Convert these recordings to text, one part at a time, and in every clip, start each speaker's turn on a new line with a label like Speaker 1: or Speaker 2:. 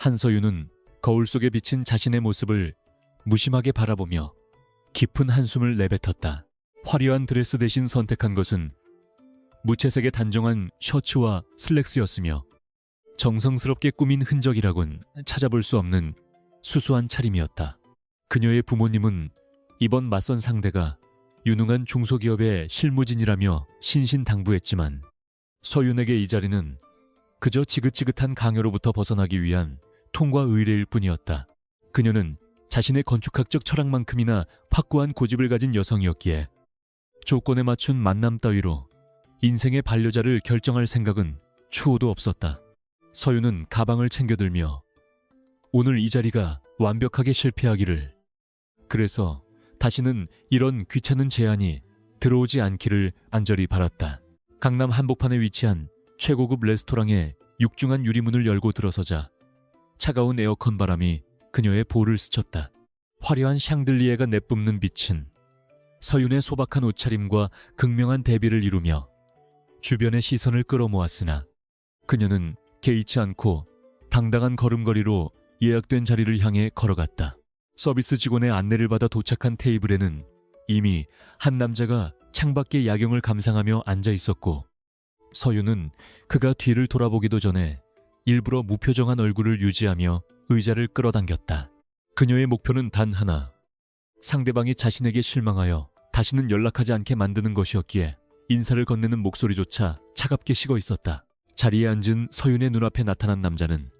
Speaker 1: 한서윤은 거울 속에 비친 자신의 모습을 무심하게 바라보며 깊은 한숨을 내뱉었다. 화려한 드레스 대신 선택한 것은 무채색의 단정한 셔츠와 슬랙스였으며 정성스럽게 꾸민 흔적이라곤 찾아볼 수 없는 수수한 차림이었다. 그녀의 부모님은 이번 맞선 상대가 유능한 중소기업의 실무진이라며 신신당부했지만 서윤에게 이 자리는 그저 지긋지긋한 강요로부터 벗어나기 위한 통과 의례일 뿐이었다. 그녀는 자신의 건축학적 철학만큼이나 확고한 고집을 가진 여성이었기에 조건에 맞춘 만남 따위로 인생의 반려자를 결정할 생각은 추호도 없었다. 서윤은 가방을 챙겨들며 오늘 이 자리가 완벽하게 실패하기를, 그래서 다시는 이런 귀찮은 제안이 들어오지 않기를 안절히 바랐다. 강남 한복판에 위치한 최고급 레스토랑의 육중한 유리문을 열고 들어서자 차가운 에어컨 바람이 그녀의 볼을 스쳤다. 화려한 샹들리에가 내뿜는 빛은 서윤의 소박한 옷차림과 극명한 대비를 이루며 주변의 시선을 끌어모았으나 그녀는 개의치 않고 당당한 걸음걸이로 예약된 자리를 향해 걸어갔다. 서비스 직원의 안내를 받아 도착한 테이블에는 이미 한 남자가 창밖의 야경을 감상하며 앉아 있었고, 서윤은 그가 뒤를 돌아보기도 전에 일부러 무표정한 얼굴을 유지하며 의자를 끌어당겼다. 그녀의 목표는 단 하나, 상대방이 자신에게 실망하여 다시는 연락하지 않게 만드는 것이었기에 인사를 건네는 목소리조차 차갑게 식어 있었다. 자리에 앉은 서윤의 눈앞에 나타난 남자는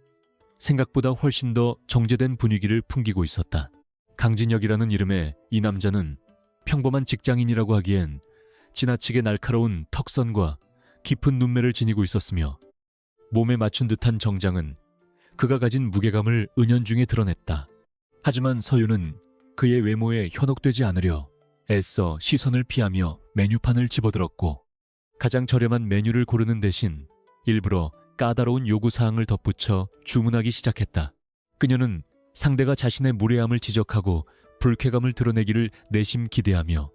Speaker 1: 생각보다 훨씬 더 정제된 분위기를 풍기고 있었다. 강진혁이라는 이름의 이 남자는 평범한 직장인이라고 하기엔 지나치게 날카로운 턱선과 깊은 눈매를 지니고 있었으며 몸에 맞춘 듯한 정장은 그가 가진 무게감을 은연중에 드러냈다. 하지만 서윤은 그의 외모에 현혹되지 않으려 애써 시선을 피하며 메뉴판을 집어들었고 가장 저렴한 메뉴를 고르는 대신 일부러 까다로운 요구사항을 덧붙여 주문하기 시작했다. 그녀는 상대가 자신의 무례함을 지적하고 불쾌감을 드러내기를 내심 기대하며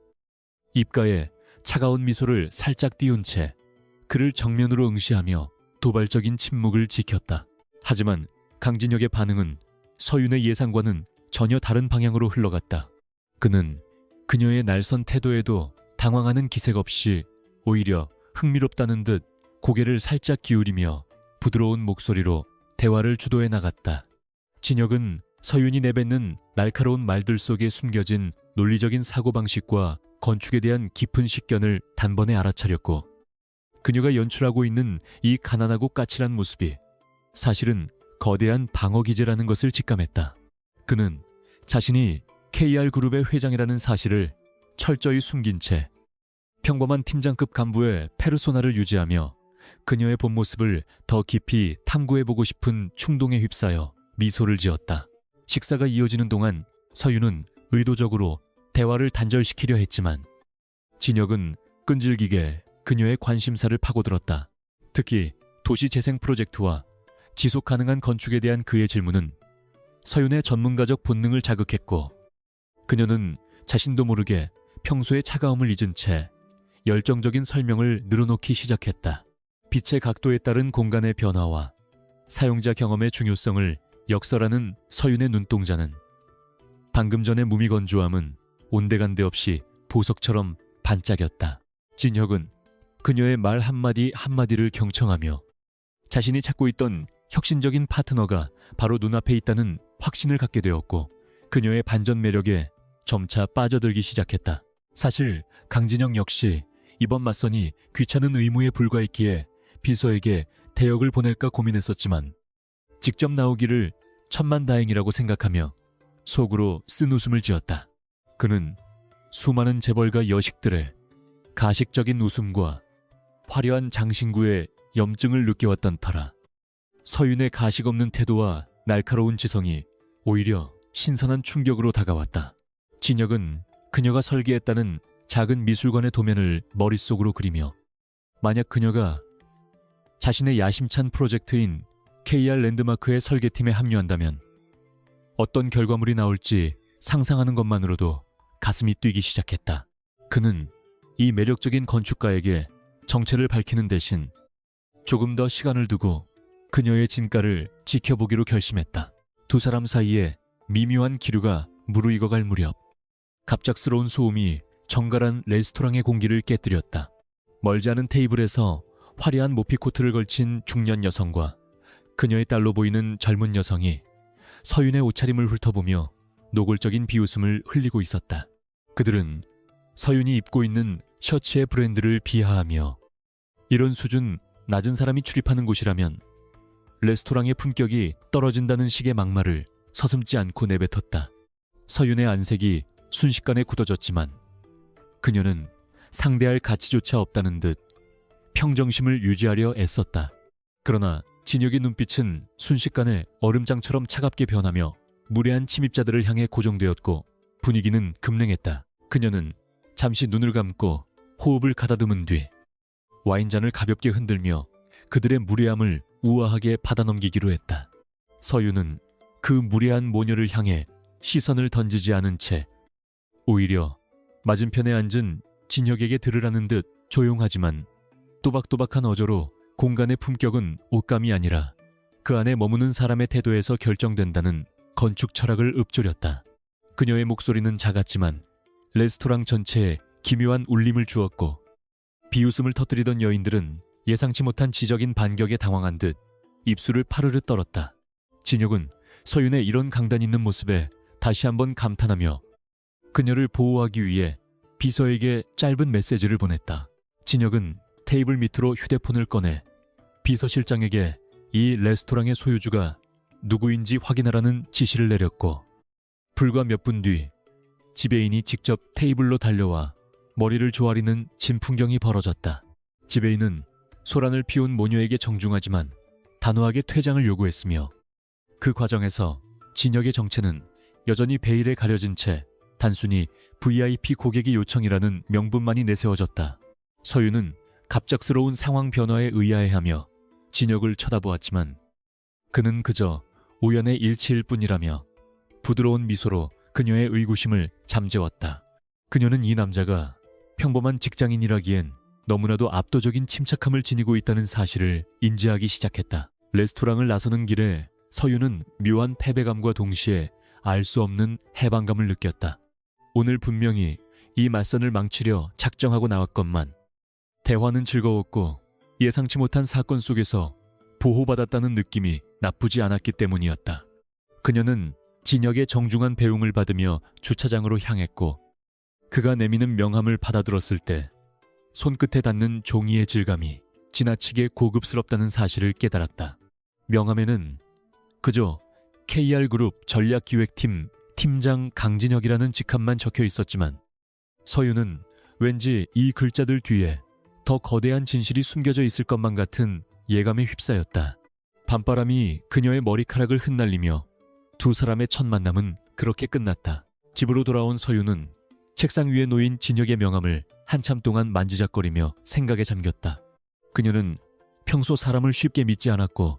Speaker 1: 입가에 차가운 미소를 살짝 띄운 채 그를 정면으로 응시하며 도발적인 침묵을 지켰다. 하지만 강진혁의 반응은 서윤의 예상과는 전혀 다른 방향으로 흘러갔다. 그는 그녀의 날선 태도에도 당황하는 기색 없이 오히려 흥미롭다는 듯 고개를 살짝 기울이며 부드러운 목소리로 대화를 주도해 나갔다. 진혁은 서윤이 내뱉는 날카로운 말들 속에 숨겨진 논리적인 사고방식과 건축에 대한 깊은 식견을 단번에 알아차렸고 그녀가 연출하고 있는 이 가난하고 까칠한 모습이 사실은 거대한 방어기제라는 것을 직감했다. 그는 자신이 KR그룹의 회장이라는 사실을 철저히 숨긴 채 평범한 팀장급 간부의 페르소나를 유지하며 그녀의 본 모습을 더 깊이 탐구해보고 싶은 충동에 휩싸여 미소를 지었다. 식사가 이어지는 동안 서윤은 의도적으로 대화를 단절시키려 했지만 진혁은 끈질기게 그녀의 관심사를 파고들었다. 특히 도시재생 프로젝트와 지속 가능한 건축에 대한 그의 질문은 서윤의 전문가적 본능을 자극했고 그녀는 자신도 모르게 평소의 차가움을 잊은 채 열정적인 설명을 늘어놓기 시작했다. 빛의 각도에 따른 공간의 변화와 사용자 경험의 중요성을 역설하는 서윤의 눈동자는 방금 전의 무미건조함은 온데간데 없이 보석처럼 반짝였다. 진혁은 그녀의 말 한마디 한마디를 경청하며 자신이 찾고 있던 혁신적인 파트너가 바로 눈앞에 있다는 확신을 갖게 되었고 그녀의 반전 매력에 점차 빠져들기 시작했다. 사실 강진혁 역시 이번 맞선이 귀찮은 의무에 불과했기에 비서에게 대역을 보낼까 고민했었지만 직접 나오기를 천만다행이라고 생각하며 속으로 쓴웃음을 지었다. 그는 수많은 재벌가 여식들의 가식적인 웃음과 화려한 장신구의 염증을 느껴왔던 터라 서윤의 가식 없는 태도와 날카로운 지성이 오히려 신선한 충격으로 다가왔다. 진혁은 그녀가 설계했다는 작은 미술관의 도면을 머릿속으로 그리며 만약 그녀가 자신의 야심찬 프로젝트인 KR 랜드마크의 설계팀에 합류한다면 어떤 결과물이 나올지 상상하는 것만으로도 가슴이 뛰기 시작했다. 그는 이 매력적인 건축가에게 정체를 밝히는 대신 조금 더 시간을 두고 그녀의 진가를 지켜보기로 결심했다. 두 사람 사이에 미묘한 기류가 무르익어갈 무렵 갑작스러운 소음이 정갈한 레스토랑의 공기를 깨뜨렸다. 멀지 않은 테이블에서 화려한 모피코트를 걸친 중년 여성과 그녀의 딸로 보이는 젊은 여성이 서윤의 옷차림을 훑어보며 노골적인 비웃음을 흘리고 있었다. 그들은 서윤이 입고 있는 셔츠의 브랜드를 비하하며 이런 수준 낮은 사람이 출입하는 곳이라면 레스토랑의 품격이 떨어진다는 식의 막말을 서슴지 않고 내뱉었다. 서윤의 안색이 순식간에 굳어졌지만 그녀는 상대할 가치조차 없다는 듯 평정심을 유지하려 애썼다. 그러나 진혁의 눈빛은 순식간에 얼음장처럼 차갑게 변하며 무례한 침입자들을 향해 고정되었고 분위기는 급냉했다. 그녀는 잠시 눈을 감고 호흡을 가다듬은 뒤 와인잔을 가볍게 흔들며 그들의 무례함을 우아하게 받아넘기기로 했다. 서윤은 그 무례한 모녀를 향해 시선을 던지지 않은 채 오히려 맞은편에 앉은 진혁에게 들으라는 듯 조용하지만 또박또박한 어조로 공간의 품격은 옷감이 아니라 그 안에 머무는 사람의 태도에서 결정된다는 건축 철학을 읊조렸다. 그녀의 목소리는 작았지만 레스토랑 전체에 기묘한 울림을 주었고 비웃음을 터뜨리던 여인들은 예상치 못한 지적인 반격에 당황한 듯 입술을 파르르 떨었다. 진혁은 서윤의 이런 강단 있는 모습에 다시 한번 감탄하며 그녀를 보호하기 위해 비서에게 짧은 메시지를 보냈다. 진혁은 테이블 밑으로 휴대폰을 꺼내 비서실장에게 이 레스토랑의 소유주가 누구인지 확인하라는 지시를 내렸고 불과 몇 분 뒤 지배인이 직접 테이블로 달려와 머리를 조아리는 진풍경이 벌어졌다. 지배인은 소란을 피운 모녀에게 정중하지만 단호하게 퇴장을 요구했으며 그 과정에서 진혁의 정체는 여전히 베일에 가려진 채 단순히 VIP 고객의 요청이라는 명분만이 내세워졌다. 서윤은 갑작스러운 상황 변화에 의아해하며 진혁을 쳐다보았지만 그는 그저 우연의 일치일 뿐이라며 부드러운 미소로 그녀의 의구심을 잠재웠다. 그녀는 이 남자가 평범한 직장인이라기엔 너무나도 압도적인 침착함을 지니고 있다는 사실을 인지하기 시작했다. 레스토랑을 나서는 길에 서윤은 묘한 패배감과 동시에 알 수 없는 해방감을 느꼈다. 오늘 분명히 이 맞선을 망치려 작정하고 나왔건만 대화는 즐거웠고 예상치 못한 사건 속에서 보호받았다는 느낌이 나쁘지 않았기 때문이었다. 그녀는 진혁의 정중한 배웅을 받으며 주차장으로 향했고 그가 내미는 명함을 받아들었을 때 손끝에 닿는 종이의 질감이 지나치게 고급스럽다는 사실을 깨달았다. 명함에는 그저 KR그룹 전략기획팀 팀장 강진혁이라는 직함만 적혀 있었지만 서윤은 왠지 이 글자들 뒤에 더 거대한 진실이 숨겨져 있을 것만 같은 예감에 휩싸였다. 밤바람이 그녀의 머리카락을 흩날리며 두 사람의 첫 만남은 그렇게 끝났다. 집으로 돌아온 서윤은 책상 위에 놓인 진혁의 명함을 한참 동안 만지작거리며 생각에 잠겼다. 그녀는 평소 사람을 쉽게 믿지 않았고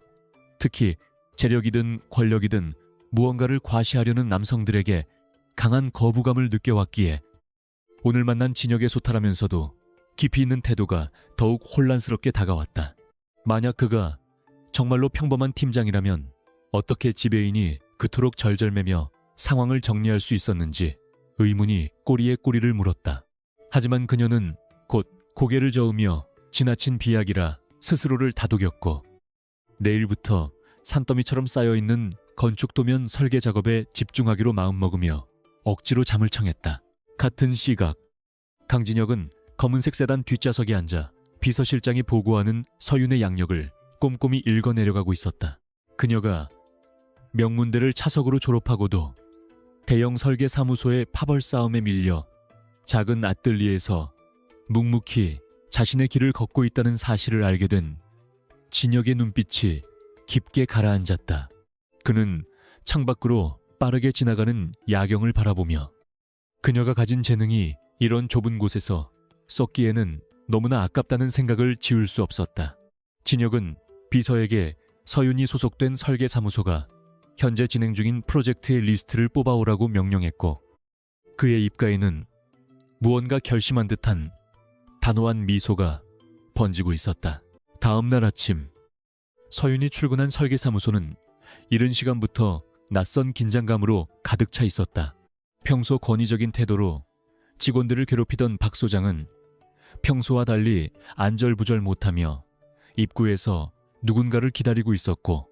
Speaker 1: 특히 재력이든 권력이든 무언가를 과시하려는 남성들에게 강한 거부감을 느껴왔기에 오늘 만난 진혁의 소탈하면서도 깊이 있는 태도가 더욱 혼란스럽게 다가왔다. 만약 그가 정말로 평범한 팀장이라면 어떻게 지배인이 그토록 절절매며 상황을 정리할 수 있었는지 의문이 꼬리에 꼬리를 물었다. 하지만 그녀는 곧 고개를 저으며 지나친 비약이라 스스로를 다독였고 내일부터 산더미처럼 쌓여있는 건축도면 설계 작업에 집중하기로 마음먹으며 억지로 잠을 청했다. 같은 시각 강진혁은 검은색 세단 뒷좌석에 앉아 비서실장이 보고하는 서윤의 양력을 꼼꼼히 읽어내려가고 있었다. 그녀가 명문대를 차석으로 졸업하고도 대형 설계 사무소의 파벌 싸움에 밀려 작은 아뜰리에서 묵묵히 자신의 길을 걷고 있다는 사실을 알게 된 진혁의 눈빛이 깊게 가라앉았다. 그는 창밖으로 빠르게 지나가는 야경을 바라보며 그녀가 가진 재능이 이런 좁은 곳에서 썩기에는 너무나 아깝다는 생각을 지울 수 없었다. 진혁은 비서에게 서윤이 소속된 설계사무소가 현재 진행 중인 프로젝트의 리스트를 뽑아오라고 명령했고 그의 입가에는 무언가 결심한 듯한 단호한 미소가 번지고 있었다. 다음 날 아침 서윤이 출근한 설계사무소는 이른 시간부터 낯선 긴장감으로 가득 차 있었다. 평소 권위적인 태도로 직원들을 괴롭히던 박 소장은 평소와 달리 안절부절 못하며 입구에서 누군가를 기다리고 있었고,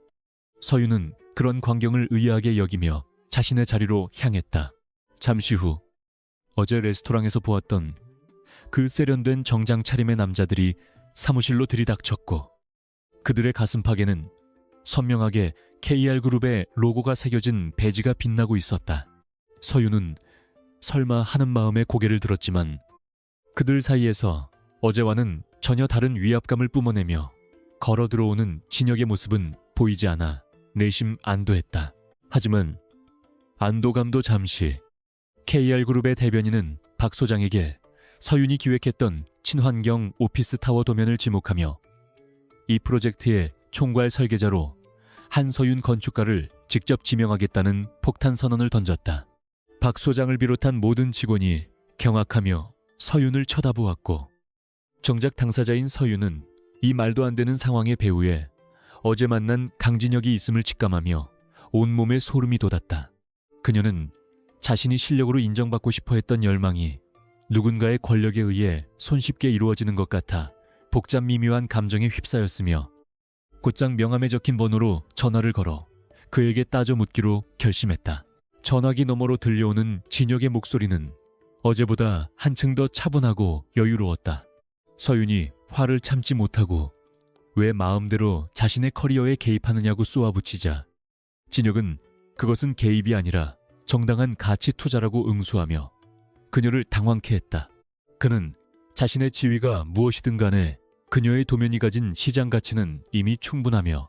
Speaker 1: 서윤은 그런 광경을 의아하게 여기며 자신의 자리로 향했다. 잠시 후 어제 레스토랑에서 보았던 그 세련된 정장 차림의 남자들이 사무실로 들이닥쳤고, 그들의 가슴팍에는 선명하게 KR그룹의 로고가 새겨진 배지가 빛나고 있었다. 서윤은 설마 하는 마음에 고개를 들었지만 그들 사이에서 어제와는 전혀 다른 위압감을 뿜어내며 걸어 들어오는 진혁의 모습은 보이지 않아 내심 안도했다. 하지만 안도감도 잠시. KR그룹의 대변인은 박 소장에게 서윤이 기획했던 친환경 오피스 타워 도면을 지목하며 이 프로젝트의 총괄 설계자로 한서윤 건축가를 직접 지명하겠다는 폭탄 선언을 던졌다. 박 소장을 비롯한 모든 직원이 경악하며 서윤을 쳐다보았고, 정작 당사자인 서윤은 이 말도 안 되는 상황의 배후에 어제 만난 강진혁이 있음을 직감하며 온몸에 소름이 돋았다. 그녀는 자신이 실력으로 인정받고 싶어 했던 열망이 누군가의 권력에 의해 손쉽게 이루어지는 것 같아 복잡 미묘한 감정에 휩싸였으며, 곧장 명함에 적힌 번호로 전화를 걸어 그에게 따져 묻기로 결심했다. 전화기 너머로 들려오는 진혁의 목소리는 어제보다 한층 더 차분하고 여유로웠다. 서윤이 화를 참지 못하고 왜 마음대로 자신의 커리어에 개입하느냐고 쏘아붙이자 진혁은 그것은 개입이 아니라 정당한 가치 투자라고 응수하며 그녀를 당황케 했다. 그는 자신의 지위가 무엇이든 간에 그녀의 도면이 가진 시장 가치는 이미 충분하며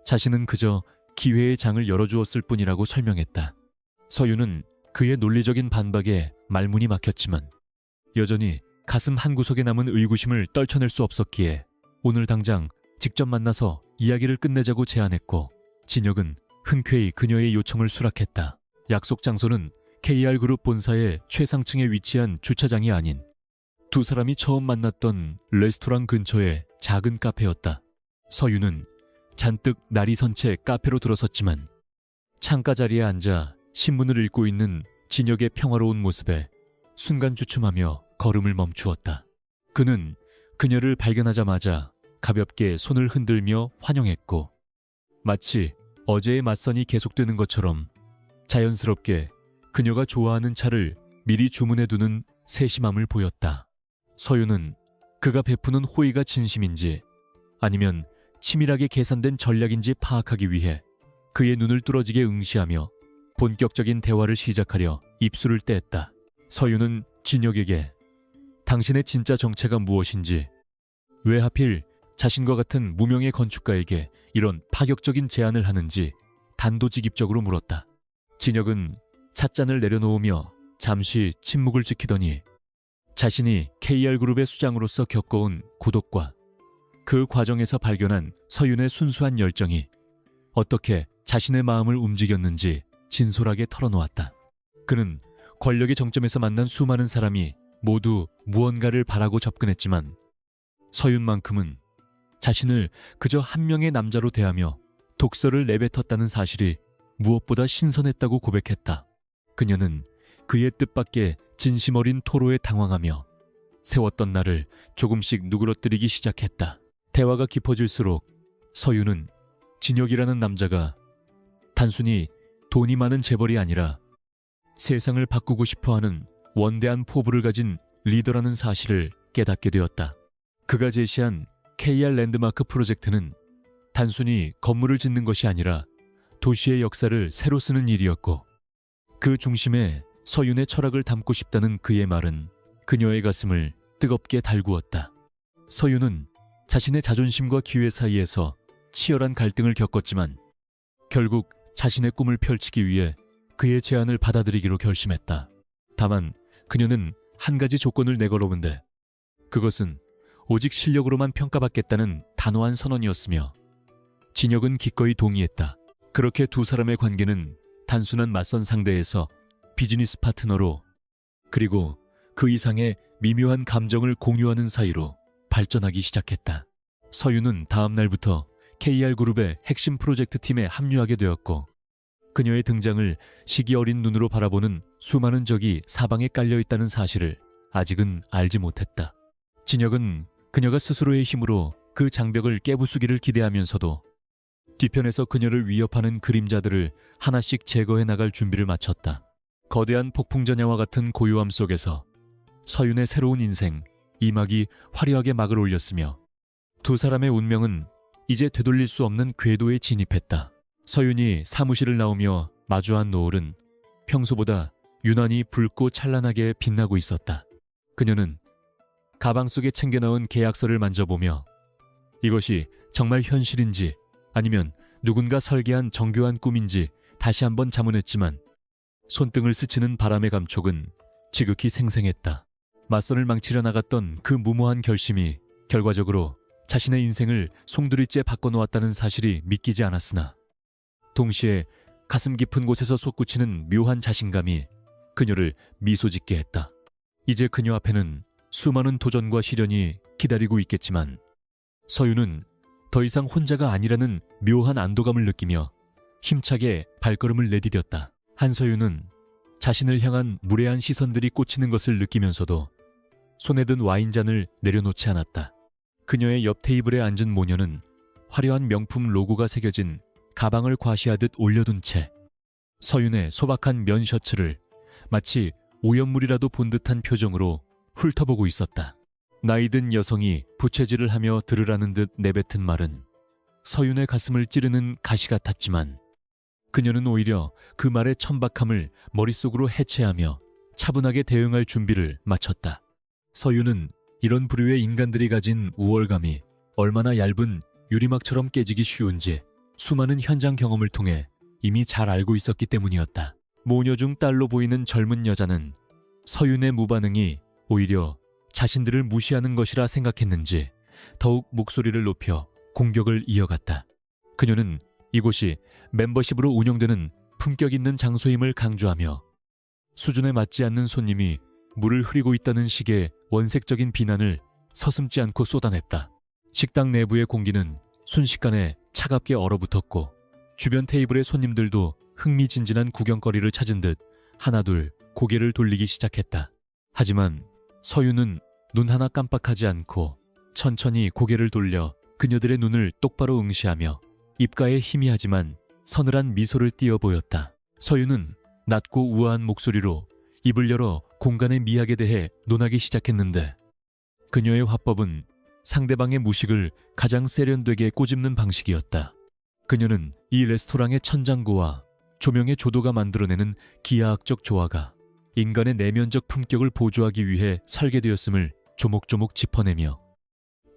Speaker 1: 자신은 그저 기회의 장을 열어주었을 뿐이라고 설명했다. 서윤은 그의 논리적인 반박에 말문이 막혔지만 여전히 가슴 한구석에 남은 의구심을 떨쳐낼 수 없었기에 오늘 당장 직접 만나서 이야기를 끝내자고 제안했고, 진혁은 흔쾌히 그녀의 요청을 수락했다. 약속 장소는 KR그룹 본사의 최상층에 위치한 주차장이 아닌 두 사람이 처음 만났던 레스토랑 근처의 작은 카페였다. 서윤은 잔뜩 날이 선 채 카페로 들어섰지만 창가 자리에 앉아 신문을 읽고 있는 진혁의 평화로운 모습에 순간 주춤하며 걸음을 멈추었다. 그는 그녀를 발견하자마자 가볍게 손을 흔들며 환영했고, 마치 어제의 맞선이 계속되는 것처럼 자연스럽게 그녀가 좋아하는 차를 미리 주문해두는 세심함을 보였다. 서윤은 그가 베푸는 호의가 진심인지 아니면 치밀하게 계산된 전략인지 파악하기 위해 그의 눈을 뚫어지게 응시하며 본격적인 대화를 시작하려 입술을 떼었다. 서윤은 진혁에게 당신의 진짜 정체가 무엇인지, 왜 하필 자신과 같은 무명의 건축가에게 이런 파격적인 제안을 하는지 단도직입적으로 물었다. 진혁은 찻잔을 내려놓으며 잠시 침묵을 지키더니 자신이 KR그룹의 수장으로서 겪어온 고독과 그 과정에서 발견한 서윤의 순수한 열정이 어떻게 자신의 마음을 움직였는지 진솔하게 털어놓았다. 그는 권력의 정점에서 만난 수많은 사람이 모두 무언가를 바라고 접근했지만 서윤만큼은 자신을 그저 한 명의 남자로 대하며 독서를 내뱉었다는 사실이 무엇보다 신선했다고 고백했다. 그녀는 그의 뜻밖의 진심 어린 토로에 당황하며 세웠던 날을 조금씩 누그러뜨리기 시작했다. 대화가 깊어질수록 서윤은 진혁이라는 남자가 단순히 돈이 많은 재벌이 아니라 세상을 바꾸고 싶어하는 원대한 포부를 가진 리더라는 사실을 깨닫게 되었다. 그가 제시한 KR 랜드마크 프로젝트는 단순히 건물을 짓는 것이 아니라 도시의 역사를 새로 쓰는 일이었고, 그 중심에 서윤의 철학을 담고 싶다는 그의 말은 그녀의 가슴을 뜨겁게 달구었다. 서윤은 자신의 자존심과 기회 사이에서 치열한 갈등을 겪었지만 결국 자신의 꿈을 펼치기 위해 그의 제안을 받아들이기로 결심했다. 다만 그녀는 한 가지 조건을 내걸어본데 그것은 오직 실력으로만 평가받겠다는 단호한 선언이었으며 진혁은 기꺼이 동의했다. 그렇게 두 사람의 관계는 단순한 맞선 상대에서 비즈니스 파트너로, 그리고 그 이상의 미묘한 감정을 공유하는 사이로 발전하기 시작했다. 서윤은 다음 날부터 KR그룹의 핵심 프로젝트 팀에 합류하게 되었고 그녀의 등장을 시기 어린 눈으로 바라보는 수많은 적이 사방에 깔려 있다는 사실을 아직은 알지 못했다. 진혁은 그녀가 스스로의 힘으로 그 장벽을 깨부수기를 기대하면서도 뒤편에서 그녀를 위협하는 그림자들을 하나씩 제거해 나갈 준비를 마쳤다. 거대한 폭풍전야와 같은 고요함 속에서 서윤의 새로운 인생 이막이 화려하게 막을 올렸으며 두 사람의 운명은 이제 되돌릴 수 없는 궤도에 진입했다. 서윤이 사무실을 나오며 마주한 노을은 평소보다 유난히 붉고 찬란하게 빛나고 있었다. 그녀는 가방 속에 챙겨 넣은 계약서를 만져보며 이것이 정말 현실인지 아니면 누군가 설계한 정교한 꿈인지 다시 한번 자문했지만 손등을 스치는 바람의 감촉은 지극히 생생했다. 맞선을 망치려 나갔던 그 무모한 결심이 결과적으로 자신의 인생을 송두리째 바꿔놓았다는 사실이 믿기지 않았으나 동시에 가슴 깊은 곳에서 솟구치는 묘한 자신감이 그녀를 미소 짓게 했다. 이제 그녀 앞에는 수많은 도전과 시련이 기다리고 있겠지만 서윤은 더 이상 혼자가 아니라는 묘한 안도감을 느끼며 힘차게 발걸음을 내디뎠다. 한서윤은 자신을 향한 무례한 시선들이 꽂히는 것을 느끼면서도 손에 든 와인잔을 내려놓지 않았다. 그녀의 옆 테이블에 앉은 모녀는 화려한 명품 로고가 새겨진 가방을 과시하듯 올려둔 채 서윤의 소박한 면 셔츠를 마치 오염물이라도 본 듯한 표정으로 훑어보고 있었다. 나이든 여성이 부채질을 하며 들으라는 듯 내뱉은 말은 서윤의 가슴을 찌르는 가시 같았지만 그녀는 오히려 그 말의 천박함을 머릿속으로 해체하며 차분하게 대응할 준비를 마쳤다. 서윤은 이런 부류의 인간들이 가진 우월감이 얼마나 얇은 유리막처럼 깨지기 쉬운지 수많은 현장 경험을 통해 이미 잘 알고 있었기 때문이었다. 모녀 중 딸로 보이는 젊은 여자는 서윤의 무반응이 오히려 자신들을 무시하는 것이라 생각했는지 더욱 목소리를 높여 공격을 이어갔다. 그녀는 이곳이 멤버십으로 운영되는 품격 있는 장소임을 강조하며 수준에 맞지 않는 손님이 물을 흐리고 있다는 식의 원색적인 비난을 서슴지 않고 쏟아냈다. 식당 내부의 공기는 순식간에 차갑게 얼어붙었고 주변 테이블의 손님들도 흥미진진한 구경거리를 찾은 듯 하나둘 고개를 돌리기 시작했다. 하지만 서윤은 눈 하나 깜빡하지 않고 천천히 고개를 돌려 그녀들의 눈을 똑바로 응시하며 입가에 희미하지만 서늘한 미소를 띄어 보였다. 서윤은 낮고 우아한 목소리로 입을 열어 공간의 미학에 대해 논하기 시작했는데 그녀의 화법은 상대방의 무식을 가장 세련되게 꼬집는 방식이었다. 그녀는 이 레스토랑의 천장고와 조명의 조도가 만들어내는 기하학적 조화가 인간의 내면적 품격을 보조하기 위해 설계되었음을 조목조목 짚어내며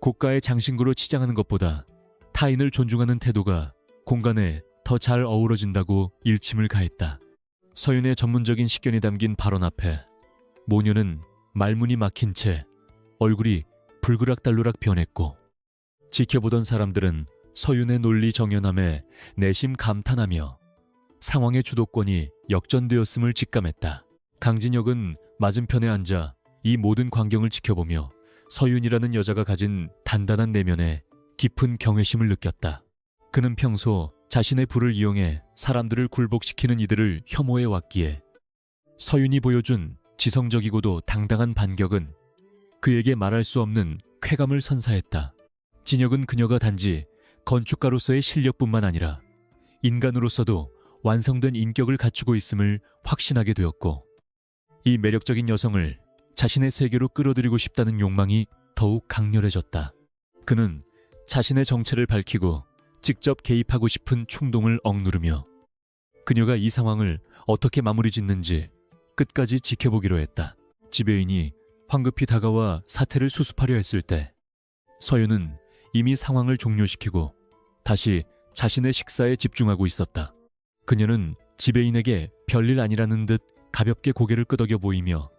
Speaker 1: 고가의 장신구로 치장하는 것보다 타인을 존중하는 태도가 공간에 더 잘 어우러진다고 일침을 가했다. 서윤의 전문적인 식견이 담긴 발언 앞에 모녀는 말문이 막힌 채 얼굴이 불그락달루락 변했고 지켜보던 사람들은 서윤의 논리 정연함에 내심 감탄하며 상황의 주도권이 역전되었음을 직감했다. 강진혁은 맞은편에 앉아 이 모든 광경을 지켜보며 서윤이라는 여자가 가진 단단한 내면에 깊은 경외심을 느꼈다. 그는 평소 자신의 부를 이용해 사람들을 굴복시키는 이들을 혐오해 왔기에 서윤이 보여준 지성적이고도 당당한 반격은 그에게 말할 수 없는 쾌감을 선사했다. 진혁은 그녀가 단지 건축가로서의 실력뿐만 아니라 인간으로서도 완성된 인격을 갖추고 있음을 확신하게 되었고 이 매력적인 여성을 자신의 세계로 끌어들이고 싶다는 욕망이 더욱 강렬해졌다. 그는 자신의 정체를 밝히고 직접 개입하고 싶은 충동을 억누르며 그녀가 이 상황을 어떻게 마무리 짓는지 끝까지 지켜보기로 했다. 지배인이 황급히 다가와 사태를 수습하려 했을 때 서윤은 이미 상황을 종료시키고 다시 자신의 식사에 집중하고 있었다. 그녀는 지배인에게 별일 아니라는 듯 가볍게 고개를 끄덕여 보이며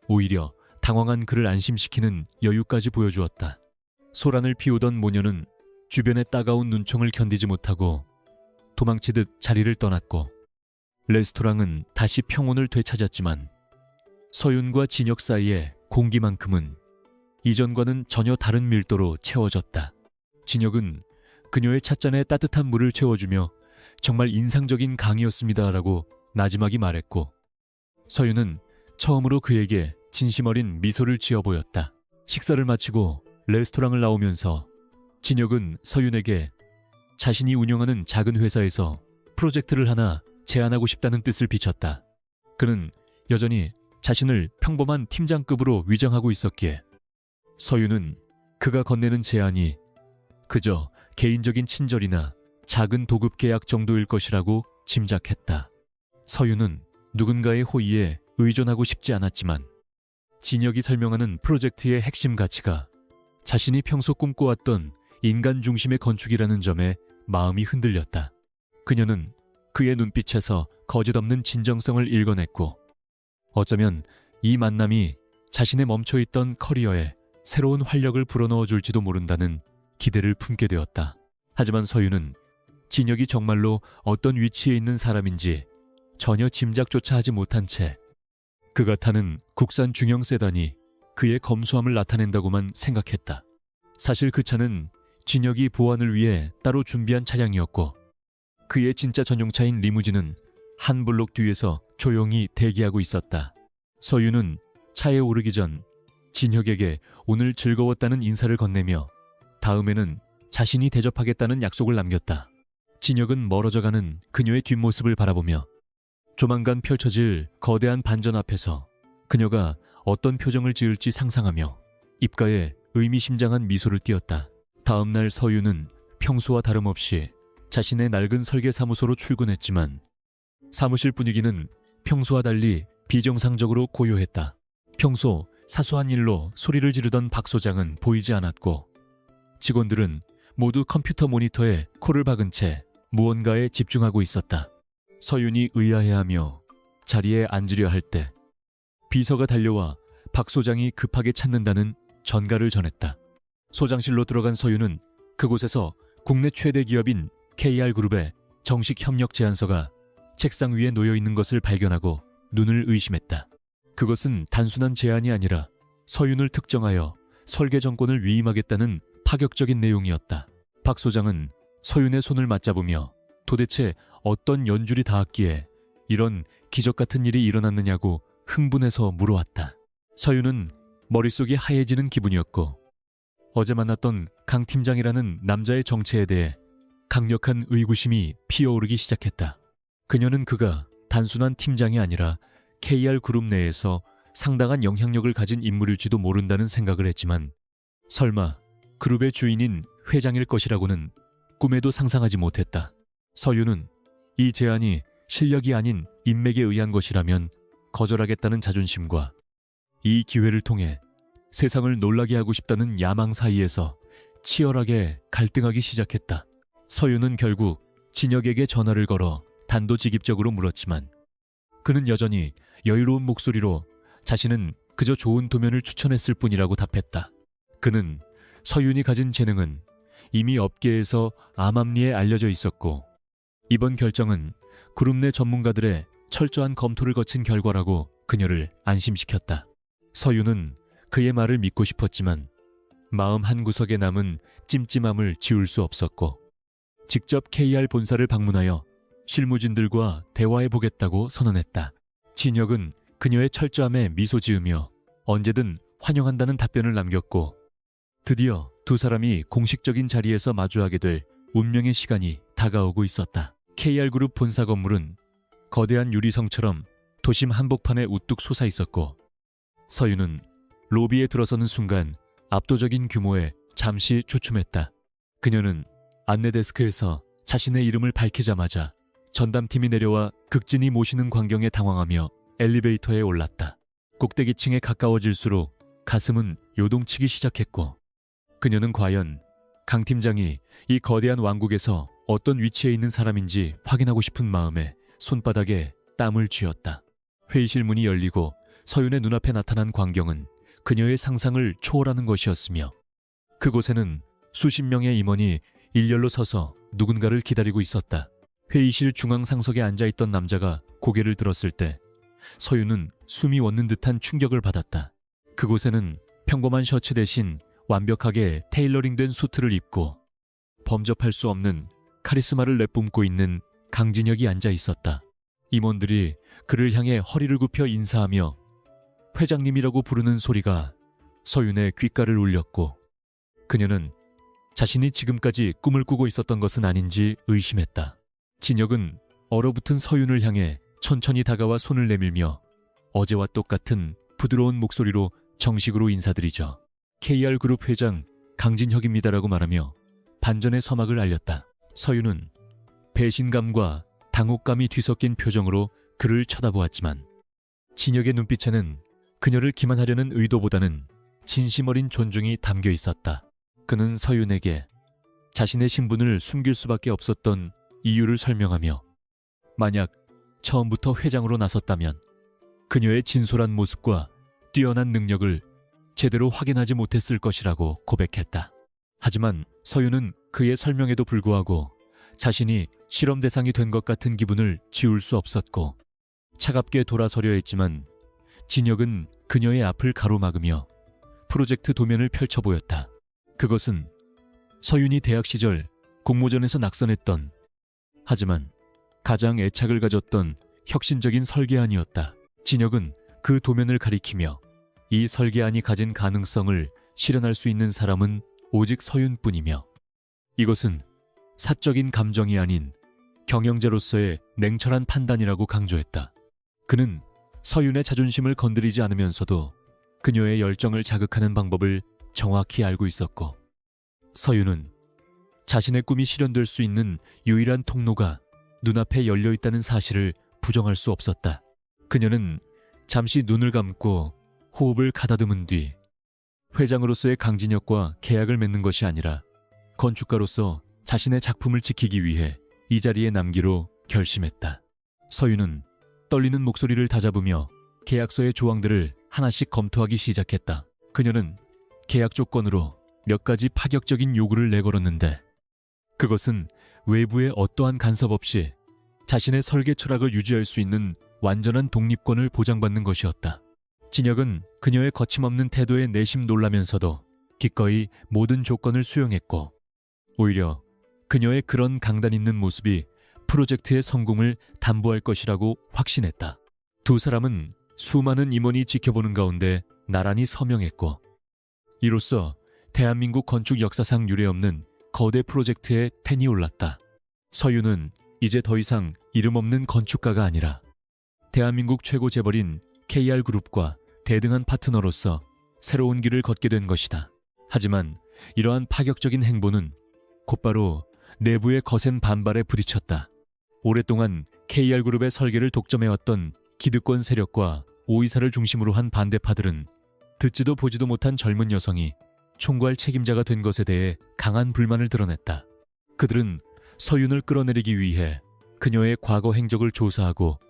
Speaker 1: 오히려 당황한 그를 안심시키는 여유까지 보여주었다. 소란을 피우던 모녀는 주변의 따가운 눈총을 견디지 못하고 도망치듯 자리를 떠났고 레스토랑은 다시 평온을 되찾았지만 서윤과 진혁 사이의 공기만큼은 이전과는 전혀 다른 밀도로 채워졌다. 진혁은 그녀의 찻잔에 따뜻한 물을 채워주며 정말 인상적인 강의였습니다라고 나지막이 말했고, 서윤은 처음으로 그에게 진심 어린 미소를 지어 보였다. 식사를 마치고 레스토랑을 나오면서 진혁은 서윤에게 자신이 운영하는 작은 회사에서 프로젝트를 하나 제안하고 싶다는 뜻을 비췄다. 그는 여전히 자신을 평범한 팀장급으로 위장하고 있었기에 서윤은 그가 건네는 제안이 그저 개인적인 친절이나 작은 도급 계약 정도일 것이라고 짐작했다. 서윤은 누군가의 호의에 의존하고 싶지 않았지만 진혁이 설명하는 프로젝트의 핵심 가치가 자신이 평소 꿈꿔왔던 인간 중심의 건축이라는 점에 마음이 흔들렸다. 그녀는 그의 눈빛에서 거짓없는 진정성을 읽어냈고, 어쩌면 이 만남이 자신의 멈춰있던 커리어에 새로운 활력을 불어넣어 줄지도 모른다는 기대를 품게 되었다. 하지만 서윤은 진혁이 정말로 어떤 위치에 있는 사람인지 전혀 짐작조차 하지 못한 채 그가 타는 국산 중형 세단이 그의 검소함을 나타낸다고만 생각했다. 사실 그 차는 진혁이 보안을 위해 따로 준비한 차량이었고, 그의 진짜 전용차인 리무진은 한 블록 뒤에서 조용히 대기하고 있었다. 서윤은 차에 오르기 전 진혁에게 오늘 즐거웠다는 인사를 건네며 다음에는 자신이 대접하겠다는 약속을 남겼다. 진혁은 멀어져가는 그녀의 뒷모습을 바라보며 조만간 펼쳐질 거대한 반전 앞에서 그녀가 어떤 표정을 지을지 상상하며 입가에 의미심장한 미소를 띄었다. 다음날 서윤은 평소와 다름없이 자신의 낡은 설계사무소로 출근했지만 사무실 분위기는 평소와 달리 비정상적으로 고요했다. 평소 사소한 일로 소리를 지르던 박 소장은 보이지 않았고, 직원들은 모두 컴퓨터 모니터에 코를 박은 채 무언가에 집중하고 있었다. 서윤이 의아해하며 자리에 앉으려 할 때 비서가 달려와 박 소장이 급하게 찾는다는 전가를 전했다. 소장실로 들어간 서윤은 그곳에서 국내 최대 기업인 KR그룹의 정식 협력 제안서가 책상 위에 놓여 있는 것을 발견하고 눈을 의심했다. 그것은 단순한 제안이 아니라 서윤을 특정하여 설계 정권을 위임하겠다는 파격적인 내용이었다. 박 소장은 서윤의 손을 맞잡으며 도대체 어떤 연줄이 닿았기에 이런 기적 같은 일이 일어났느냐고 흥분해서 물어왔다. 서윤은 머릿속이 하얘지는 기분이었고, 어제 만났던 강 팀장이라는 남자의 정체에 대해 강력한 의구심이 피어오르기 시작했다. 그녀는 그가 단순한 팀장이 아니라 KR그룹 내에서 상당한 영향력을 가진 인물일지도 모른다는 생각을 했지만, 설마 그룹의 주인인 회장일 것이라고는 꿈에도 상상하지 못했다. 서윤은 이 제안이 실력이 아닌 인맥에 의한 것이라면 거절하겠다는 자존심과 이 기회를 통해 세상을 놀라게 하고 싶다는 야망 사이에서 치열하게 갈등하기 시작했다. 서윤은 결국 진혁에게 전화를 걸어 단도직입적으로 물었지만 그는 여전히 여유로운 목소리로 자신은 그저 좋은 도면을 추천했을 뿐이라고 답했다. 그는 서윤이 가진 재능은 이미 업계에서 암암리에 알려져 있었고, 이번 결정은 그룹 내 전문가들의 철저한 검토를 거친 결과라고 그녀를 안심시켰다. 서윤은 그의 말을 믿고 싶었지만 마음 한구석에 남은 찜찜함을 지울 수 없었고, 직접 KR 본사를 방문하여 실무진들과 대화해보겠다고 선언했다. 진혁은 그녀의 철저함에 미소 지으며 언제든 환영한다는 답변을 남겼고, 드디어 두 사람이 공식적인 자리에서 마주하게 될 운명의 시간이 다가오고 있었다. KR그룹 본사 건물은 거대한 유리성처럼 도심 한복판에 우뚝 솟아 있었고, 서윤은 로비에 들어서는 순간 압도적인 규모에 잠시 주춤했다. 그녀는 안내 데스크에서 자신의 이름을 밝히자마자 전담팀이 내려와 극진히 모시는 광경에 당황하며 엘리베이터에 올랐다. 꼭대기층에 가까워질수록 가슴은 요동치기 시작했고, 그녀는 과연 강 팀장이 이 거대한 왕국에서 어떤 위치에 있는 사람인지 확인하고 싶은 마음에 손바닥에 땀을 쥐었다. 회의실 문이 열리고 서윤의 눈앞에 나타난 광경은 그녀의 상상을 초월하는 것이었으며, 그곳에는 수십 명의 임원이 일렬로 서서 누군가를 기다리고 있었다. 회의실 중앙 상석에 앉아있던 남자가 고개를 들었을 때 서윤은 숨이 멎는 듯한 충격을 받았다. 그곳에는 평범한 셔츠 대신 완벽하게 테일러링된 수트를 입고 범접할 수 없는 카리스마를 내뿜고 있는 강진혁이 앉아 있었다. 임원들이 그를 향해 허리를 굽혀 인사하며 회장님이라고 부르는 소리가 서윤의 귓가를 울렸고 그녀는 자신이 지금까지 꿈을 꾸고 있었던 것은 아닌지 의심했다. 진혁은 얼어붙은 서윤을 향해 천천히 다가와 손을 내밀며 어제와 똑같은 부드러운 목소리로 정식으로 인사드리죠. KR그룹 회장 강진혁입니다라고 말하며 반전의 서막을 알렸다. 서윤은 배신감과 당혹감이 뒤섞인 표정으로 그를 쳐다보았지만 진혁의 눈빛에는 그녀를 기만하려는 의도보다는 진심 어린 존중이 담겨 있었다. 그는 서윤에게 자신의 신분을 숨길 수밖에 없었던 이유를 설명하며 만약 처음부터 회장으로 나섰다면 그녀의 진솔한 모습과 뛰어난 능력을 제대로 확인하지 못했을 것이라고 고백했다. 하지만 서윤은 그의 설명에도 불구하고 자신이 실험 대상이 된 것 같은 기분을 지울 수 없었고 차갑게 돌아서려 했지만 진혁은 그녀의 앞을 가로막으며 프로젝트 도면을 펼쳐 보였다. 그것은 서윤이 대학 시절 공모전에서 낙선했던 하지만 가장 애착을 가졌던 혁신적인 설계안이었다. 진혁은 그 도면을 가리키며 이 설계안이 가진 가능성을 실현할 수 있는 사람은 오직 서윤뿐이며 이것은 사적인 감정이 아닌 경영자로서의 냉철한 판단이라고 강조했다. 그는 서윤의 자존심을 건드리지 않으면서도 그녀의 열정을 자극하는 방법을 정확히 알고 있었고 서윤은 자신의 꿈이 실현될 수 있는 유일한 통로가 눈앞에 열려 있다는 사실을 부정할 수 없었다. 그녀는 잠시 눈을 감고 호흡을 가다듬은 뒤 회장으로서의 강진혁과 계약을 맺는 것이 아니라 건축가로서 자신의 작품을 지키기 위해 이 자리에 남기로 결심했다. 서윤은 떨리는 목소리를 다잡으며 계약서의 조항들을 하나씩 검토하기 시작했다. 그녀는 계약 조건으로 몇 가지 파격적인 요구를 내걸었는데 그것은 외부의 어떠한 간섭 없이 자신의 설계 철학을 유지할 수 있는 완전한 독립권을 보장받는 것이었다. 진혁은 그녀의 거침없는 태도에 내심 놀라면서도 기꺼이 모든 조건을 수용했고 오히려 그녀의 그런 강단 있는 모습이 프로젝트의 성공을 담보할 것이라고 확신했다. 두 사람은 수많은 임원이 지켜보는 가운데 나란히 서명했고 이로써 대한민국 건축 역사상 유례없는 거대 프로젝트에 텐이 올랐다. 서윤은 이제 더 이상 이름 없는 건축가가 아니라 대한민국 최고 재벌인 KR그룹과 대등한 파트너로서 새로운 길을 걷게 된 것이다. 하지만 이러한 파격적인 행보는 곧바로 내부의 거센 반발에 부딪혔다. 오랫동안 KR그룹의 설계를 독점해왔던 기득권 세력과 오이사를 중심으로 한 반대파들은 듣지도 보지도 못한 젊은 여성이 총괄 책임자가 된 것에 대해 강한 불만을 드러냈다. 그들은 서윤을 끌어내리기 위해 그녀의 과거 행적을 조사하고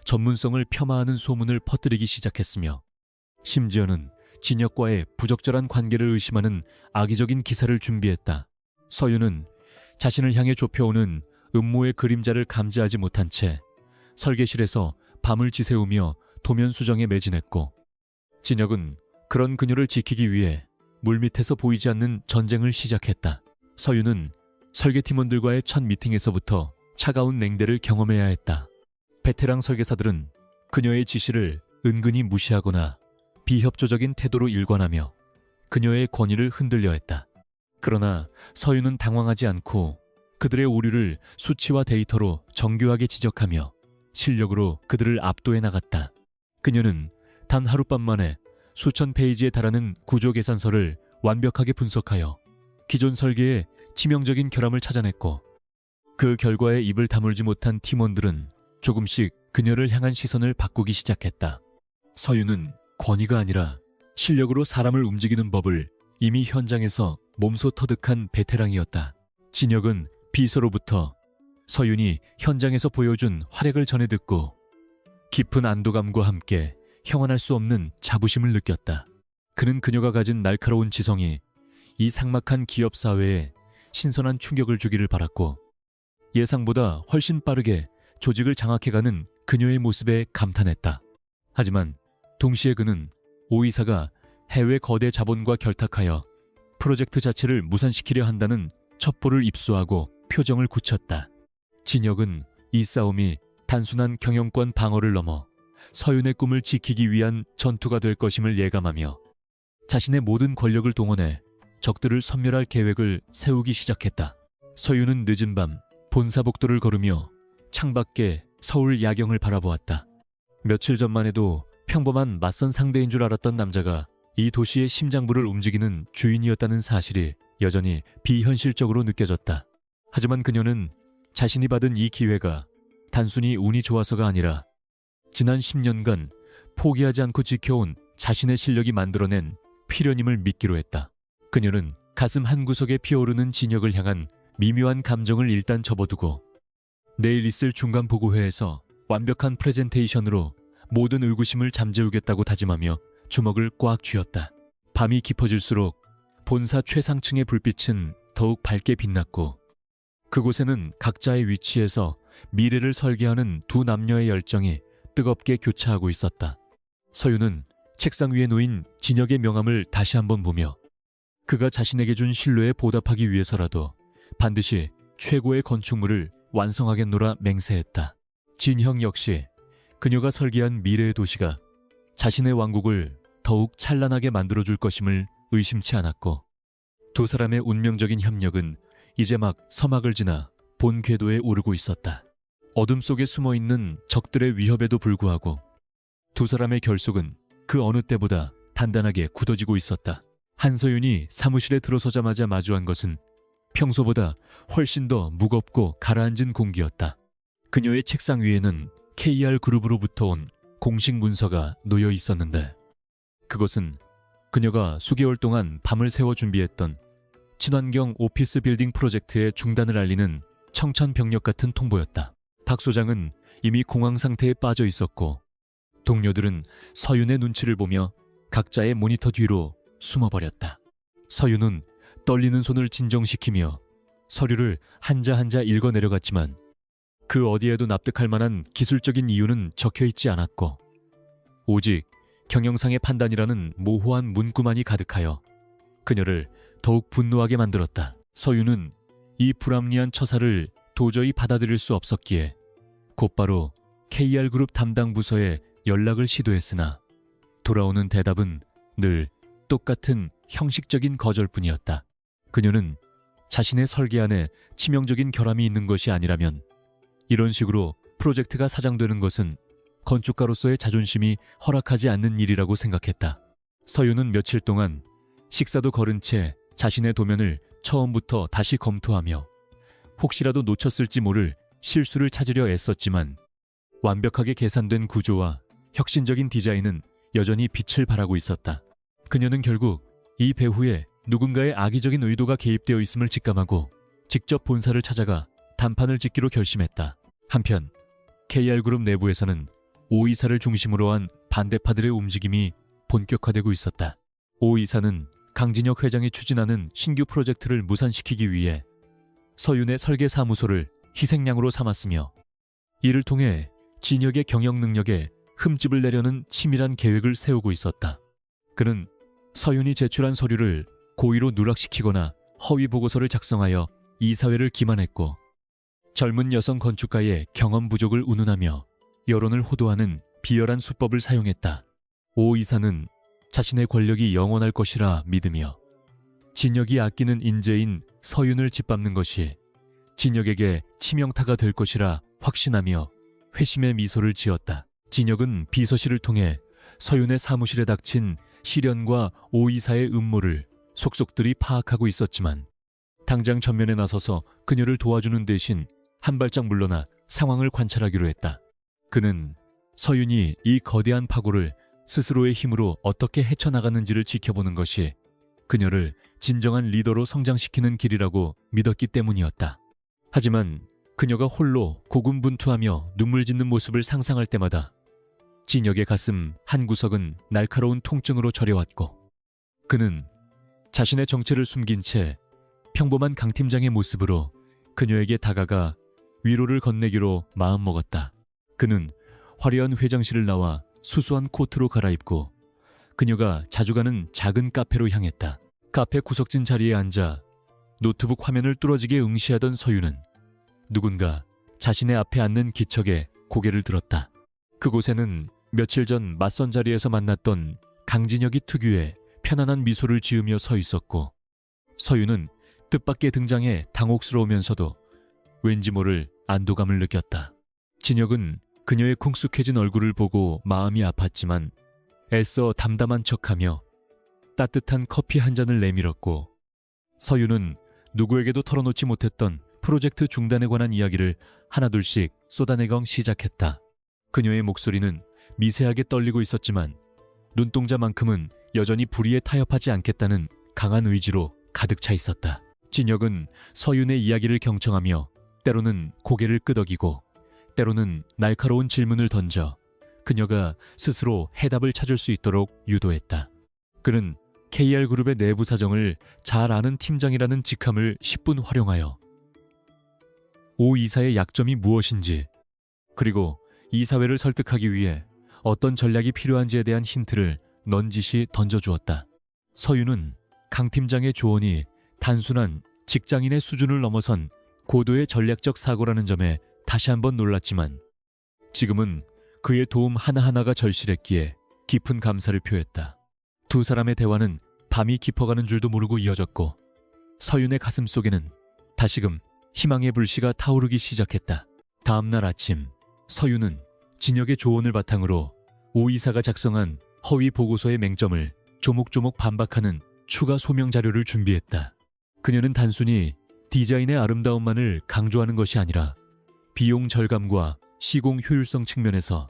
Speaker 1: 전문성을 폄하하는 소문을 퍼뜨리기 시작했으며 심지어는 진혁과의 부적절한 관계를 의심하는 악의적인 기사를 준비했다. 서윤은 자신을 향해 좁혀오는 음모의 그림자를 감지하지 못한 채 설계실에서 밤을 지새우며 도면 수정에 매진했고 진혁은 그런 그녀를 지키기 위해 물밑에서 보이지 않는 전쟁을 시작했다. 서윤은 설계팀원들과의 첫 미팅에서부터 차가운 냉대를 경험해야 했다. 베테랑 설계사들은 그녀의 지시를 은근히 무시하거나 비협조적인 태도로 일관하며 그녀의 권위를 흔들려 했다. 그러나 서윤은 당황하지 않고 그들의 오류를 수치와 데이터로 정교하게 지적하며 실력으로 그들을 압도해 나갔다. 그녀는 단 하룻밤 만에 수천 페이지에 달하는 구조 계산서를 완벽하게 분석하여 기존 설계의 치명적인 결함을 찾아냈고 그 결과에 입을 다물지 못한 팀원들은 조금씩 그녀를 향한 시선을 바꾸기 시작했다. 서윤은 권위가 아니라 실력으로 사람을 움직이는 법을 이미 현장에서 몸소 터득한 베테랑이었다. 진혁은 비서로부터 서윤이 현장에서 보여준 활약을 전해 듣고 깊은 안도감과 함께 형언할 수 없는 자부심을 느꼈다. 그는 그녀가 가진 날카로운 지성이 이 삭막한 기업 사회에 신선한 충격을 주기를 바랐고 예상보다 훨씬 빠르게 조직을 장악해가는 그녀의 모습에 감탄했다. 하지만 동시에 그는 오이사가 해외 거대 자본과 결탁하여 프로젝트 자체를 무산시키려 한다는 첩보를 입수하고 표정을 굳혔다. 진혁은 이 싸움이 단순한 경영권 방어를 넘어 서윤의 꿈을 지키기 위한 전투가 될 것임을 예감하며 자신의 모든 권력을 동원해 적들을 섬멸할 계획을 세우기 시작했다. 서윤은 늦은 밤 본사복도를 걸으며 창밖에 서울 야경을 바라보았다. 며칠 전만 해도 평범한 맞선 상대인 줄 알았던 남자가 이 도시의 심장부를 움직이는 주인이었다는 사실이 여전히 비현실적으로 느껴졌다. 하지만 그녀는 자신이 받은 이 기회가 단순히 운이 좋아서가 아니라 지난 10년간 포기하지 않고 지켜온 자신의 실력이 만들어낸 필연임을 믿기로 했다. 그녀는 가슴 한구석에 피어오르는 진혁을 향한 미묘한 감정을 일단 접어두고 내일 있을 중간 보고회에서 완벽한 프레젠테이션으로 모든 의구심을 잠재우겠다고 다짐하며 주먹을 꽉 쥐었다. 밤이 깊어질수록 본사 최상층의 불빛은 더욱 밝게 빛났고 그곳에는 각자의 위치에서 미래를 설계하는 두 남녀의 열정이 뜨겁게 교차하고 있었다. 서윤은 책상 위에 놓인 진혁의 명함을 다시 한번 보며 그가 자신에게 준 신뢰에 보답하기 위해서라도 반드시 최고의 건축물을 완성하겠노라 맹세했다. 진혁 역시 그녀가 설계한 미래의 도시가 자신의 왕국을 더욱 찬란하게 만들어줄 것임을 의심치 않았고 두 사람의 운명적인 협력은 이제 막 서막을 지나 본 궤도에 오르고 있었다. 어둠 속에 숨어있는 적들의 위협에도 불구하고 두 사람의 결속은 그 어느 때보다 단단하게 굳어지고 있었다. 한서윤이 사무실에 들어서자마자 마주한 것은 평소보다 훨씬 더 무겁고 가라앉은 공기였다. 그녀의 책상 위에는 KR그룹으로부터 온 공식 문서가 놓여 있었는데 그것은 그녀가 수개월 동안 밤을 새워 준비했던 친환경 오피스 빌딩 프로젝트의 중단을 알리는 청천벽력 같은 통보였다. 박 소장은 이미 공황 상태에 빠져 있었고 동료들은 서윤의 눈치를 보며 각자의 모니터 뒤로 숨어버렸다. 서윤은 떨리는 손을 진정시키며 서류를 한자 한자 읽어내려갔지만 그 어디에도 납득할 만한 기술적인 이유는 적혀있지 않았고 오직 경영상의 판단이라는 모호한 문구만이 가득하여 그녀를 더욱 분노하게 만들었다. 서윤은 이 불합리한 처사를 도저히 받아들일 수 없었기에 곧바로 KR그룹 담당 부서에 연락을 시도했으나 돌아오는 대답은 늘 똑같은 형식적인 거절뿐이었다. 그녀는 자신의 설계 안에 치명적인 결함이 있는 것이 아니라면 이런 식으로 프로젝트가 사장되는 것은 건축가로서의 자존심이 허락하지 않는 일이라고 생각했다. 서윤은 며칠 동안 식사도 거른 채 자신의 도면을 처음부터 다시 검토하며 혹시라도 놓쳤을지 모를 실수를 찾으려 애썼지만 완벽하게 계산된 구조와 혁신적인 디자인은 여전히 빛을 발하고 있었다. 그녀는 결국 이 배후에 누군가의 악의적인 의도가 개입되어 있음을 직감하고 직접 본사를 찾아가 단판을 짓기로 결심했다. 한편 KR그룹 내부에서는 오 이사를 중심으로 한 반대파들의 움직임이 본격화되고 있었다. 오 이사는 강진혁 회장이 추진하는 신규 프로젝트를 무산시키기 위해 서윤의 설계사무소를 희생양으로 삼았으며 이를 통해 진혁의 경영 능력에 흠집을 내려는 치밀한 계획을 세우고 있었다. 그는 서윤이 제출한 서류를 고의로 누락시키거나 허위 보고서를 작성하여 이사회를 기만했고 젊은 여성 건축가의 경험 부족을 운운하며 여론을 호도하는 비열한 수법을 사용했다. 오 이사는 자신의 권력이 영원할 것이라 믿으며 진혁이 아끼는 인재인 서윤을 짓밟는 것이 진혁에게 치명타가 될 것이라 확신하며 회심의 미소를 지었다. 진혁은 비서실을 통해 서윤의 사무실에 닥친 시련과 오 이사의 음모를 속속들이 파악하고 있었지만 당장 전면에 나서서 그녀를 도와주는 대신 한 발짝 물러나 상황을 관찰하기로 했다. 그는 서윤이 이 거대한 파고를 스스로의 힘으로 어떻게 헤쳐나가는지를 지켜보는 것이 그녀를 진정한 리더로 성장시키는 길이라고 믿었기 때문이었다. 하지만 그녀가 홀로 고군분투하며 눈물 짓는 모습을 상상할 때마다 진혁의 가슴 한구석은 날카로운 통증으로 저려왔고 그는 자신의 정체를 숨긴 채 평범한 강 팀장의 모습으로 그녀에게 다가가 위로를 건네기로 마음먹었다. 그는 화려한 회장실을 나와 수수한 코트로 갈아입고 그녀가 자주 가는 작은 카페로 향했다. 카페 구석진 자리에 앉아 노트북 화면을 뚫어지게 응시하던 서유는 누군가 자신의 앞에 앉는 기척에 고개를 들었다. 그곳에는 며칠 전 맞선 자리에서 만났던 강진혁이 특유의 편안한 미소를 지으며 서 있었고, 서유는 뜻밖의 등장에 당혹스러우면서도 왠지 모를 안도감을 느꼈다. 진혁은 그녀의 쿵숙해진 얼굴을 보고 마음이 아팠지만 애써 담담한 척하며 따뜻한 커피 한 잔을 내밀었고, 서유는 누구에게도 털어놓지 못했던 프로젝트 중단에 관한 이야기를 하나둘씩 쏟아내건 시작했다. 그녀의 목소리는 미세하게 떨리고 있었지만 눈동자만큼은 여전히 불의에 타협하지 않겠다는 강한 의지로 가득 차 있었다. 진혁은 서윤의 이야기를 경청하며 때로는 고개를 끄덕이고 때로는 날카로운 질문을 던져 그녀가 스스로 해답을 찾을 수 있도록 유도했다. 그는 KR그룹의 내부 사정을 잘 아는 팀장이라는 직함을 10분 활용하여 오 이사의 약점이 무엇인지, 그리고 이사회를 설득하기 위해 어떤 전략이 필요한지에 대한 힌트를 넌지시 던져주었다. 서윤은 강 팀장의 조언이 단순한 직장인의 수준을 넘어선 고도의 전략적 사고라는 점에 다시 한번 놀랐지만, 지금은 그의 도움 하나하나가 절실했기에 깊은 감사를 표했다. 두 사람의 대화는 밤이 깊어가는 줄도 모르고 이어졌고, 서윤의 가슴 속에는 다시금 희망의 불씨가 타오르기 시작했다. 다음 날 아침, 서윤은 진혁의 조언을 바탕으로 오 이사가 작성한 허위 보고서의 맹점을 조목조목 반박하는 추가 소명 자료를 준비했다. 그녀는 단순히 디자인의 아름다움만을 강조하는 것이 아니라 비용 절감과 시공 효율성 측면에서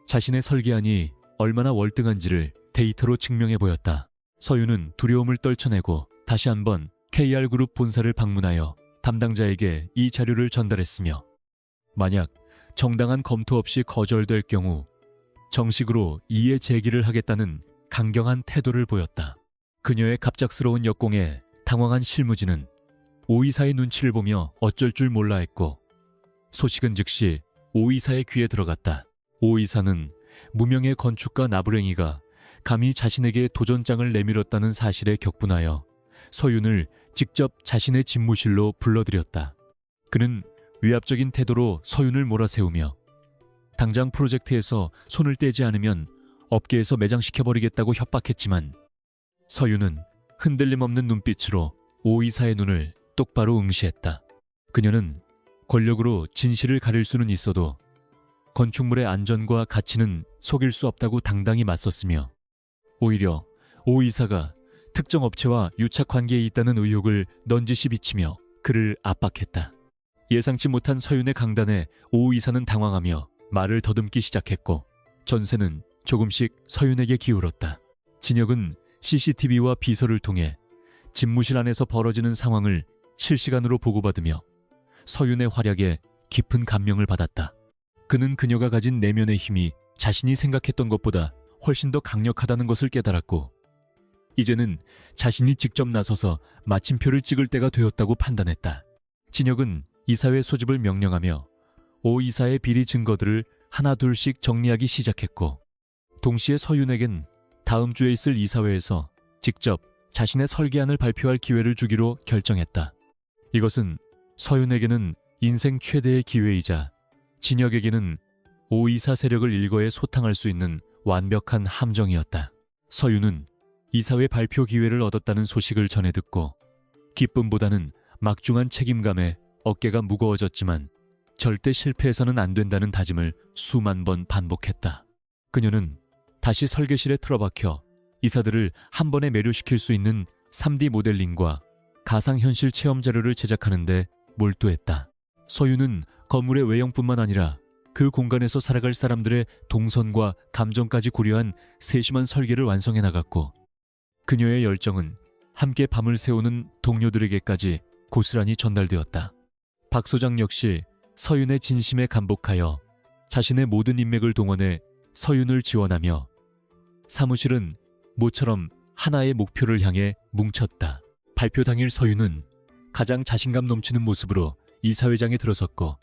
Speaker 1: 자신의 설계안이 얼마나 월등한지를 데이터로 증명해 보였다. 서윤은 두려움을 떨쳐내고 다시 한번 KR그룹 본사를 방문하여 담당자에게 이 자료를 전달했으며, 만약 정당한 검토 없이 거절될 경우 정식으로 이의 제기를 하겠다는 강경한 태도를 보였다. 그녀의 갑작스러운 역공에 당황한 실무진은 오 이사의 눈치를 보며 어쩔 줄 몰라 했고, 소식은 즉시 오 이사의 귀에 들어갔다. 오 이사는 무명의 건축가 나부랭이가 감히 자신에게 도전장을 내밀었다는 사실에 격분하여 서윤을 직접 자신의 집무실로 불러들였다. 그는 위압적인 태도로 서윤을 몰아세우며 당장 프로젝트에서 손을 떼지 않으면 업계에서 매장시켜버리겠다고 협박했지만, 서윤은 흔들림 없는 눈빛으로 오 이사의 눈을 똑바로 응시했다. 그녀는 권력으로 진실을 가릴 수는 있어도 건축물의 안전과 가치는 속일 수 없다고 당당히 맞섰으며, 오히려 오 이사가 특정 업체와 유착 관계에 있다는 의혹을 넌지시 비치며 그를 압박했다. 예상치 못한 서윤의 강단에 오 이사는 당황하며 말을 더듬기 시작했고, 전세는 조금씩 서윤에게 기울었다. 진혁은 CCTV와 비서를 통해 집무실 안에서 벌어지는 상황을 실시간으로 보고받으며 서윤의 활약에 깊은 감명을 받았다. 그는 그녀가 가진 내면의 힘이 자신이 생각했던 것보다 훨씬 더 강력하다는 것을 깨달았고, 이제는 자신이 직접 나서서 마침표를 찍을 때가 되었다고 판단했다. 진혁은 이사회 소집을 명령하며 오 이사의 비리 증거들을 하나둘씩 정리하기 시작했고, 동시에 서윤에겐 다음 주에 있을 이사회에서 직접 자신의 설계안을 발표할 기회를 주기로 결정했다. 이것은 서윤에게는 인생 최대의 기회이자 진혁에게는 오 이사 세력을 일거에 소탕할 수 있는 완벽한 함정이었다. 서윤은 이사회 발표 기회를 얻었다는 소식을 전해 듣고 기쁨보다는 막중한 책임감에 어깨가 무거워졌지만, 절대 실패해서는 안 된다는 다짐을 수만 번 반복했다. 그녀는 다시 설계실에 틀어박혀 이사들을 한 번에 매료시킬 수 있는 3D 모델링과 가상현실 체험 자료를 제작하는 데 몰두했다. 서윤은 건물의 외형뿐만 아니라 그 공간에서 살아갈 사람들의 동선과 감정까지 고려한 세심한 설계를 완성해 나갔고, 그녀의 열정은 함께 밤을 새우는 동료들에게까지 고스란히 전달되었다. 박 소장 역시 서윤의 진심에 감복하여 자신의 모든 인맥을 동원해 서윤을 지원하며 사무실은 모처럼 하나의 목표를 향해 뭉쳤다. 발표 당일 서윤은 가장 자신감 넘치는 모습으로 이사회장에 들어섰고,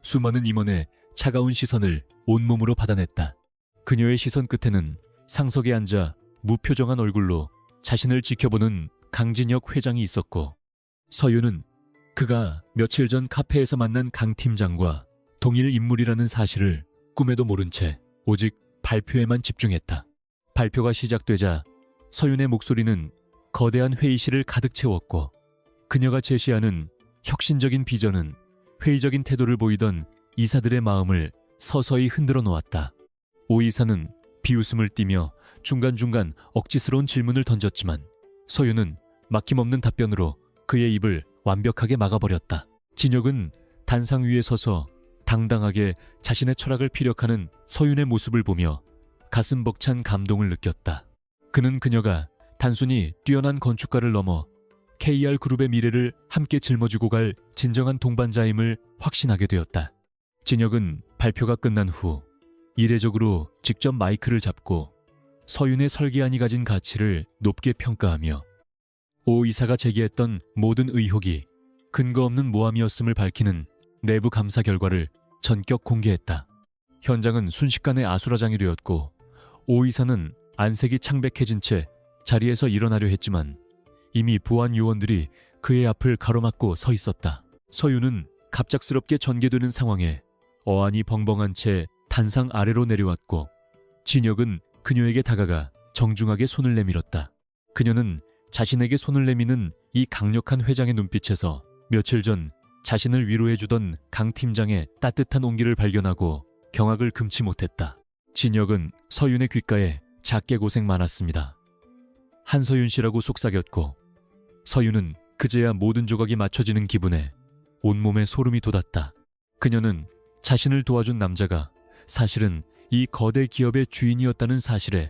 Speaker 1: 수많은 임원의 차가운 시선을 온몸으로 받아냈다. 그녀의 시선 끝에는 상석에 앉아 무표정한 얼굴로 자신을 지켜보는 강진혁 회장이 있었고, 서윤은 그가 며칠 전 카페에서 만난 강 팀장과 동일 인물이라는 사실을 꿈에도 모른 채 오직 발표에만 집중했다. 발표가 시작되자 서윤의 목소리는 거대한 회의실을 가득 채웠고 그녀가 제시하는 혁신적인 비전은 회의적인 태도를 보이던 이사들의 마음을 서서히 흔들어 놓았다. 오 이사는 비웃음을 띠며 중간중간 억지스러운 질문을 던졌지만 서윤은 막힘없는 답변으로 그의 입을 완벽하게 막아버렸다. 진혁은 단상 위에 서서 당당하게 자신의 철학을 피력하는 서윤의 모습을 보며 가슴 벅찬 감동을 느꼈다. 그는 그녀가 단순히 뛰어난 건축가를 넘어 KR그룹의 미래를 함께 짊어지고 갈 진정한 동반자임을 확신하게 되었다. 진혁은 발표가 끝난 후 이례적으로 직접 마이크를 잡고 서윤의 설계안이 가진 가치를 높게 평가하며 오 이사가 제기했던 모든 의혹이 근거 없는 모함이었음을 밝히는 내부 감사 결과를 전격 공개했다. 현장은 순식간에 아수라장이 되었고 오 이사는 안색이 창백해진 채 자리에서 일어나려 했지만 이미 보안 요원들이 그의 앞을 가로막고 서 있었다. 서윤은 갑작스럽게 전개되는 상황에 어안이 벙벙한 채 단상 아래로 내려왔고 진혁은 그녀에게 다가가 정중하게 손을 내밀었다. 그녀는 자신에게 손을 내미는 이 강력한 회장의 눈빛에서 며칠 전 자신을 위로해주던 강 팀장의 따뜻한 온기를 발견하고 경악을 금치 못했다. 진혁은 서윤의 귓가에 작게 고생 많았습니다. 한서윤 씨라고 속삭였고 서윤은 그제야 모든 조각이 맞춰지는 기분에 온몸에 소름이 돋았다. 그녀는 자신을 도와준 남자가 사실은 이 거대 기업의 주인이었다는 사실에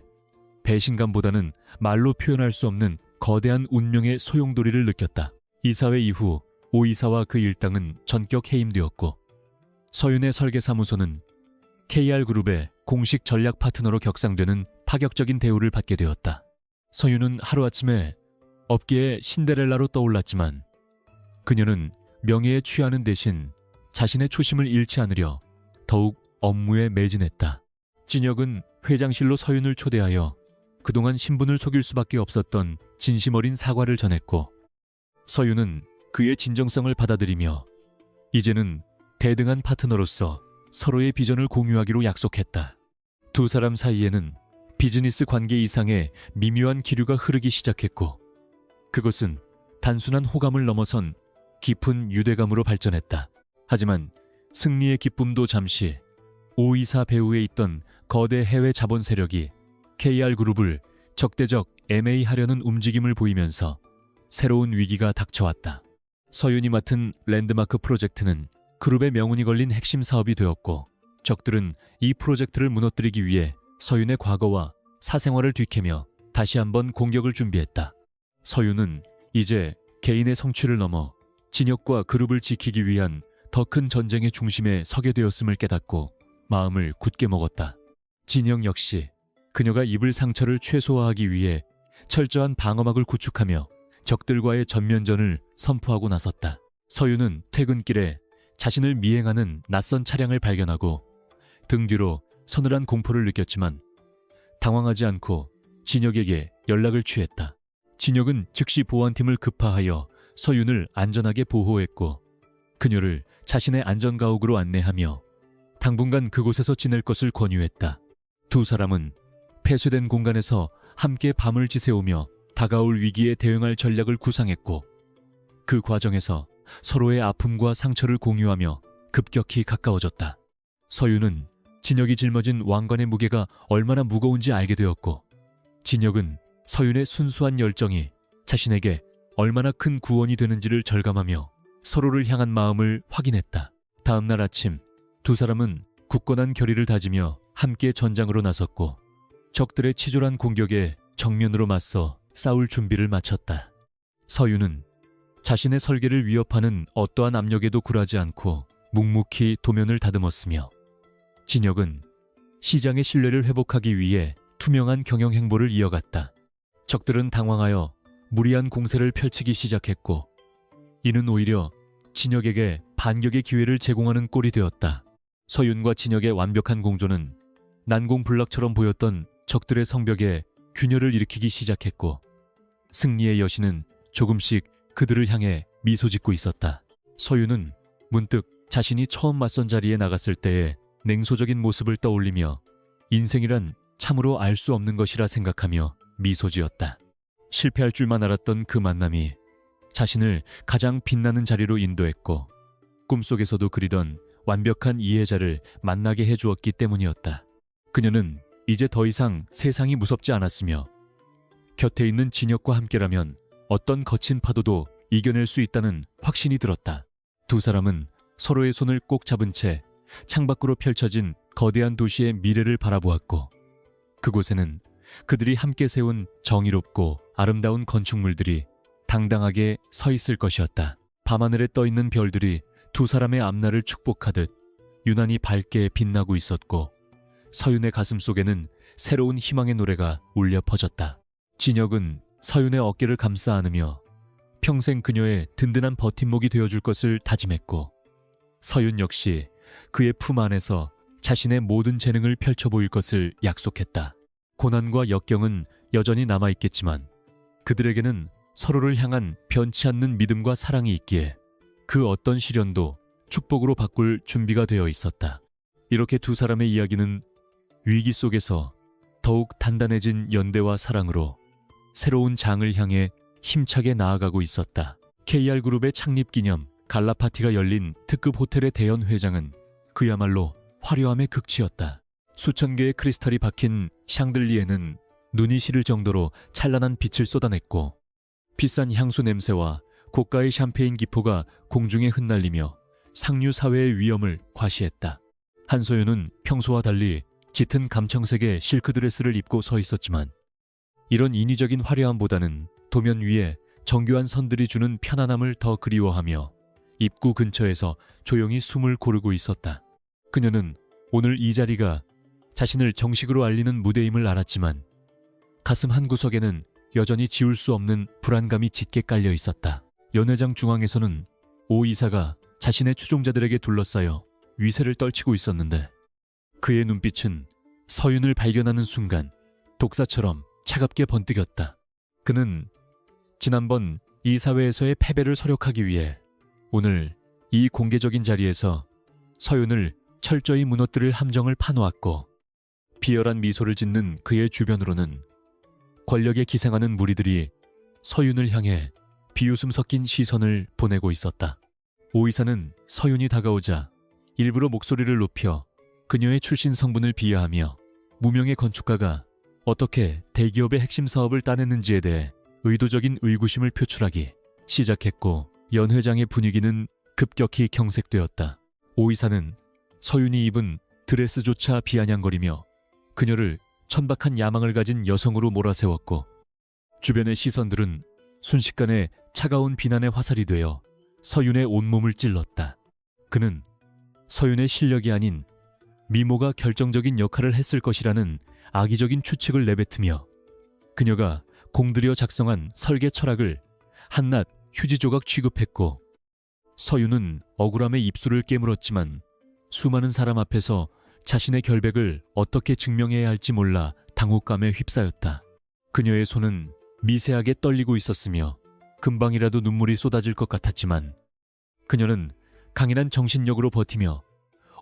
Speaker 1: 배신감보다는 말로 표현할 수 없는 거대한 운명의 소용돌이를 느꼈다. 이사회 이후 오 이사와 그 일당은 전격 해임되었고 서윤의 설계사무소는 KR그룹의 공식 전략 파트너로 격상되는 파격적인 대우를 받게 되었다. 서윤은 하루아침에 업계의 신데렐라로 떠올랐지만 그녀는 명예에 취하는 대신 자신의 초심을 잃지 않으려 더욱 업무에 매진했다. 진혁은 회장실로 서윤을 초대하여 그동안 신분을 속일 수밖에 없었던 진심 어린 사과를 전했고 서윤은 그의 진정성을 받아들이며 이제는 대등한 파트너로서 서로의 비전을 공유하기로 약속했다. 두 사람 사이에는 비즈니스 관계 이상의 미묘한 기류가 흐르기 시작했고 그것은 단순한 호감을 넘어선 깊은 유대감으로 발전했다. 하지만 승리의 기쁨도 잠시 오 이사 배후에 있던 거대 해외 자본 세력이 KR그룹을 적대적 MA하려는 움직임을 보이면서 새로운 위기가 닥쳐왔다. 서윤이 맡은 랜드마크 프로젝트는 그룹의 명운이 걸린 핵심 사업이 되었고 적들은 이 프로젝트를 무너뜨리기 위해 서윤의 과거와 사생활을 뒤캐며 다시 한번 공격을 준비했다. 서윤은 이제 개인의 성취를 넘어 진혁과 그룹을 지키기 위한 더 큰 전쟁의 중심에 서게 되었음을 깨닫고 마음을 굳게 먹었다. 진혁 역시 그녀가 입을 상처를 최소화하기 위해 철저한 방어막을 구축하며 적들과의 전면전을 선포하고 나섰다. 서윤은 퇴근길에 자신을 미행하는 낯선 차량을 발견하고 등 뒤로 서늘한 공포를 느꼈지만 당황하지 않고 진혁에게 연락을 취했다. 진혁은 즉시 보안팀을 급파하여 서윤을 안전하게 보호했고 그녀를 자신의 안전가옥으로 안내하며 당분간 그곳에서 지낼 것을 권유했다. 두 사람은 폐쇄된 공간에서 함께 밤을 지새우며 다가올 위기에 대응할 전략을 구상했고 그 과정에서 서로의 아픔과 상처를 공유하며 급격히 가까워졌다. 서윤은 진혁이 짊어진 왕관의 무게가 얼마나 무거운지 알게 되었고 진혁은 서윤의 순수한 열정이 자신에게 얼마나 큰 구원이 되는지를 절감하며 서로를 향한 마음을 확인했다. 다음 날 아침 두 사람은 굳건한 결의를 다지며 함께 전장으로 나섰고 적들의 치졸한 공격에 정면으로 맞서 싸울 준비를 마쳤다. 서윤은 자신의 설계를 위협하는 어떠한 압력에도 굴하지 않고 묵묵히 도면을 다듬었으며 진혁은 시장의 신뢰를 회복하기 위해 투명한 경영 행보를 이어갔다. 적들은 당황하여 무리한 공세를 펼치기 시작했고 이는 오히려 진혁에게 반격의 기회를 제공하는 꼴이 되었다. 서윤과 진혁의 완벽한 공조는 난공불락처럼 보였던 적들의 성벽에 균열을 일으키기 시작했고 승리의 여신은 조금씩 그들을 향해 미소 짓고 있었다. 서유는 문득 자신이 처음 맞선 자리에 나갔을 때의 냉소적인 모습을 떠올리며 인생이란 참으로 알 수 없는 것이라 생각하며 미소 지었다. 실패할 줄만 알았던 그 만남이 자신을 가장 빛나는 자리로 인도했고 꿈속에서도 그리던 완벽한 이해자를 만나게 해주었기 때문이었다. 그녀는 이제 더 이상 세상이 무섭지 않았으며 곁에 있는 진혁과 함께라면 어떤 거친 파도도 이겨낼 수 있다는 확신이 들었다. 두 사람은 서로의 손을 꼭 잡은 채 창밖으로 펼쳐진 거대한 도시의 미래를 바라보았고 그곳에는 그들이 함께 세운 정의롭고 아름다운 건축물들이 당당하게 서 있을 것이었다. 밤하늘에 떠있는 별들이 두 사람의 앞날을 축복하듯 유난히 밝게 빛나고 있었고 서윤의 가슴 속에는 새로운 희망의 노래가 울려 퍼졌다. 진혁은 서윤의 어깨를 감싸 안으며 평생 그녀의 든든한 버팀목이 되어줄 것을 다짐했고 서윤 역시 그의 품 안에서 자신의 모든 재능을 펼쳐 보일 것을 약속했다. 고난과 역경은 여전히 남아있겠지만 그들에게는 서로를 향한 변치 않는 믿음과 사랑이 있기에 그 어떤 시련도 축복으로 바꿀 준비가 되어 있었다. 이렇게 두 사람의 이야기는 위기 속에서 더욱 단단해진 연대와 사랑으로 새로운 장을 향해 힘차게 나아가고 있었다. KR그룹의 창립 기념 갈라 파티가 열린 특급 호텔의 대연 회장은 그야말로 화려함의 극치였다. 수천 개의 크리스탈이 박힌 샹들리에는 눈이 시릴 정도로 찬란한 빛을 쏟아냈고 비싼 향수 냄새와 고가의 샴페인 기포가 공중에 흩날리며 상류 사회의 위엄을 과시했다. 한소연은 평소와 달리 짙은 감청색의 실크 드레스를 입고 서 있었지만 이런 인위적인 화려함보다는 도면 위에 정교한 선들이 주는 편안함을 더 그리워하며 입구 근처에서 조용히 숨을 고르고 있었다. 그녀는 오늘 이 자리가 자신을 정식으로 알리는 무대임을 알았지만 가슴 한구석에는 여전히 지울 수 없는 불안감이 짙게 깔려 있었다. 연회장 중앙에서는 오 이사가 자신의 추종자들에게 둘러싸여 위세를 떨치고 있었는데 그의 눈빛은 서윤을 발견하는 순간 독사처럼 차갑게 번뜩였다. 그는 지난번 이 사회에서의 패배를 서력하기 위해 오늘 이 공개적인 자리에서 서윤을 철저히 무너뜨릴 함정을 파놓았고 비열한 미소를 짓는 그의 주변으로는 권력에 기생하는 무리들이 서윤을 향해 비웃음 섞인 시선을 보내고 있었다. 오 이사는 서윤이 다가오자 일부러 목소리를 높여 그녀의 출신 성분을 비하하며 무명의 건축가가 어떻게 대기업의 핵심 사업을 따냈는지에 대해 의도적인 의구심을 표출하기 시작했고 연회장의 분위기는 급격히 경색되었다. 오 이사는 서윤이 입은 드레스조차 비아냥거리며 그녀를 천박한 야망을 가진 여성으로 몰아세웠고 주변의 시선들은 순식간에 차가운 비난의 화살이 되어 서윤의 온몸을 찔렀다. 그는 서윤의 실력이 아닌 미모가 결정적인 역할을 했을 것이라는 악의적인 추측을 내뱉으며 그녀가 공들여 작성한 설계 철학을 한낱 휴지 조각 취급했고 서윤은 억울함에 입술을 깨물었지만 수많은 사람 앞에서 자신의 결백을 어떻게 증명해야 할지 몰라 당혹감에 휩싸였다. 그녀의 손은 미세하게 떨리고 있었으며 금방이라도 눈물이 쏟아질 것 같았지만 그녀는 강인한 정신력으로 버티며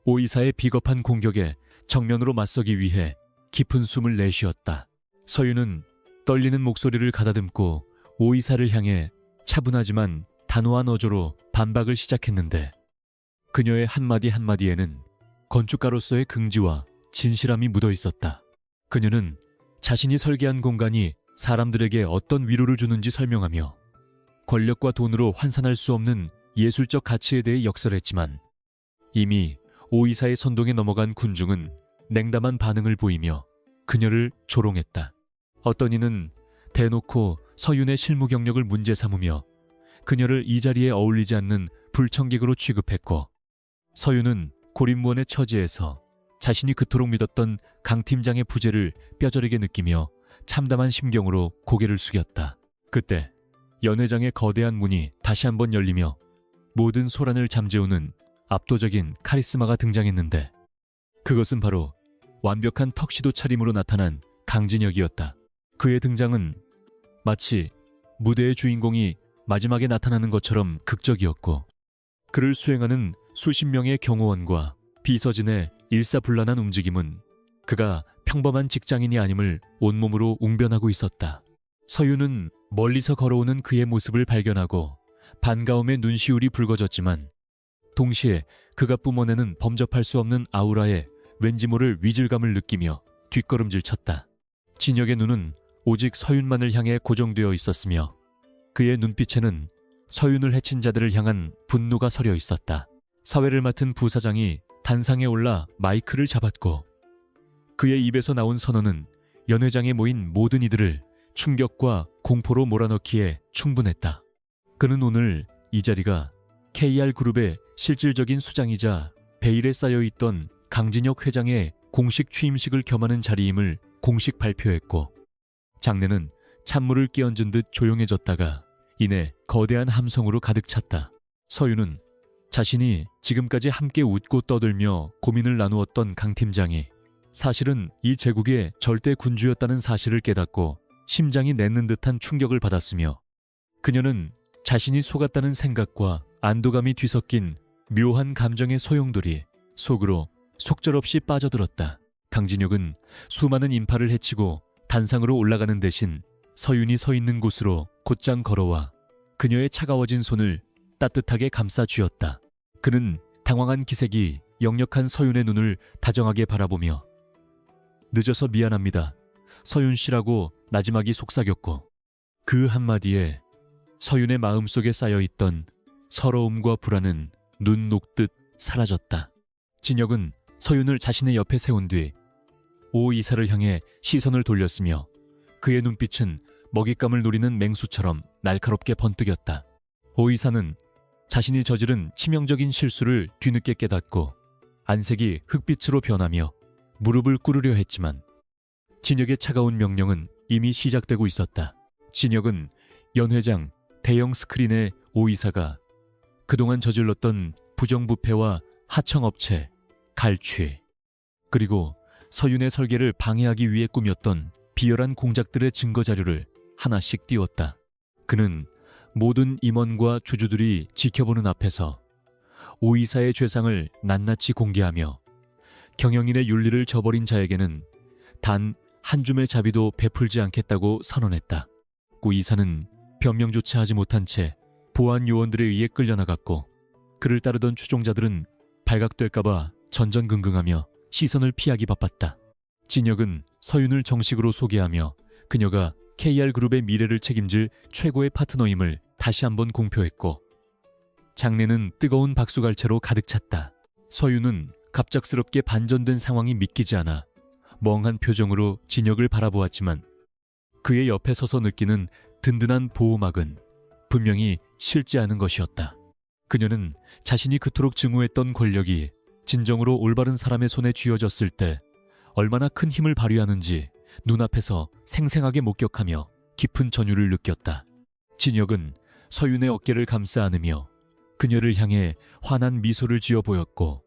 Speaker 1: 오 이사의 비겁한 공격에 정면으로 맞서기 위해 깊은 숨을 내쉬었다. 서윤은 떨리는 목소리를 가다듬고 오 이사를 향해 차분하지만 단호한 어조로 반박을 시작했는데 그녀의 한마디 한마디에는 건축가로서의 긍지와 진실함이 묻어 있었다. 그녀는 자신이 설계한 공간이 사람들에게 어떤 위로를 주는지 설명하며 권력과 돈으로 환산할 수 없는 예술적 가치에 대해 역설했지만 이미 오 이사의 선동에 넘어간 군중은 냉담한 반응을 보이며 그녀를 조롱했다. 어떤 이는 대놓고 서윤의 실무 경력을 문제 삼으며 그녀를 이 자리에 어울리지 않는 불청객으로 취급했고 서윤은 고립무원의 처지에서 자신이 그토록 믿었던 강 팀장의 부재를 뼈저리게 느끼며 참담한 심경으로 고개를 숙였다. 그때 연회장의 거대한 문이 다시 한번 열리며 모든 소란을 잠재우는 압도적인 카리스마가 등장했는데 그것은 바로 완벽한 턱시도 차림으로 나타난 강진혁이었다. 그의 등장은 마치 무대의 주인공이 마지막에 나타나는 것처럼 극적이었고 그를 수행하는 수십 명의 경호원과 비서진의 일사불란한 움직임은 그가 평범한 직장인이 아님을 온몸으로 웅변하고 있었다. 서윤은 멀리서 걸어오는 그의 모습을 발견하고 반가움에 눈시울이 붉어졌지만 동시에 그가 뿜어내는 범접할 수 없는 아우라에 왠지 모를 위질감을 느끼며 뒷걸음질 쳤다. 진혁의 눈은 오직 서윤만을 향해 고정되어 있었으며 그의 눈빛에는 서윤을 해친 자들을 향한 분노가 서려 있었다. 사회를 맡은 부사장이 단상에 올라 마이크를 잡았고 그의 입에서 나온 선언은 연회장에 모인 모든 이들을 충격과 공포로 몰아넣기에 충분했다. 그는 오늘 이 자리가 KR그룹의 실질적인 수장이자 베일에 쌓여있던 강진혁 회장의 공식 취임식을 겸하는 자리임을 공식 발표했고 장내는 찬물을 끼얹은 듯 조용해졌다가 이내 거대한 함성으로 가득 찼다. 서윤은 자신이 지금까지 함께 웃고 떠들며 고민을 나누었던 강 팀장이 사실은 이 제국의 절대 군주였다는 사실을 깨닫고 심장이 멎는 듯한 충격을 받았으며 그녀는 자신이 속았다는 생각과 안도감이 뒤섞인 묘한 감정의 소용돌이 속으로 속절없이 빠져들었다. 강진혁은 수많은 인파를 헤치고 단상으로 올라가는 대신 서윤이 서 있는 곳으로 곧장 걸어와 그녀의 차가워진 손을 따뜻하게 감싸 쥐었다. 그는 당황한 기색이 역력한 서윤의 눈을 다정하게 바라보며 늦어서 미안합니다. 서윤 씨라고 나지막이 속삭였고 그 한마디에 서윤의 마음속에 쌓여있던 서러움과 불안은 눈 녹듯 사라졌다. 진혁은 서윤을 자신의 옆에 세운 뒤 오 이사를 향해 시선을 돌렸으며 그의 눈빛은 먹잇감을 노리는 맹수처럼 날카롭게 번뜩였다. 오 이사는 자신이 저지른 치명적인 실수를 뒤늦게 깨닫고 안색이 흑빛으로 변하며 무릎을 꿇으려 했지만 진혁의 차가운 명령은 이미 시작되고 있었다. 진혁은 연회장 대형 스크린에 오 이사가 그동안 저질렀던 부정부패와 하청업체, 갈취, 그리고 서윤의 설계를 방해하기 위해 꾸몄던 비열한 공작들의 증거자료를 하나씩 띄웠다. 그는 모든 임원과 주주들이 지켜보는 앞에서 오 이사의 죄상을 낱낱이 공개하며 경영인의 윤리를 저버린 자에게는 단 한 줌의 자비도 베풀지 않겠다고 선언했다. 오 이사는 변명조차 하지 못한 채 보안 요원들에 의해 끌려나갔고 그를 따르던 추종자들은 발각될까봐 전전긍긍하며 시선을 피하기 바빴다. 진혁은 서윤을 정식으로 소개하며 그녀가 KR그룹의 미래를 책임질 최고의 파트너임을 다시 한번 공표했고 장내는 뜨거운 박수갈채로 가득 찼다. 서윤은 갑작스럽게 반전된 상황이 믿기지 않아 멍한 표정으로 진혁을 바라보았지만 그의 옆에 서서 느끼는 든든한 보호막은 분명히 실지 않은 것이었다. 그녀는 자신이 그토록 증오했던 권력이 진정으로 올바른 사람의 손에 쥐어졌을 때 얼마나 큰 힘을 발휘하는지 눈앞에서 생생하게 목격하며 깊은 전율을 느꼈다. 진혁은 서윤의 어깨를 감싸 안으며 그녀를 향해 환한 미소를 지어 보였고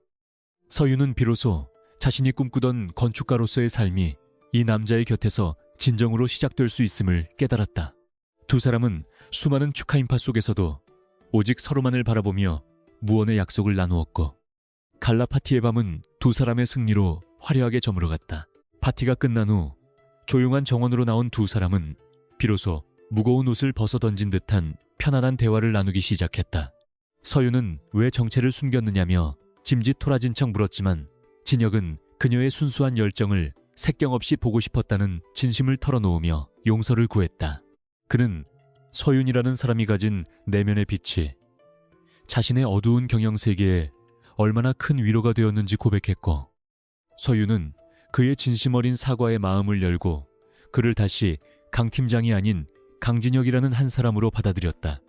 Speaker 1: 서윤은 비로소 자신이 꿈꾸던 건축가로서의 삶이 이 남자의 곁에서 진정으로 시작될 수 있음을 깨달았다. 두 사람은 수많은 축하 인파 속에서도 오직 서로만을 바라보며 무언의 약속을 나누었고 갈라 파티의 밤은 두 사람의 승리로 화려하게 저물어갔다. 파티가 끝난 후 조용한 정원으로 나온 두 사람은 비로소 무거운 옷을 벗어던진 듯한 편안한 대화를 나누기 시작했다. 서윤은 왜 정체를 숨겼느냐며 짐짓토라진 척 물었지만 진혁은 그녀의 순수한 열정을 색경없이 보고 싶었다는 진심을 털어놓으며 용서를 구했다. 그는 서윤이라는 사람이 가진 내면의 빛이 자신의 어두운 경영세계에 얼마나 큰 위로가 되었는지 고백했고 서윤은 그의 진심 어린 사과의 마음을 열고 그를 다시 강 팀장이 아닌 강진혁이라는 한 사람으로 받아들였다.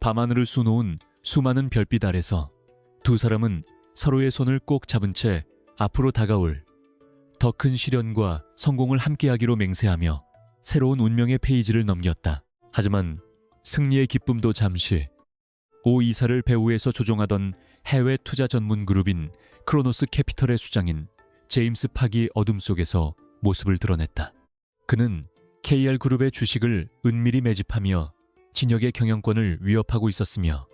Speaker 1: 밤하늘을 수놓은 수많은 별빛 아래서 두 사람은 서로의 손을 꼭 잡은 채 앞으로 다가올 더 큰 시련과 성공을 함께하기로 맹세하며 새로운 운명의 페이지를 넘겼다. 하지만 승리의 기쁨도 잠시 오 이사를 배후에서 조종하던 해외 투자 전문 그룹인 크로노스 캐피털의 수장인 제임스 팍이 어둠 속에서 모습을 드러냈다. 그는 KR그룹의 주식을 은밀히 매집하며 진혁의 경영권을 위협하고 있었으며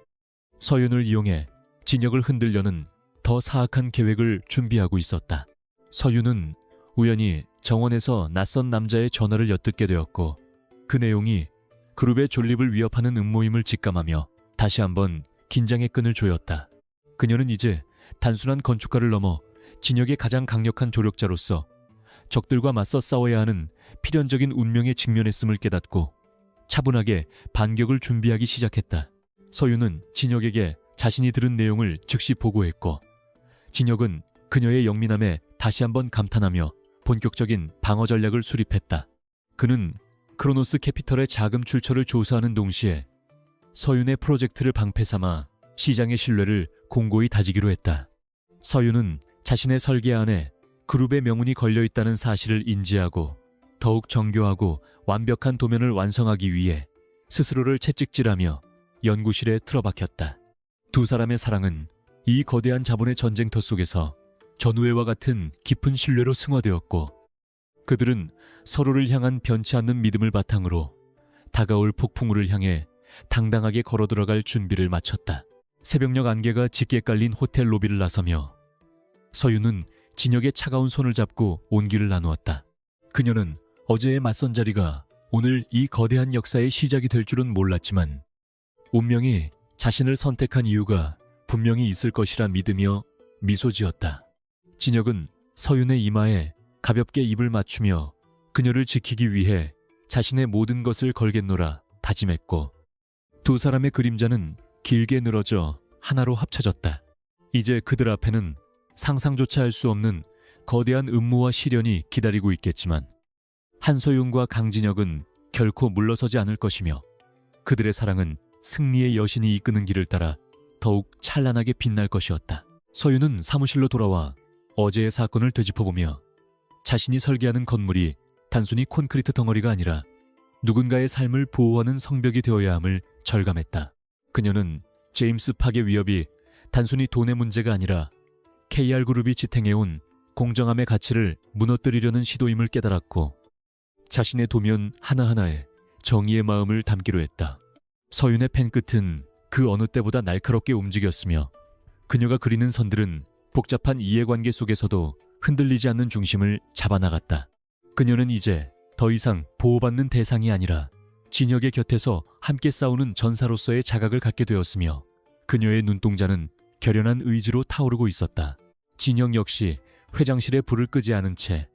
Speaker 1: 서윤을 이용해 진혁을 흔들려는 더 사악한 계획을 준비하고 있었다. 서윤은 우연히 정원에서 낯선 남자의 전화를 엿듣게 되었고 그 내용이 그룹의 존립을 위협하는 음모임을 직감하며 다시 한번 긴장의 끈을 조였다. 그녀는 이제 단순한 건축가를 넘어 진혁의 가장 강력한 조력자로서 적들과 맞서 싸워야 하는 필연적인 운명에 직면했음을 깨닫고 차분하게 반격을 준비하기 시작했다. 서윤은 진혁에게 자신이 들은 내용을 즉시 보고했고 진혁은 그녀의 영민함에 다시 한번 감탄하며 본격적인 방어 전략을 수립했다. 그는 크로노스 캐피털의 자금 출처를 조사하는 동시에 서윤의 프로젝트를 방패 삼아 시장의 신뢰를 공고히 다지기로 했다. 서윤은 자신의 설계 안에 그룹의 명운이 걸려있다는 사실을 인지하고 더욱 정교하고 완벽한 도면을 완성하기 위해 스스로를 채찍질하며 연구실에 틀어박혔다. 두 사람의 사랑은 이 거대한 자본의 전쟁터 속에서 전우회와 같은 깊은 신뢰로 승화되었고 그들은 서로를 향한 변치 않는 믿음을 바탕으로 다가올 폭풍우를 향해 당당하게 걸어들어갈 준비를 마쳤다. 새벽녘 안개가 짙게 깔린 호텔 로비를 나서며 서윤은 진혁의 차가운 손을 잡고 온기를 나누었다. 그녀는 어제의 맞선 자리가 오늘 이 거대한 역사의 시작이 될 줄은 몰랐지만 운명이 자신을 선택한 이유가 분명히 있을 것이라 믿으며 미소 지었다. 진혁은 서윤의 이마에 가볍게 입을 맞추며 그녀를 지키기 위해 자신의 모든 것을 걸겠노라 다짐했고 두 사람의 그림자는 길게 늘어져 하나로 합쳐졌다. 이제 그들 앞에는 상상조차 할 수 없는 거대한 음모와 시련이 기다리고 있겠지만 한소윤과 강진혁은 결코 물러서지 않을 것이며 그들의 사랑은 승리의 여신이 이끄는 길을 따라 더욱 찬란하게 빛날 것이었다. 서윤은 사무실로 돌아와 어제의 사건을 되짚어보며 자신이 설계하는 건물이 단순히 콘크리트 덩어리가 아니라 누군가의 삶을 보호하는 성벽이 되어야 함을 절감했다. 그녀는 제임스 팍의 위협이 단순히 돈의 문제가 아니라 KR그룹이 지탱해온 공정함의 가치를 무너뜨리려는 시도임을 깨달았고 자신의 도면 하나하나에 정의의 마음을 담기로 했다. 서윤의 펜끝은 그 어느 때보다 날카롭게 움직였으며 그녀가 그리는 선들은 복잡한 이해관계 속에서도 흔들리지 않는 중심을 잡아나갔다. 그녀는 이제 더 이상 보호받는 대상이 아니라 진혁의 곁에서 함께 싸우는 전사로서의 자각을 갖게 되었으며 그녀의 눈동자는 결연한 의지로 타오르고 있었다. 진혁 역시 회장실에 불을 끄지 않은 채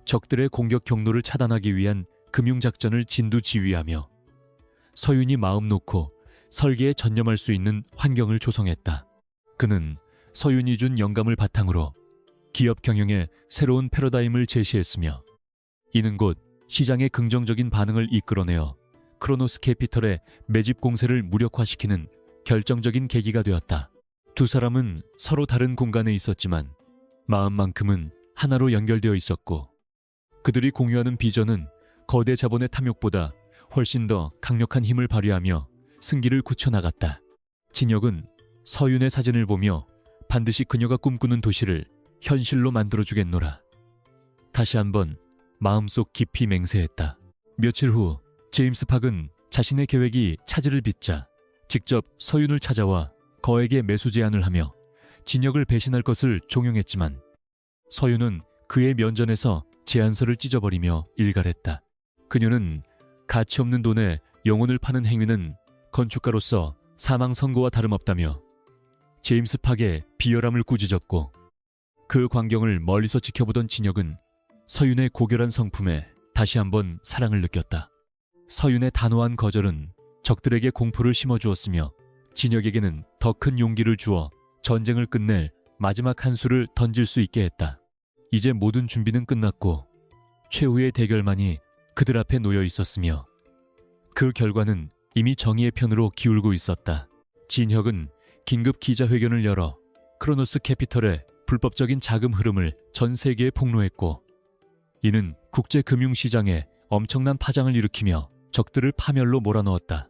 Speaker 1: 적들의 공격 경로를 차단하기 위한 금융작전을 진두지휘하며 서윤이 마음 놓고 설계에 전념할 수 있는 환경을 조성했다. 그는 서윤이 준 영감을 바탕으로 기업 경영에 새로운 패러다임을 제시했으며 이는 곧 시장의 긍정적인 반응을 이끌어내어 크로노스 캐피털의 매집 공세를 무력화시키는 결정적인 계기가 되었다. 두 사람은 서로 다른 공간에 있었지만 마음만큼은 하나로 연결되어 있었고 그들이 공유하는 비전은 거대 자본의 탐욕보다 훨씬 더 강력한 힘을 발휘하며 승기를 굳혀나갔다. 진혁은 서윤의 사진을 보며 반드시 그녀가 꿈꾸는 도시를 현실로 만들어주겠노라. 다시 한번 마음속 깊이 맹세했다. 며칠 후 제임스 팍은 자신의 계획이 차질을 빚자 직접 서윤을 찾아와 거액의 매수 제안을 하며 진혁을 배신할 것을 종용했지만 서윤은 그의 면전에서 제안서를 찢어버리며 일갈했다. 그녀는 가치 없는 돈에 영혼을 파는 행위는 건축가로서 사망 선고와 다름없다며 제임스 팍의 비열함을 꾸짖었고 그 광경을 멀리서 지켜보던 진혁은 서윤의 고결한 성품에 다시 한번 사랑을 느꼈다. 서윤의 단호한 거절은 적들에게 공포를 심어주었으며 진혁에게는 더 큰 용기를 주어 전쟁을 끝낼 마지막 한 수를 던질 수 있게 했다. 이제 모든 준비는 끝났고 최후의 대결만이 그들 앞에 놓여 있었으며 그 결과는 이미 정의의 편으로 기울고 있었다. 진혁은 긴급 기자회견을 열어 크로노스 캐피털의 불법적인 자금 흐름을 전 세계에 폭로했고 이는 국제금융시장에 엄청난 파장을 일으키며 적들을 파멸로 몰아넣었다.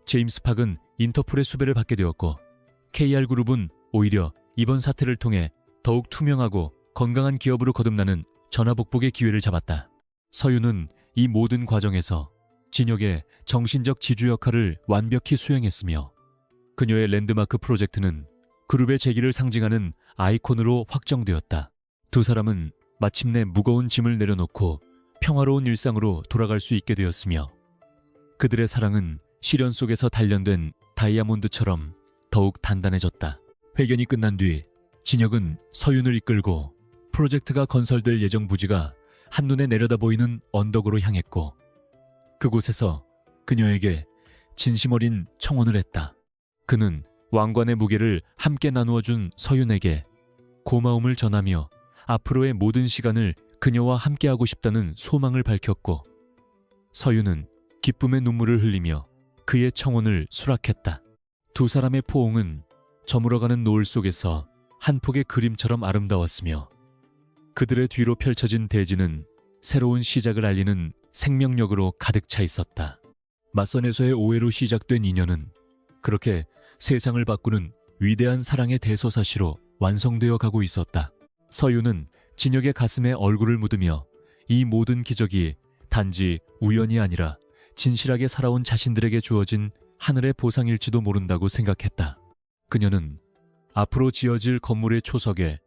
Speaker 1: 제임스 팍은 인터폴의 수배를 받게 되었고 KR그룹은 오히려 이번 사태를 통해 더욱 투명하고 건강한 기업으로 거듭나는 전화복복의 기회를 잡았다. 서윤은 이 모든 과정에서 진혁의 정신적 지주 역할을 완벽히 수행했으며 그녀의 랜드마크 프로젝트는 그룹의 재기를 상징하는 아이콘으로 확정되었다. 두 사람은 마침내 무거운 짐을 내려놓고 평화로운 일상으로 돌아갈 수 있게 되었으며 그들의 사랑은 시련 속에서 단련된 다이아몬드처럼 더욱 단단해졌다. 회견이 끝난 뒤 진혁은 서윤을 이끌고 프로젝트가 건설될 예정 부지가 한눈에 내려다 보이는 언덕으로 향했고 그곳에서 그녀에게 진심 어린 청혼을 했다. 그는 왕관의 무게를 함께 나누어준 서윤에게 고마움을 전하며 앞으로의 모든 시간을 그녀와 함께하고 싶다는 소망을 밝혔고 서윤은 기쁨의 눈물을 흘리며 그의 청혼을 수락했다. 두 사람의 포옹은 저물어가는 노을 속에서 한 폭의 그림처럼 아름다웠으며 그들의 뒤로 펼쳐진 대지는 새로운 시작을 알리는 생명력으로 가득 차 있었다. 맞선에서의 오해로 시작된 인연은 그렇게 세상을 바꾸는 위대한 사랑의 대서사시로 완성되어 가고 있었다. 서윤은 진혁의 가슴에 얼굴을 묻으며 이 모든 기적이 단지 우연이 아니라 진실하게 살아온 자신들에게 주어진 하늘의 보상일지도 모른다고 생각했다. 그녀는 앞으로 지어질 건물의 초석에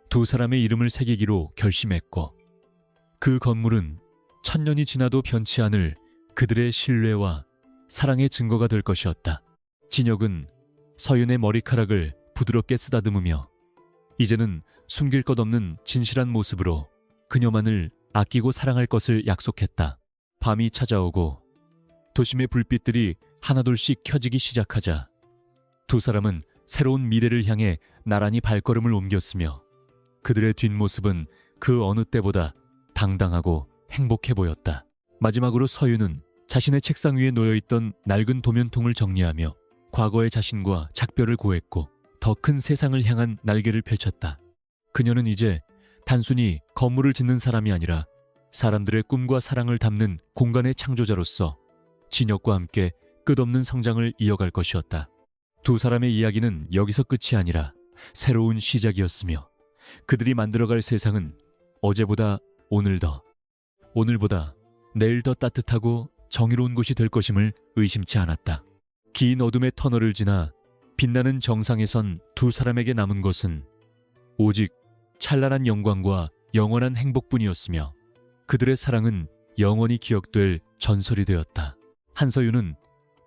Speaker 1: 두 사람의 이름을 새기기로 결심했고 그 건물은 천년이 지나도 변치 않을 그들의 신뢰와 사랑의 증거가 될 것이었다. 진혁은 서윤의 머리카락을 부드럽게 쓰다듬으며 이제는 숨길 것 없는 진실한 모습으로 그녀만을 아끼고 사랑할 것을 약속했다. 밤이 찾아오고 도심의 불빛들이 하나둘씩 켜지기 시작하자 두 사람은 새로운 미래를 향해 나란히 발걸음을 옮겼으며 그들의 뒷모습은 그 어느 때보다 당당하고 행복해 보였다. 마지막으로 서윤은 자신의 책상 위에 놓여있던 낡은 도면통을 정리하며 과거의 자신과 작별을 고했고 더 큰 세상을 향한 날개를 펼쳤다. 그녀는 이제 단순히 건물을 짓는 사람이 아니라 사람들의 꿈과 사랑을 담는 공간의 창조자로서 진혁과 함께 끝없는 성장을 이어갈 것이었다. 두 사람의 이야기는 여기서 끝이 아니라 새로운 시작이었으며 그들이 만들어갈 세상은 어제보다 오늘보다 내일 더 따뜻하고 정의로운 곳이 될 것임을 의심치 않았다. 긴 어둠의 터널을 지나 빛나는 정상에 선 두 사람에게 남은 것은 오직 찬란한 영광과 영원한 행복뿐이었으며 그들의 사랑은 영원히 기억될 전설이 되었다. 한서윤은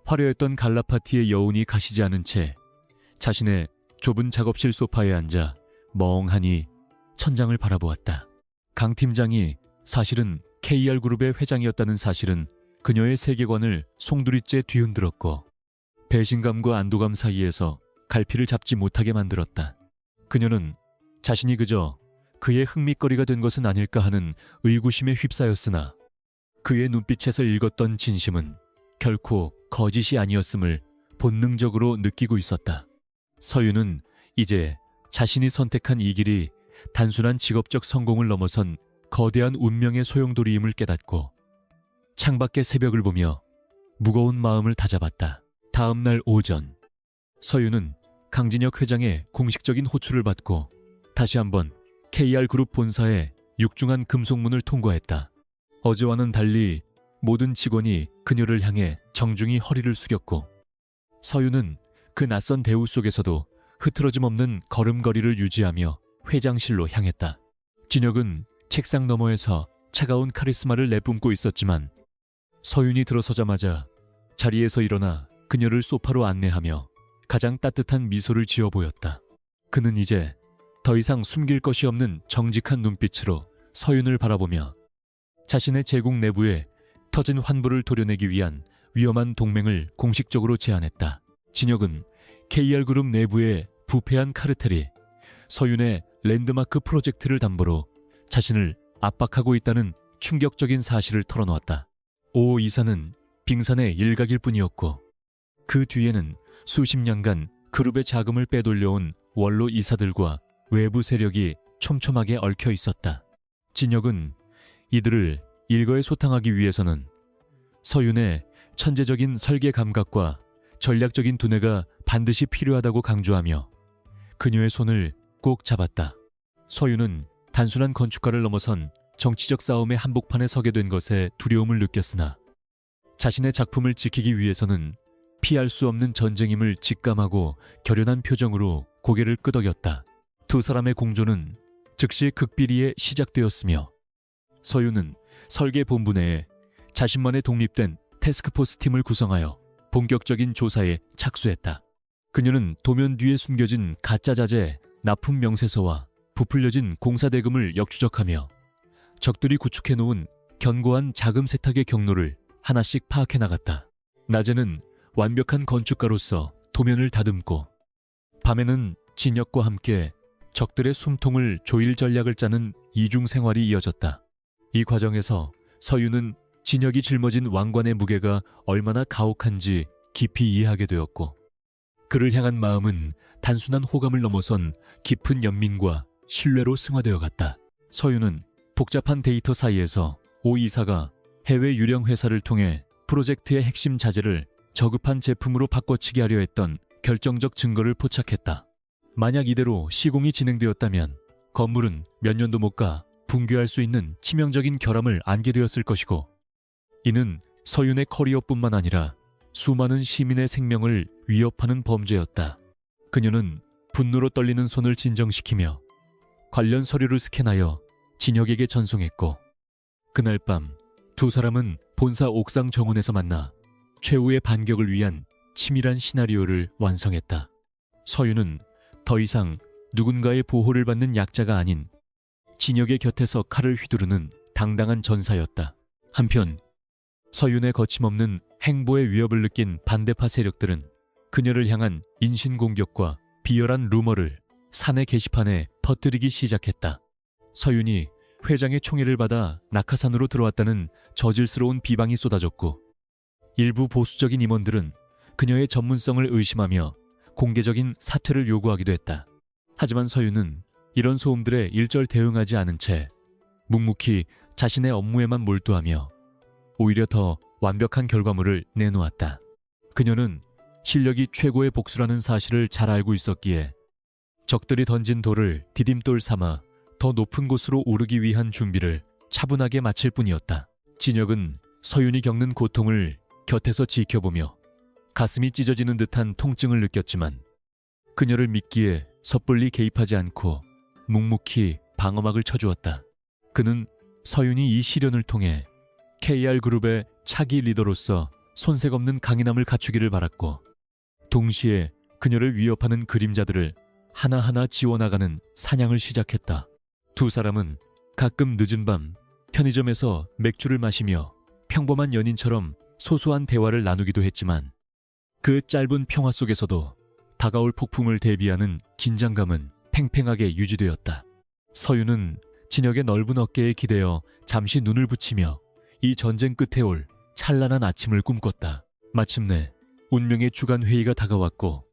Speaker 1: 화려했던 갈라 파티의 여운이 가시지 않은 채 자신의 좁은 작업실 소파에 앉아 멍하니 천장을 바라보았다. 강 팀장이 사실은 KR그룹의 회장이었다는 사실은 그녀의 세계관을 송두리째 뒤흔들었고 배신감과 안도감 사이에서 갈피를 잡지 못하게 만들었다. 그녀는 자신이 그저 그의 흥미거리가 된 것은 아닐까 하는 의구심에 휩싸였으나 그의 눈빛에서 읽었던 진심은 결코 거짓이 아니었음을 본능적으로 느끼고 있었다. 서윤은 이제 자신이 선택한 이 길이 단순한 직업적 성공을 넘어선 거대한 운명의 소용돌이임을 깨닫고 창밖의 새벽을 보며 무거운 마음을 다잡았다. 다음 날 오전 서윤은 강진혁 회장의 공식적인 호출을 받고 다시 한번 KR그룹 본사의 육중한 금속문을 통과했다. 어제와는 달리 모든 직원이 그녀를 향해 정중히 허리를 숙였고 서윤은 그 낯선 대우 속에서도 흐트러짐 없는 걸음걸이를 유지하며 회장실로 향했다. 진혁은 책상 너머에서 차가운 카리스마를 내뿜고 있었지만 서윤이 들어서자마자 자리에서 일어나 그녀를 소파로 안내하며 가장 따뜻한 미소를 지어 보였다. 그는 이제 더 이상 숨길 것이 없는 정직한 눈빛으로 서윤을 바라보며 자신의 제국 내부에 터진 환부를 도려내기 위한 위험한 동맹을 공식적으로 제안했다. 진혁은 KR그룹 내부의 부패한 카르텔이 서윤의 랜드마크 프로젝트를 담보로 자신을 압박하고 있다는 충격적인 사실을 털어놓았다. 오 이사는 빙산의 일각일 뿐이었고 그 뒤에는 수십 년간 그룹의 자금을 빼돌려온 원로 이사들과 외부 세력이 촘촘하게 얽혀 있었다. 진혁은 이들을 일거에 소탕하기 위해서는 서윤의 천재적인 설계 감각과 전략적인 두뇌가 반드시 필요하다고 강조하며 그녀의 손을 꼭 잡았다. 서윤은 단순한 건축가를 넘어선 정치적 싸움의 한복판에 서게 된 것에 두려움을 느꼈으나 자신의 작품을 지키기 위해서는 피할 수 없는 전쟁임을 직감하고 결연한 표정으로 고개를 끄덕였다. 두 사람의 공조는 즉시 극비리에 시작되었으며 서윤은 설계 본부 내에 자신만의 독립된 태스크포스 팀을 구성하여 본격적인 조사에 착수했다. 그녀는 도면 뒤에 숨겨진 가짜 자재, 납품 명세서와 부풀려진 공사 대금을 역추적하며 적들이 구축해놓은 견고한 자금 세탁의 경로를 하나씩 파악해 나갔다. 낮에는 완벽한 건축가로서 도면을 다듬고 밤에는 진역과 함께 적들의 숨통을 조일 전략을 짜는 이중 생활이 이어졌다. 이 과정에서 서윤은 진역이 짊어진 왕관의 무게가 얼마나 가혹한지 깊이 이해하게 되었고 그를 향한 마음은 단순한 호감을 넘어선 깊은 연민과 신뢰로 승화되어 갔다. 서윤은 복잡한 데이터 사이에서 오 이사가 해외 유령 회사를 통해 프로젝트의 핵심 자재를 저급한 제품으로 바꿔치기 하려 했던 결정적 증거를 포착했다. 만약 이대로 시공이 진행되었다면 건물은 몇 년도 못 가 붕괴할 수 있는 치명적인 결함을 안게 되었을 것이고 이는 서윤의 커리어뿐만 아니라 수많은 시민의 생명을 위협하는 범죄였다. 그녀는 분노로 떨리는 손을 진정시키며 관련 서류를 스캔하여 진혁에게 전송했고 그날 밤 두 사람은 본사 옥상 정원에서 만나 최후의 반격을 위한 치밀한 시나리오를 완성했다. 서윤은 더 이상 누군가의 보호를 받는 약자가 아닌 진혁의 곁에서 칼을 휘두르는 당당한 전사였다. 한편 서윤의 거침없는 행보의 위협을 느낀 반대파 세력들은 그녀를 향한 인신공격과 비열한 루머를 사내 게시판에 퍼뜨리기 시작했다. 서윤이 회장의 총애를 받아 낙하산으로 들어왔다는 저질스러운 비방이 쏟아졌고 일부 보수적인 임원들은 그녀의 전문성을 의심하며 공개적인 사퇴를 요구하기도 했다. 하지만 서윤은 이런 소음들에 일절 대응하지 않은 채 묵묵히 자신의 업무에만 몰두하며 오히려 더 완벽한 결과물을 내놓았다. 그녀는 실력이 최고의 복수라는 사실을 잘 알고 있었기에 적들이 던진 돌을 디딤돌 삼아 더 높은 곳으로 오르기 위한 준비를 차분하게 마칠 뿐이었다. 진혁은 서윤이 겪는 고통을 곁에서 지켜보며 가슴이 찢어지는 듯한 통증을 느꼈지만 그녀를 믿기에 섣불리 개입하지 않고 묵묵히 방어막을 쳐주었다. 그는 서윤이 이 시련을 통해 KR그룹의 차기 리더로서 손색 없는 강인함을 갖추기를 바랐고 동시에 그녀를 위협하는 그림자들을 하나하나 지워나가는 사냥을 시작했다. 두 사람은 가끔 늦은 밤 편의점에서 맥주를 마시며 평범한 연인처럼 소소한 대화를 나누기도 했지만 그 짧은 평화 속에서도 다가올 폭풍을 대비하는 긴장감은 팽팽하게 유지되었다. 서윤은 진혁의 넓은 어깨에 기대어 잠시 눈을 붙이며 이 전쟁 끝에 올 찬란한 아침을 꿈꿨다. 마침내 운명의 주간 회의가 다가왔고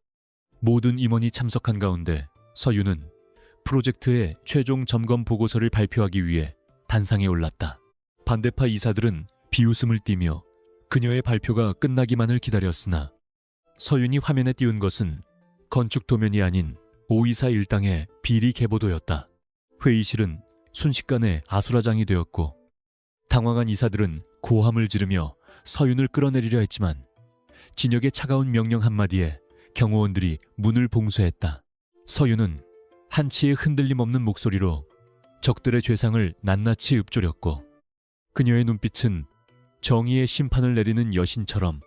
Speaker 1: 모든 임원이 참석한 가운데 서윤은 프로젝트의 최종 점검 보고서를 발표하기 위해 단상에 올랐다. 반대파 이사들은 비웃음을 띠며 그녀의 발표가 끝나기만을 기다렸으나 서윤이 화면에 띄운 것은 건축 도면이 아닌 오이사 일당의 비리 계보도였다. 회의실은 순식간에 아수라장이 되었고 당황한 이사들은 고함을 지르며 서윤을 끌어내리려 했지만 진혁의 차가운 명령 한마디에 경호원들이 문을 봉쇄했다. 서윤은 한치의 흔들림 없는 목소리로 적들의 죄상을 낱낱이 읊조렸고 그녀의 눈빛은 정의의 심판을 내리는 여신처럼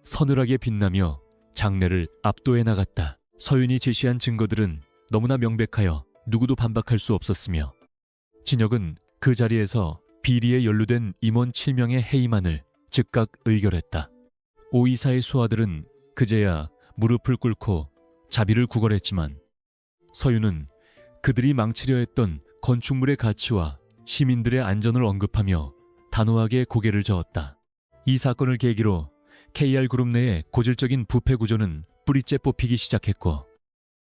Speaker 1: 서늘하게 빛나며 장례를 압도해 나갔다. 서윤이 제시한 증거들은 너무나 명백하여 누구도 반박할 수 없었으며 진혁은 그 자리에서 비리에 연루된 임원 7명의 해임안을 즉각 의결했다. 오이사의 수하들은 그제야 무릎을 꿇고 자비를 구걸했지만 서윤은 그들이 망치려 했던 건축물의 가치와 시민들의 안전을 언급하며 단호하게 고개를 저었다. 이 사건을 계기로 KR그룹 내의 고질적인 부패 구조는 뿌리째 뽑히기 시작했고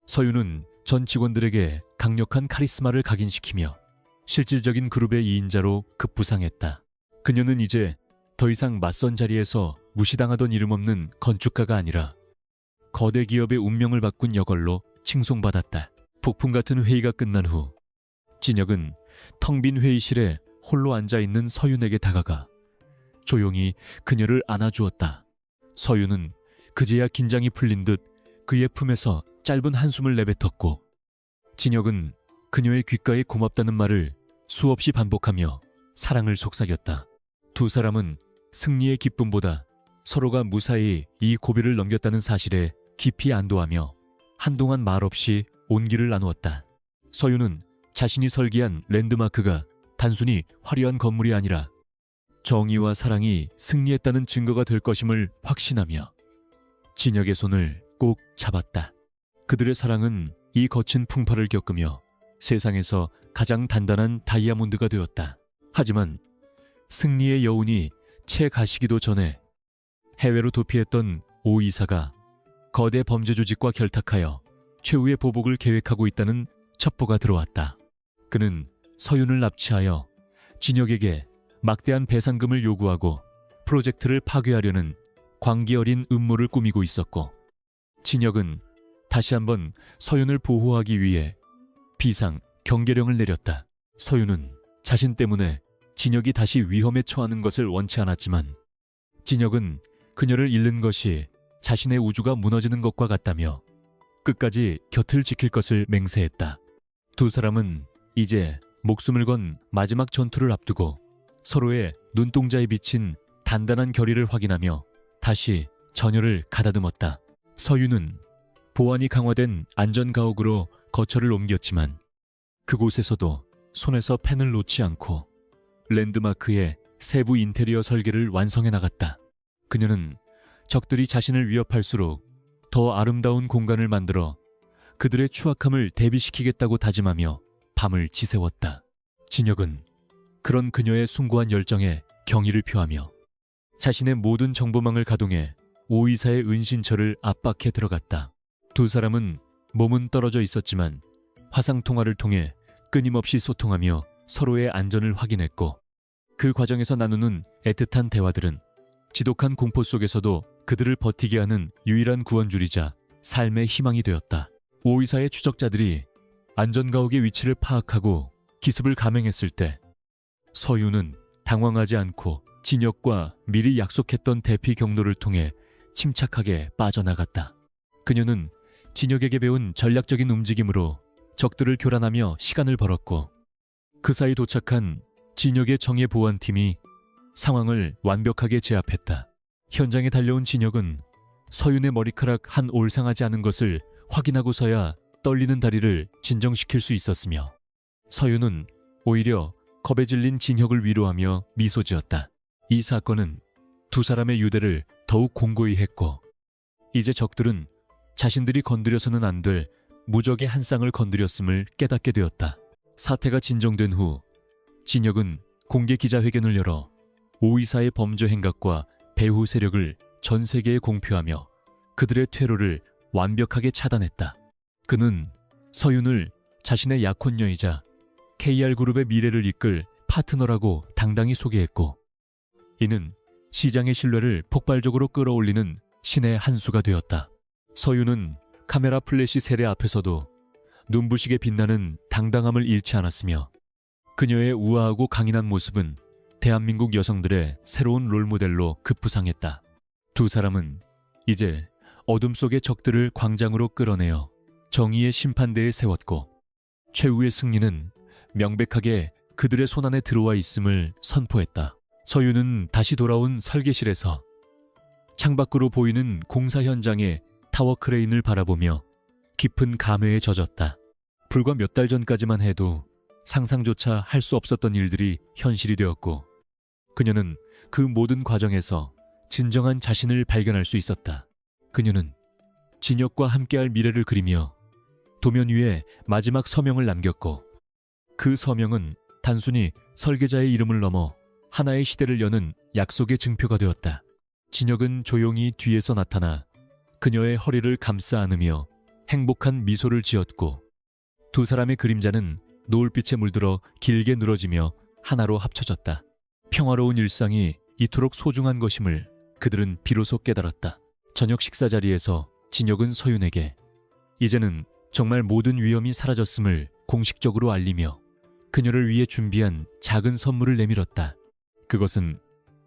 Speaker 1: 서윤은 전 직원들에게 강력한 카리스마를 각인시키며 실질적인 그룹의 2인자로 급부상했다. 그녀는 이제 더 이상 맞선 자리에서 무시당하던 이름 없는 건축가가 아니라 거대 기업의 운명을 바꾼 여걸로 칭송받았다. 폭풍 같은 회의가 끝난 후 진혁은 텅 빈 회의실에 홀로 앉아있는 서윤에게 다가가 조용히 그녀를 안아주었다. 서윤은 그제야 긴장이 풀린 듯 그의 품에서 짧은 한숨을 내뱉었고, 진혁은 그녀의 귓가에 고맙다는 말을 수없이 반복하며 사랑을 속삭였다. 두 사람은 승리의 기쁨보다 서로가 무사히 이 고비를 넘겼다는 사실에 깊이 안도하며 한동안 말없이 온기를 나누었다. 서윤은 자신이 설계한 랜드마크가 단순히 화려한 건물이 아니라 정의와 사랑이 승리했다는 증거가 될 것임을 확신하며 진혁의 손을 꼭 잡았다. 그들의 사랑은 이 거친 풍파를 겪으며 세상에서 가장 단단한 다이아몬드가 되었다. 하지만 승리의 여운이 채 가시기도 전에 해외로 도피했던 오 이사가 거대 범죄 조직과 결탁하여 최후의 보복을 계획하고 있다는 첩보가 들어왔다. 그는 서윤을 납치하여 진혁에게 막대한 배상금을 요구하고 프로젝트를 파괴하려는 광기 어린 음모를 꾸미고 있었고, 진혁은 다시 한번 서윤을 보호하기 위해 비상 경계령을 내렸다. 서윤은 자신 때문에 진혁이 다시 위험에 처하는 것을 원치 않았지만 진혁은 그녀를 잃는 것이 자신의 우주가 무너지는 것과 같다며 끝까지 곁을 지킬 것을 맹세했다. 두 사람은 이제 목숨을 건 마지막 전투를 앞두고 서로의 눈동자에 비친 단단한 결의를 확인하며 다시 전열을 가다듬었다. 서윤은 보안이 강화된 안전가옥으로 거처를 옮겼지만 그곳에서도 손에서 펜을 놓지 않고 랜드마크의 세부 인테리어 설계를 완성해 나갔다. 그녀는 적들이 자신을 위협할수록 더 아름다운 공간을 만들어 그들의 추악함을 대비시키겠다고 다짐하며 밤을 지새웠다. 진혁은 그런 그녀의 숭고한 열정에 경의를 표하며 자신의 모든 정보망을 가동해 오이사의 은신처를 압박해 들어갔다. 두 사람은 몸은 떨어져 있었지만 화상통화를 통해 끊임없이 소통하며 서로의 안전을 확인했고, 그 과정에서 나누는 애틋한 대화들은 지독한 공포 속에서도 그들을 버티게 하는 유일한 구원줄이자 삶의 희망이 되었다. 오이사의 추적자들이 안전가옥의 위치를 파악하고 기습을 감행했을 때 서윤은 당황하지 않고 진혁과 미리 약속했던 대피 경로를 통해 침착하게 빠져나갔다. 그녀는 진혁에게 배운 전략적인 움직임으로 적들을 교란하며 시간을 벌었고, 그 사이 도착한 진혁의 정예 보안팀이 상황을 완벽하게 제압했다. 현장에 달려온 진혁은 서윤의 머리카락 한 올 상하지 않은 것을 확인하고서야 떨리는 다리를 진정시킬 수 있었으며, 서윤은 오히려 겁에 질린 진혁을 위로하며 미소 지었다. 이 사건은 두 사람의 유대를 더욱 공고히 했고, 이제 적들은 자신들이 건드려서는 안 될 무적의 한 쌍을 건드렸음을 깨닫게 되었다. 사태가 진정된 후 진혁은 공개 기자회견을 열어 오이사의 범죄 행각과 배후 세력을 전 세계에 공표하며 그들의 퇴로를 완벽하게 차단했다. 그는 서윤을 자신의 약혼녀이자 KR그룹의 미래를 이끌 파트너라고 당당히 소개했고, 이는 시장의 신뢰를 폭발적으로 끌어올리는 신의 한 수가 되었다. 서윤은 카메라 플래시 세례 앞에서도 눈부시게 빛나는 당당함을 잃지 않았으며, 그녀의 우아하고 강인한 모습은 대한민국 여성들의 새로운 롤모델로 급부상했다. 두 사람은 이제 어둠 속의 적들을 광장으로 끌어내어 정의의 심판대에 세웠고, 최후의 승리는 명백하게 그들의 손안에 들어와 있음을 선포했다. 서윤은 다시 돌아온 설계실에서 창밖으로 보이는 공사 현장의 타워 크레인을 바라보며 깊은 감회에 젖었다. 불과 몇 달 전까지만 해도 상상조차 할 수 없었던 일들이 현실이 되었고, 그녀는 그 모든 과정에서 진정한 자신을 발견할 수 있었다. 그녀는 진혁과 함께할 미래를 그리며 도면 위에 마지막 서명을 남겼고, 그 서명은 단순히 설계자의 이름을 넘어 하나의 시대를 여는 약속의 증표가 되었다. 진혁은 조용히 뒤에서 나타나 그녀의 허리를 감싸 안으며 행복한 미소를 지었고, 두 사람의 그림자는 노을빛에 물들어 길게 늘어지며 하나로 합쳐졌다. 평화로운 일상이 이토록 소중한 것임을 그들은 비로소 깨달았다. 저녁 식사 자리에서 진혁은 서윤에게 이제는 정말 모든 위험이 사라졌음을 공식적으로 알리며 그녀를 위해 준비한 작은 선물을 내밀었다. 그것은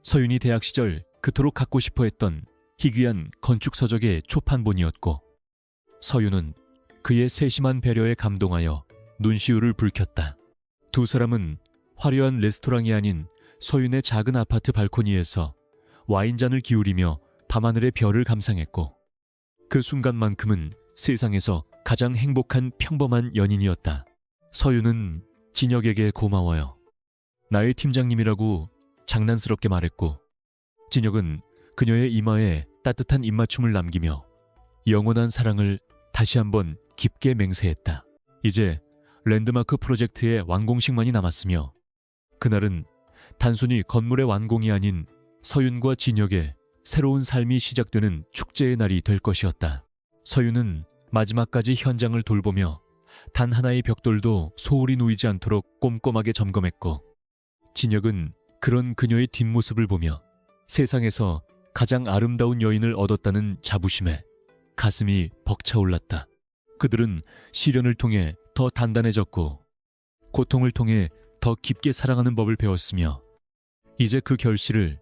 Speaker 1: 서윤이 대학 시절 그토록 갖고 싶어 했던 희귀한 건축 서적의 초판본이었고 서윤은 그의 세심한 배려에 감동하여 눈시울을 붉혔다. 두 사람은 화려한 레스토랑이 아닌 서윤의 작은 아파트 발코니에서 와인잔을 기울이며 밤하늘의 별을 감상했고 그 순간만큼은 세상에서 가장 행복한 평범한 연인이었다. 서윤은 진혁에게 고마워요. 나의 팀장님이라고 장난스럽게 말했고 진혁은 그녀의 이마에 따뜻한 입맞춤을 남기며 영원한 사랑을 다시 한번 깊게 맹세했다. 이제 랜드마크 프로젝트의 완공식만이 남았으며 그날은 단순히 건물의 완공이 아닌 서윤과 진혁의 새로운 삶이 시작되는 축제의 날이 될 것이었다. 서윤은 마지막까지 현장을 돌보며 단 하나의 벽돌도 소홀히 놓이지 않도록 꼼꼼하게 점검했고 진혁은 그런 그녀의 뒷모습을 보며 세상에서 가장 아름다운 여인을 얻었다는 자부심에 가슴이 벅차올랐다. 그들은 시련을 통해 더 단단해졌고 고통을 통해 더 깊게 사랑하는 법을 배웠으며 이제 그 결실을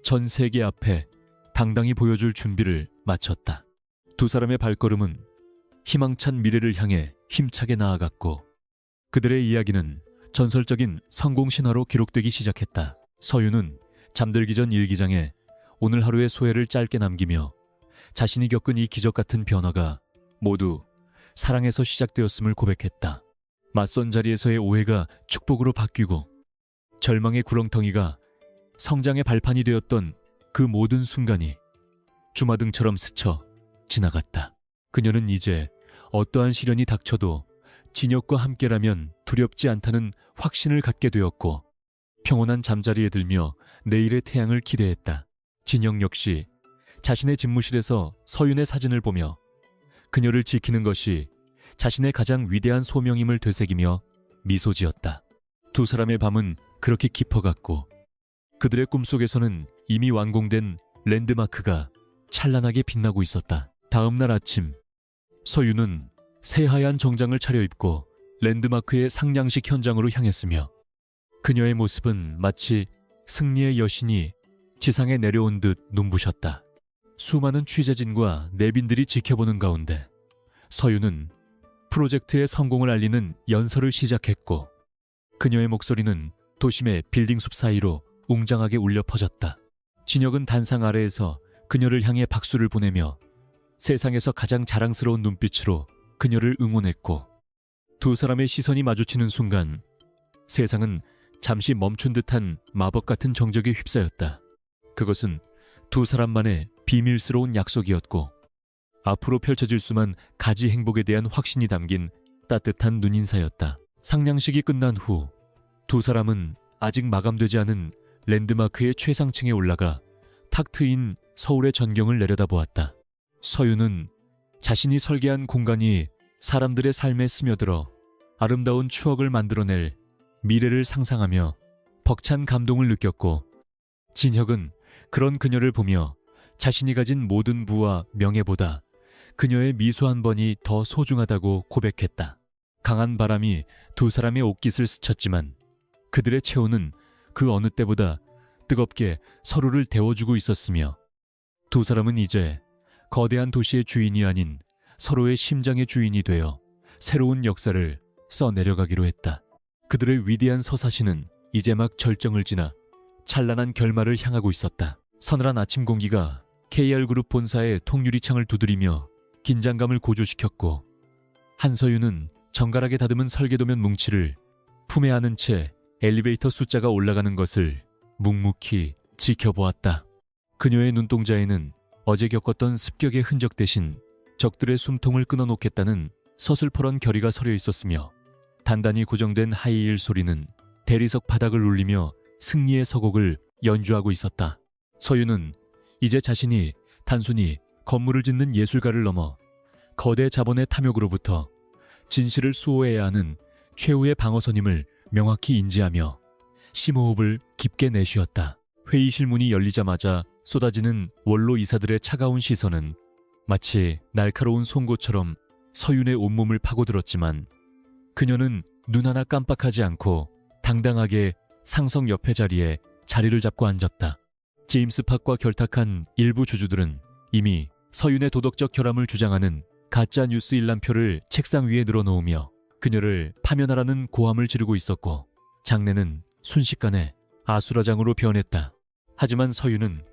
Speaker 1: 전 세계 앞에 당당히 보여줄 준비를 마쳤다. 두 사람의 발걸음은 희망찬 미래를 향해 힘차게 나아갔고 그들의 이야기는 전설적인 성공 신화로 기록되기 시작했다. 서윤은 잠들기 전 일기장에 오늘 하루의 소회를 짧게 남기며 자신이 겪은 이 기적 같은 변화가 모두 사랑에서 시작되었음을 고백했다. 맞선 자리에서의 오해가 축복으로 바뀌고 절망의 구렁텅이가 성장의 발판이 되었던 그 모든 순간이 주마등처럼 스쳐 지나갔다. 그녀는 이제 어떠한 시련이 닥쳐도 진혁과 함께라면 두렵지 않다는 확신을 갖게 되었고 평온한 잠자리에 들며 내일의 태양을 기대했다. 진혁 역시 자신의 집무실에서 서윤의 사진을 보며 그녀를 지키는 것이 자신의 가장 위대한 소명임을 되새기며 미소 지었다. 두 사람의 밤은 그렇게 깊어갔고 그들의 꿈속에서는 이미 완공된 랜드마크가 찬란하게 빛나고 있었다. 다음 날 아침 서윤은 새하얀 정장을 차려입고 랜드마크의 상냥식 현장으로 향했으며 그녀의 모습은 마치 승리의 여신이 지상에 내려온 듯 눈부셨다. 수많은 취재진과 내빈들이 지켜보는 가운데 서윤은 프로젝트의 성공을 알리는 연설을 시작했고 그녀의 목소리는 도심의 빌딩숲 사이로 웅장하게 울려 퍼졌다. 진혁은 단상 아래에서 그녀를 향해 박수를 보내며 세상에서 가장 자랑스러운 눈빛으로 그녀를 응원했고 두 사람의 시선이 마주치는 순간 세상은 잠시 멈춘 듯한 마법 같은 정적에 휩싸였다. 그것은 두 사람만의 비밀스러운 약속이었고 앞으로 펼쳐질 수만 가지 행복에 대한 확신이 담긴 따뜻한 눈인사였다. 상냥식이 끝난 후 두 사람은 아직 마감되지 않은 랜드마크의 최상층에 올라가 탁 트인 서울의 전경을 내려다보았다. 서윤은 자신이 설계한 공간이 사람들의 삶에 스며들어 아름다운 추억을 만들어낼 미래를 상상하며 벅찬 감동을 느꼈고 진혁은 그런 그녀를 보며 자신이 가진 모든 부와 명예보다 그녀의 미소 한 번이 더 소중하다고 고백했다. 강한 바람이 두 사람의 옷깃을 스쳤지만 그들의 체온은 그 어느 때보다 뜨겁게 서로를 데워주고 있었으며 두 사람은 이제 거대한 도시의 주인이 아닌 서로의 심장의 주인이 되어 새로운 역사를 써내려가기로 했다. 그들의 위대한 서사시는 이제 막 절정을 지나 찬란한 결말을 향하고 있었다. 서늘한 아침 공기가 KR그룹 본사의 통유리창을 두드리며 긴장감을 고조시켰고 한서윤은 정갈하게 다듬은 설계도면 뭉치를 품에 안은 채 엘리베이터 숫자가 올라가는 것을 묵묵히 지켜보았다. 그녀의 눈동자에는 어제 겪었던 습격의 흔적 대신 적들의 숨통을 끊어놓겠다는 서슬퍼런 결의가 서려 있었으며 단단히 고정된 하이힐 소리는 대리석 바닥을 울리며 승리의 서곡을 연주하고 있었다. 서윤은 이제 자신이 단순히 건물을 짓는 예술가를 넘어 거대 자본의 탐욕으로부터 진실을 수호해야 하는 최후의 방어선임을 명확히 인지하며 심호흡을 깊게 내쉬었다. 회의실 문이 열리자마자 쏟아지는 원로 이사들의 차가운 시선은 마치 날카로운 송곳처럼 서윤의 온몸을 파고들었지만 그녀는 눈 하나 깜빡하지 않고 당당하게 상석 옆에 자리에 자리를 잡고 앉았다. 제임스 팍과 결탁한 일부 주주들은 이미 서윤의 도덕적 결함을 주장하는 가짜 뉴스 일람표를 책상 위에 늘어놓으며 그녀를 파면하라는 고함을 지르고 있었고, 장내는 순식간에 아수라장으로 변했다. 하지만 서윤은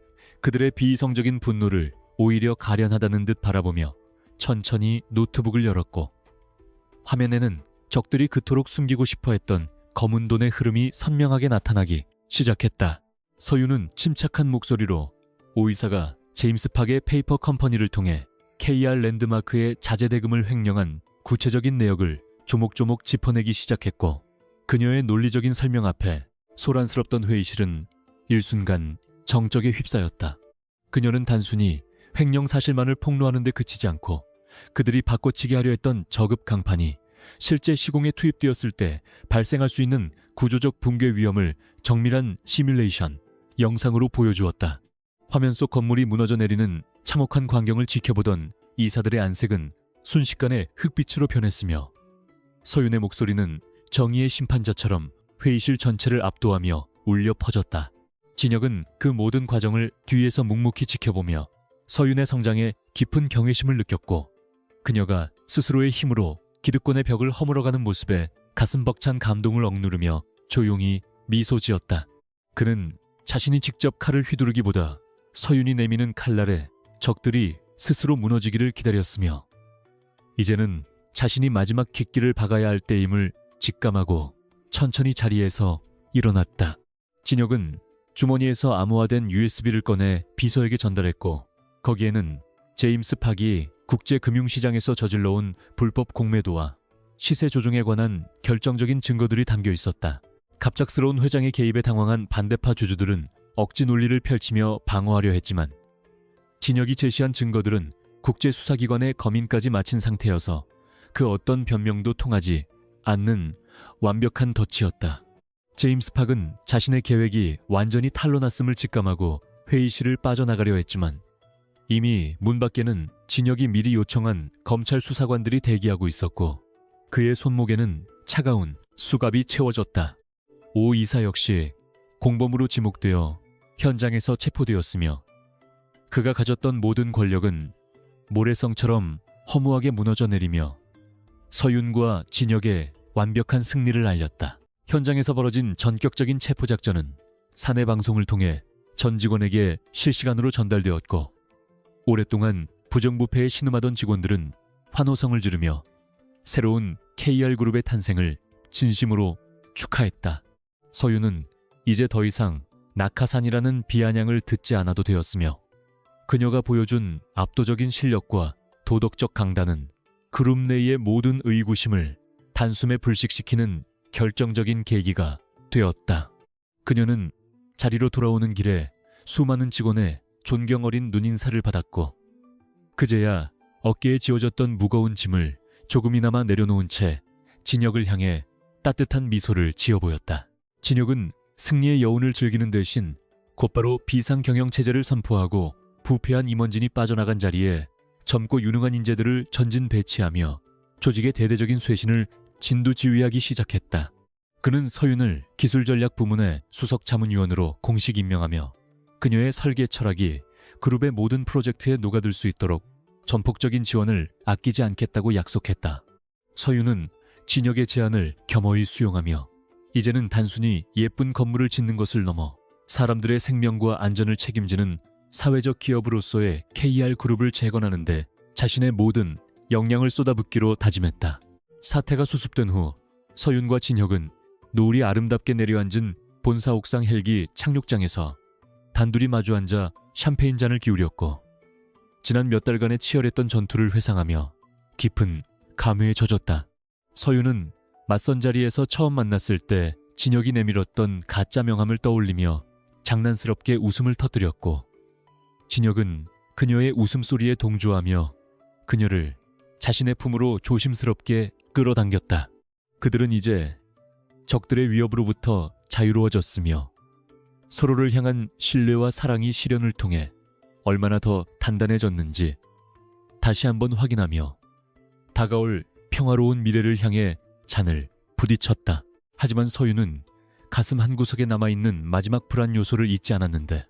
Speaker 1: 그들의 비이성적인 분노를 오히려 가련하다는 듯 바라보며 천천히 노트북을 열었고, 화면에는 적들이 그토록 숨기고 싶어 했던 검은 돈의 흐름이 선명하게 나타나기 시작했다. 서윤은 침착한 목소리로 오 이사가 제임스 팍의 페이퍼 컴퍼니를 통해 KR 랜드마크의 자재대금을 횡령한 구체적인 내역을 조목조목 짚어내기 시작했고, 그녀의 논리적인 설명 앞에 소란스럽던 회의실은 일순간 정적에 휩싸였다. 그녀는 단순히 횡령 사실만을 폭로하는 데 그치지 않고 그들이 바꿔치기 하려 했던 저급 강판이 실제 시공에 투입되었을 때 발생할 수 있는 구조적 붕괴 위험을 정밀한 시뮬레이션, 영상으로 보여주었다. 화면 속 건물이 무너져 내리는 참혹한 광경을 지켜보던 이사들의 안색은 순식간에 흑빛으로 변했으며, 서윤의 목소리는 정의의 심판자처럼 회의실 전체를 압도하며 울려 퍼졌다. 진혁은 그 모든 과정을 뒤에서 묵묵히 지켜보며 서윤의 성장에 깊은 경외심을 느꼈고, 그녀가 스스로의 힘으로 기득권의 벽을 허물어가는 모습에 가슴 벅찬 감동을 억누르며 조용히 미소 지었다. 그는 자신이 직접 칼을 휘두르기보다 서윤이 내미는 칼날에 적들이 스스로 무너지기를 기다렸으며, 이제는 자신이 마지막 깃길을 박아야 할 때임을 직감하고 천천히 자리에서 일어났다. 진혁은 주머니에서 암호화된 USB를 꺼내 비서에게 전달했고, 거기에는 제임스 팍이 국제금융시장에서 저질러온 불법 공매도와 시세 조종에 관한 결정적인 증거들이 담겨 있었다. 갑작스러운 회장의 개입에 당황한 반대파 주주들은 억지 논리를 펼치며 방어하려 했지만, 진혁이 제시한 증거들은 국제수사기관의 검인까지 마친 상태여서 그 어떤 변명도 통하지 않는 완벽한 덫이었다. 제임스 팍은 자신의 계획이 완전히 탄로났음을 직감하고 회의실을 빠져나가려 했지만, 이미 문 밖에는 진혁이 미리 요청한 검찰 수사관들이 대기하고 있었고, 그의 손목에는 차가운 수갑이 채워졌다. 오 이사 역시 공범으로 지목되어 현장에서 체포되었으며, 그가 가졌던 모든 권력은 모래성처럼 허무하게 무너져 내리며 서윤과 진혁의 완벽한 승리를 알렸다. 현장에서 벌어진 전격적인 체포작전은 사내 방송을 통해 전 직원에게 실시간으로 전달되었고, 오랫동안 부정부패에 신음하던 직원들은 환호성을 지르며 새로운 KR그룹의 탄생을 진심으로 축하했다. 서윤은 이제 더 이상 낙하산이라는 비아냥을 듣지 않아도 되었으며, 그녀가 보여준 압도적인 실력과 도덕적 강단은 그룹 내의 모든 의구심을 단숨에 불식시키는 결정적인 계기가 되었다. 그녀는 자리로 돌아오는 길에 수많은 직원의 존경 어린 눈인사를 받았고, 그제야 어깨에 지어졌던 무거운 짐을 조금이나마 내려놓은 채 진혁을 향해 따뜻한 미소를 지어 보였다. 진혁은 승리의 여운을 즐기는 대신 곧바로 비상경영체제를 선포하고 부패한 임원진이 빠져나간 자리에 젊고 유능한 인재들을 전진 배치하며 조직의 대대적인 쇄신을 진두지휘하기 시작했다. 그는 서윤을 기술전략 부문의 수석 자문위원으로 공식 임명하며 그녀의 설계 철학이 그룹의 모든 프로젝트에 녹아들 수 있도록 전폭적인 지원을 아끼지 않겠다고 약속했다. 서윤은 진혁의 제안을 겸허히 수용하며 이제는 단순히 예쁜 건물을 짓는 것을 넘어 사람들의 생명과 안전을 책임지는 사회적 기업으로서의 KR그룹을 재건하는 데 자신의 모든 역량을 쏟아붓기로 다짐했다. 사태가 수습된 후 서윤과 진혁은 노을이 아름답게 내려앉은 본사 옥상 헬기 착륙장에서 단둘이 마주 앉아 샴페인 잔을 기울였고, 지난 몇 달간의 치열했던 전투를 회상하며 깊은 감회에 젖었다. 서윤은 맞선 자리에서 처음 만났을 때 진혁이 내밀었던 가짜 명함을 떠올리며 장난스럽게 웃음을 터뜨렸고, 진혁은 그녀의 웃음소리에 동조하며 그녀를 자신의 품으로 조심스럽게 끌어당겼다. 그들은 이제 적들의 위협으로부터 자유로워졌으며 서로를 향한 신뢰와 사랑이 실현을 통해 얼마나 더 단단해졌는지 다시 한번 확인하며 다가올 평화로운 미래를 향해 잔을 부딪혔다. 하지만 서윤은 가슴 한구석에 남아있는 마지막 불안 요소를 잊지 않았는데,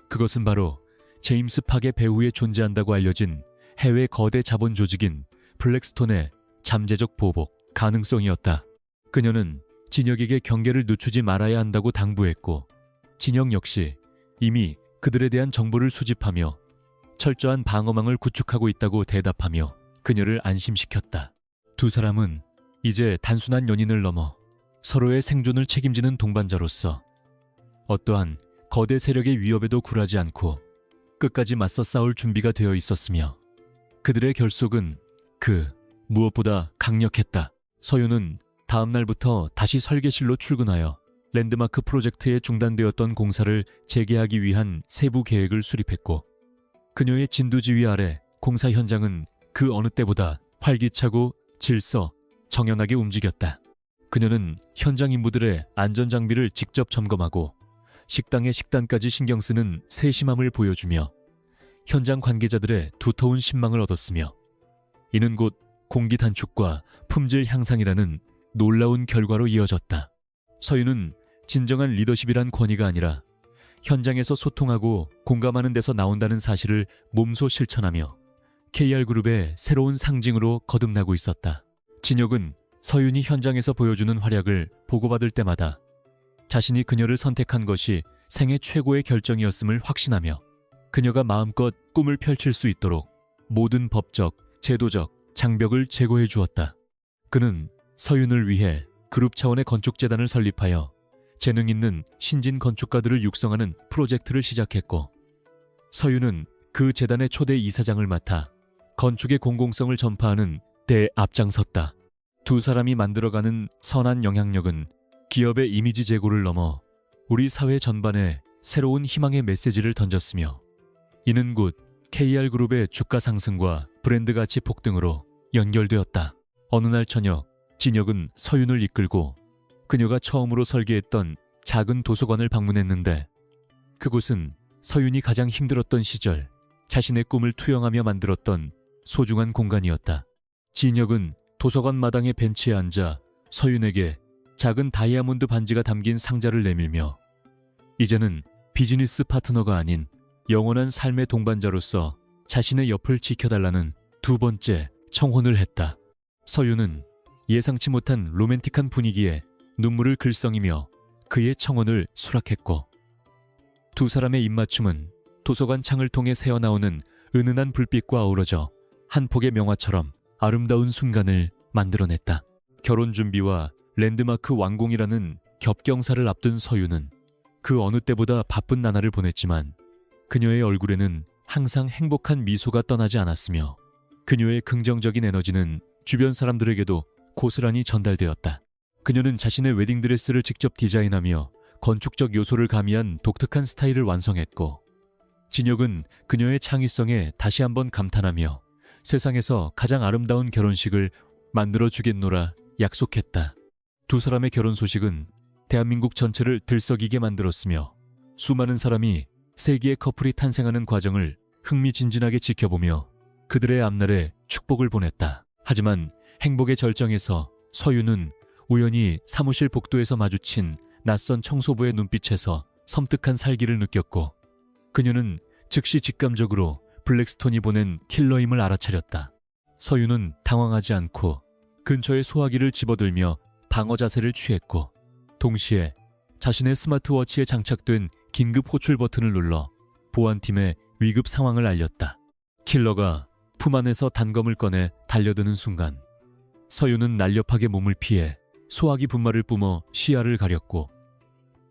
Speaker 1: 그것은 바로 제임스 팍의 배후에 존재한다고 알려진 해외 거대 자본 조직인 블랙스톤의 잠재적 보복 가능성이었다. 그녀는 진혁에게 경계를 늦추지 말아야 한다고 당부했고, 진혁 역시 이미 그들에 대한 정보를 수집하며 철저한 방어망을 구축하고 있다고 대답하며 그녀를 안심시켰다. 두 사람은 이제 단순한 연인을 넘어 서로의 생존을 책임지는 동반자로서 어떠한 거대 세력의 위협에도 굴하지 않고 끝까지 맞서 싸울 준비가 되어 있었으며, 그들의 결속은 무엇보다 강력했다. 서윤은 다음 날부터 다시 설계실로 출근하여 랜드마크 프로젝트에 중단되었던 공사를 재개하기 위한 세부 계획을 수립했고, 그녀의 진두지휘 아래 공사 현장은 그 어느 때보다 활기차고 질서 정연하게 움직였다. 그녀는 현장 인부들의 안전장비를 직접 점검하고 식당의 식단까지 신경 쓰는 세심함을 보여주며 현장 관계자들의 두터운 신망을 얻었으며, 이는 곧 공기 단축과 품질 향상이라는 놀라운 결과로 이어졌다. 서윤은 진정한 리더십이란 권위가 아니라 현장에서 소통하고 공감하는 데서 나온다는 사실을 몸소 실천하며 KR그룹의 새로운 상징으로 거듭나고 있었다. 진혁은 서윤이 현장에서 보여주는 활약을 보고받을 때마다 자신이 그녀를 선택한 것이 생애 최고의 결정이었음을 확신하며 그녀가 마음껏 꿈을 펼칠 수 있도록 모든 법적, 제도적 장벽을 제거해 주었다. 그는 서윤을 위해 그룹 차원의 건축재단을 설립하여 재능 있는 신진 건축가들을 육성하는 프로젝트를 시작했고, 서윤은 그 재단의 초대 이사장을 맡아 건축의 공공성을 전파하는 데에 앞장섰다. 두 사람이 만들어가는 선한 영향력은 기업의 이미지 제고를 넘어 우리 사회 전반에 새로운 희망의 메시지를 던졌으며, 이는 곧 KR그룹의 주가 상승과 브랜드 가치 폭등으로 연결되었다. 어느 날 저녁, 진혁은 서윤을 이끌고 그녀가 처음으로 설계했던 작은 도서관을 방문했는데, 그곳은 서윤이 가장 힘들었던 시절 자신의 꿈을 투영하며 만들었던 소중한 공간이었다. 진혁은 도서관 마당의 벤치에 앉아 서윤에게 작은 다이아몬드 반지가 담긴 상자를 내밀며 이제는 비즈니스 파트너가 아닌 영원한 삶의 동반자로서 자신의 옆을 지켜달라는 두 번째 청혼을 했다. 서윤은 예상치 못한 로맨틱한 분위기에 눈물을 글썽이며 그의 청혼을 수락했고, 두 사람의 입맞춤은 도서관 창을 통해 새어나오는 은은한 불빛과 어우러져 한 폭의 명화처럼 아름다운 순간을 만들어냈다. 결혼 준비와 랜드마크 완공이라는 겹경사를 앞둔 서윤은 그 어느 때보다 바쁜 나날을 보냈지만 그녀의 얼굴에는 항상 행복한 미소가 떠나지 않았으며 그녀의 긍정적인 에너지는 주변 사람들에게도 고스란히 전달되었다. 그녀는 자신의 웨딩드레스를 직접 디자인하며 건축적 요소를 가미한 독특한 스타일을 완성했고, 진혁은 그녀의 창의성에 다시 한번 감탄하며 세상에서 가장 아름다운 결혼식을 만들어주겠노라 약속했다. 두 사람의 결혼 소식은 대한민국 전체를 들썩이게 만들었으며 수많은 사람이 세기의 커플이 탄생하는 과정을 흥미진진하게 지켜보며 그들의 앞날에 축복을 보냈다. 하지만 행복의 절정에서 서윤은 우연히 사무실 복도에서 마주친 낯선 청소부의 눈빛에서 섬뜩한 살기를 느꼈고, 그녀는 즉시 직감적으로 블랙스톤이 보낸 킬러임을 알아차렸다. 서윤은 당황하지 않고 근처의 소화기를 집어들며 방어 자세를 취했고, 동시에 자신의 스마트워치에 장착된 긴급 호출 버튼을 눌러 보안팀에 위급 상황을 알렸다. 킬러가 품 안에서 단검을 꺼내 달려드는 순간 서윤은 날렵하게 몸을 피해 소화기 분말을 뿜어 시야를 가렸고,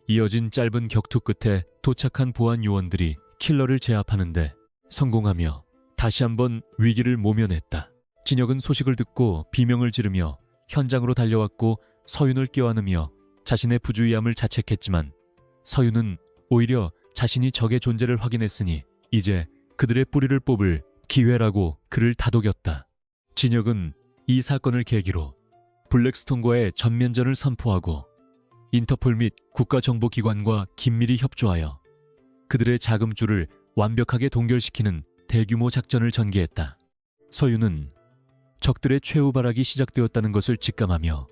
Speaker 1: 이어진 짧은 격투 끝에 도착한 보안 요원들이 킬러를 제압하는데 성공하며 다시 한번 위기를 모면했다. 진혁은 소식을 듣고 비명을 지르며 현장으로 달려왔고 서윤을 껴안으며 자신의 부주의함을 자책했지만, 서윤은 오히려 자신이 적의 존재를 확인했으니 이제 그들의 뿌리를 뽑을 기회라고 그를 다독였다. 진혁은 이 사건을 계기로 블랙스톤과의 전면전을 선포하고 인터폴 및 국가정보기관과 긴밀히 협조하여 그들의 자금줄을 완벽하게 동결시키는 대규모 작전을 전개했다. 서윤은 적들의 최후 발악이 시작되었다는 것을 직감하며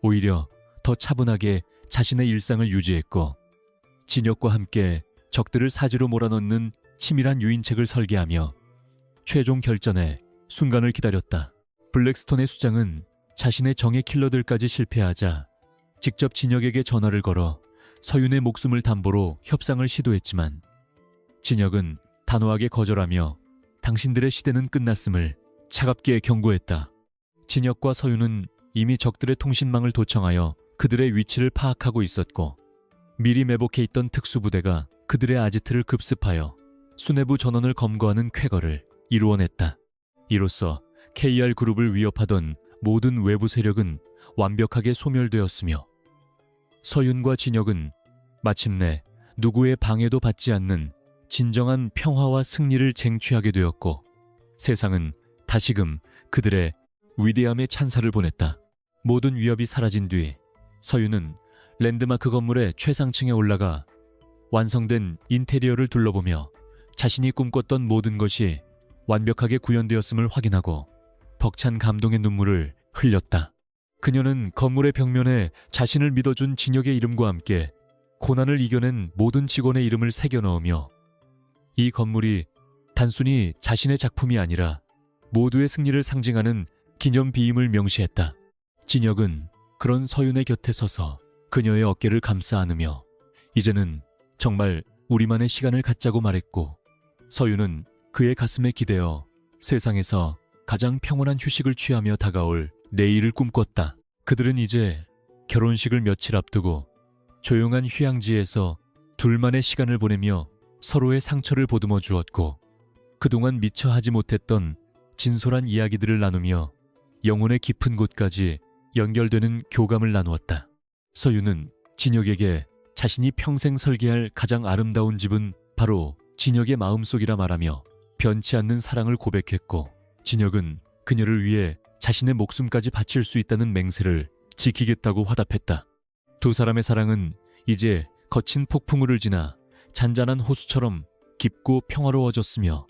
Speaker 1: 오히려 더 차분하게 자신의 일상을 유지했고, 진혁과 함께 적들을 사지로 몰아넣는 치밀한 유인책을 설계하며 최종 결전의 순간을 기다렸다. 블랙스톤의 수장은 자신의 정예 킬러들까지 실패하자 직접 진혁에게 전화를 걸어 서윤의 목숨을 담보로 협상을 시도했지만 진혁은 단호하게 거절하며 당신들의 시대는 끝났음을 차갑게 경고했다. 진혁과 서윤은 이미 적들의 통신망을 도청하여 그들의 위치를 파악하고 있었고 미리 매복해 있던 특수부대가 그들의 아지트를 급습하여 수뇌부 전원을 검거하는 쾌거를 이루어냈다. 이로써 KR그룹을 위협하던 모든 외부 세력은 완벽하게 소멸되었으며 서윤과 진혁은 마침내 누구의 방해도 받지 않는 진정한 평화와 승리를 쟁취하게 되었고 세상은 다시금 그들의 위대함의 찬사를 보냈다. 모든 위협이 사라진 뒤 서윤은 랜드마크 건물의 최상층에 올라가 완성된 인테리어를 둘러보며 자신이 꿈꿨던 모든 것이 완벽하게 구현되었음을 확인하고 벅찬 감동의 눈물을 흘렸다. 그녀는 건물의 벽면에 자신을 믿어준 진혁의 이름과 함께 고난을 이겨낸 모든 직원의 이름을 새겨 넣으며 이 건물이 단순히 자신의 작품이 아니라 모두의 승리를 상징하는 기념비임을 명시했다. 진혁은 그런 서윤의 곁에 서서 그녀의 어깨를 감싸 안으며 이제는 정말 우리만의 시간을 갖자고 말했고 서윤은 그의 가슴에 기대어 세상에서 가장 평온한 휴식을 취하며 다가올 내일을 꿈꿨다. 그들은 이제 결혼식을 며칠 앞두고 조용한 휴양지에서 둘만의 시간을 보내며 서로의 상처를 보듬어 주었고 그동안 미처 하지 못했던 진솔한 이야기들을 나누며 영혼의 깊은 곳까지 연결되는 교감을 나누었다. 서윤은 진혁에게 자신이 평생 설계할 가장 아름다운 집은 바로 진혁의 마음속이라 말하며 변치 않는 사랑을 고백했고 진혁은 그녀를 위해 자신의 목숨까지 바칠 수 있다는 맹세를 지키겠다고 화답했다. 두 사람의 사랑은 이제 거친 폭풍우를 지나 잔잔한 호수처럼 깊고 평화로워졌으며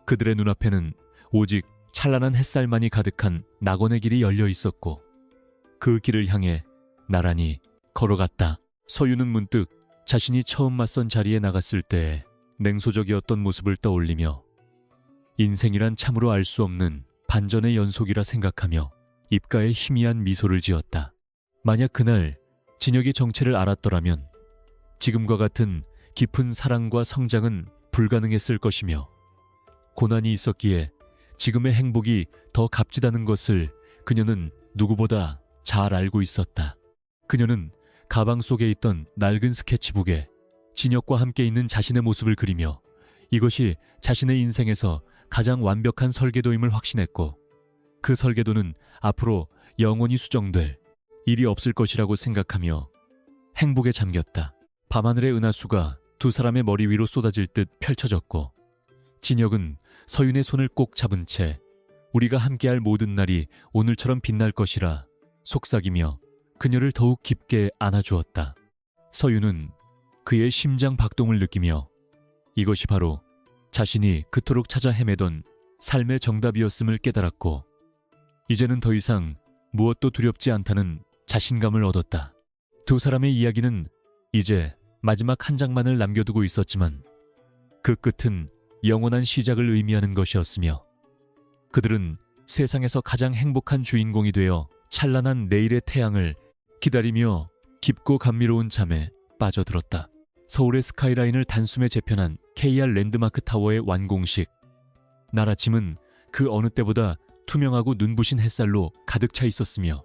Speaker 1: 그들의 눈앞에는 오직 찬란한 햇살만이 가득한 낙원의 길이 열려 있었고 그 길을 향해 나란히 걸어갔다. 서윤은 문득 자신이 처음 맞선 자리에 나갔을 때 냉소적이었던 모습을 떠올리며 인생이란 참으로 알 수 없는 반전의 연속이라 생각하며 입가에 희미한 미소를 지었다. 만약 그날 진혁이 정체를 알았더라면 지금과 같은 깊은 사랑과 성장은 불가능했을 것이며 고난이 있었기에 지금의 행복이 더 값지다는 것을 그녀는 누구보다 잘 알고 있었다. 그녀는 가방 속에 있던 낡은 스케치북에 진혁과 함께 있는 자신의 모습을 그리며 이것이 자신의 인생에서 가장 완벽한 설계도임을 확신했고 그 설계도는 앞으로 영원히 수정될 일이 없을 것이라고 생각하며 행복에 잠겼다. 밤하늘의 은하수가 두 사람의 머리 위로 쏟아질 듯 펼쳐졌고 진혁은 서윤의 손을 꼭 잡은 채 우리가 함께할 모든 날이 오늘처럼 빛날 것이라 속삭이며 그녀를 더욱 깊게 안아주었다. 서윤은 그의 심장 박동을 느끼며 이것이 바로 자신이 그토록 찾아 헤매던 삶의 정답이었음을 깨달았고 이제는 더 이상 무엇도 두렵지 않다는 자신감을 얻었다. 두 사람의 이야기는 이제 마지막 한 장만을 남겨두고 있었지만 그 끝은 영원한 시작을 의미하는 것이었으며 그들은 세상에서 가장 행복한 주인공이 되어 찬란한 내일의 태양을 기다리며 깊고 감미로운 잠에 빠져들었다. 서울의 스카이라인을 단숨에 재편한 KR 랜드마크 타워의 완공식. 날 아침은 그 어느 때보다 투명하고 눈부신 햇살로 가득 차 있었으며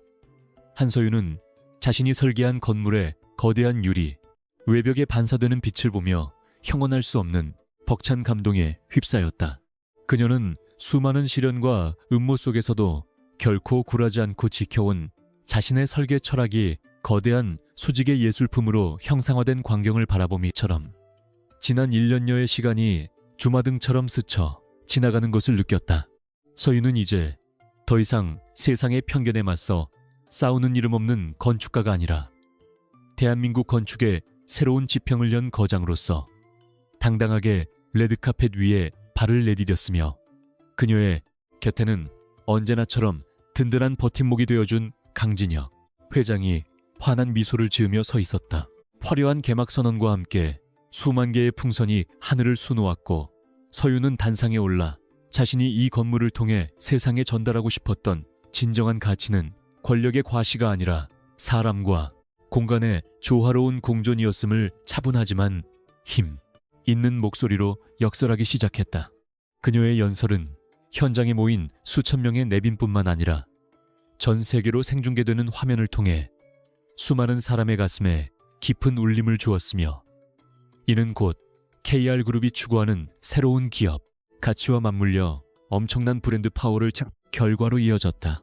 Speaker 1: 한서윤은 자신이 설계한 건물의 거대한 유리, 외벽에 반사되는 빛을 보며 형언할 수 없는 벅찬 감동에 휩싸였다. 그녀는 수많은 시련과 음모 속에서도 결코 굴하지 않고 지켜온 자신의 설계 철학이 거대한 수직의 예술품으로 형상화된 광경을 바라보미처럼 지난 1년여의 시간이 주마등처럼 스쳐 지나가는 것을 느꼈다. 서윤은 이제 더 이상 세상의 편견에 맞서 싸우는 이름 없는 건축가가 아니라 대한민국 건축의 새로운 지평을 연 거장으로서 당당하게 레드카펫 위에 발을 내디뎠으며 그녀의 곁에는 언제나처럼 든든한 버팀목이 되어준 강진혁 회장이 환한 미소를 지으며 서 있었다. 화려한 개막 선언과 함께 수만 개의 풍선이 하늘을 수놓았고 서윤은 단상에 올라 자신이 이 건물을 통해 세상에 전달하고 싶었던 진정한 가치는 권력의 과시가 아니라 사람과 공간의 조화로운 공존이었음을 차분하지만 힘 있는 목소리로 역설하기 시작했다. 그녀의 연설은 현장에 모인 수천 명의 내빈뿐만 아니라 전 세계로 생중계되는 화면을 통해 수많은 사람의 가슴에 깊은 울림을 주었으며 이는 곧 KR그룹이 추구하는 새로운 기업, 가치와 맞물려 엄청난 브랜드 파워를 결과로 이어졌다.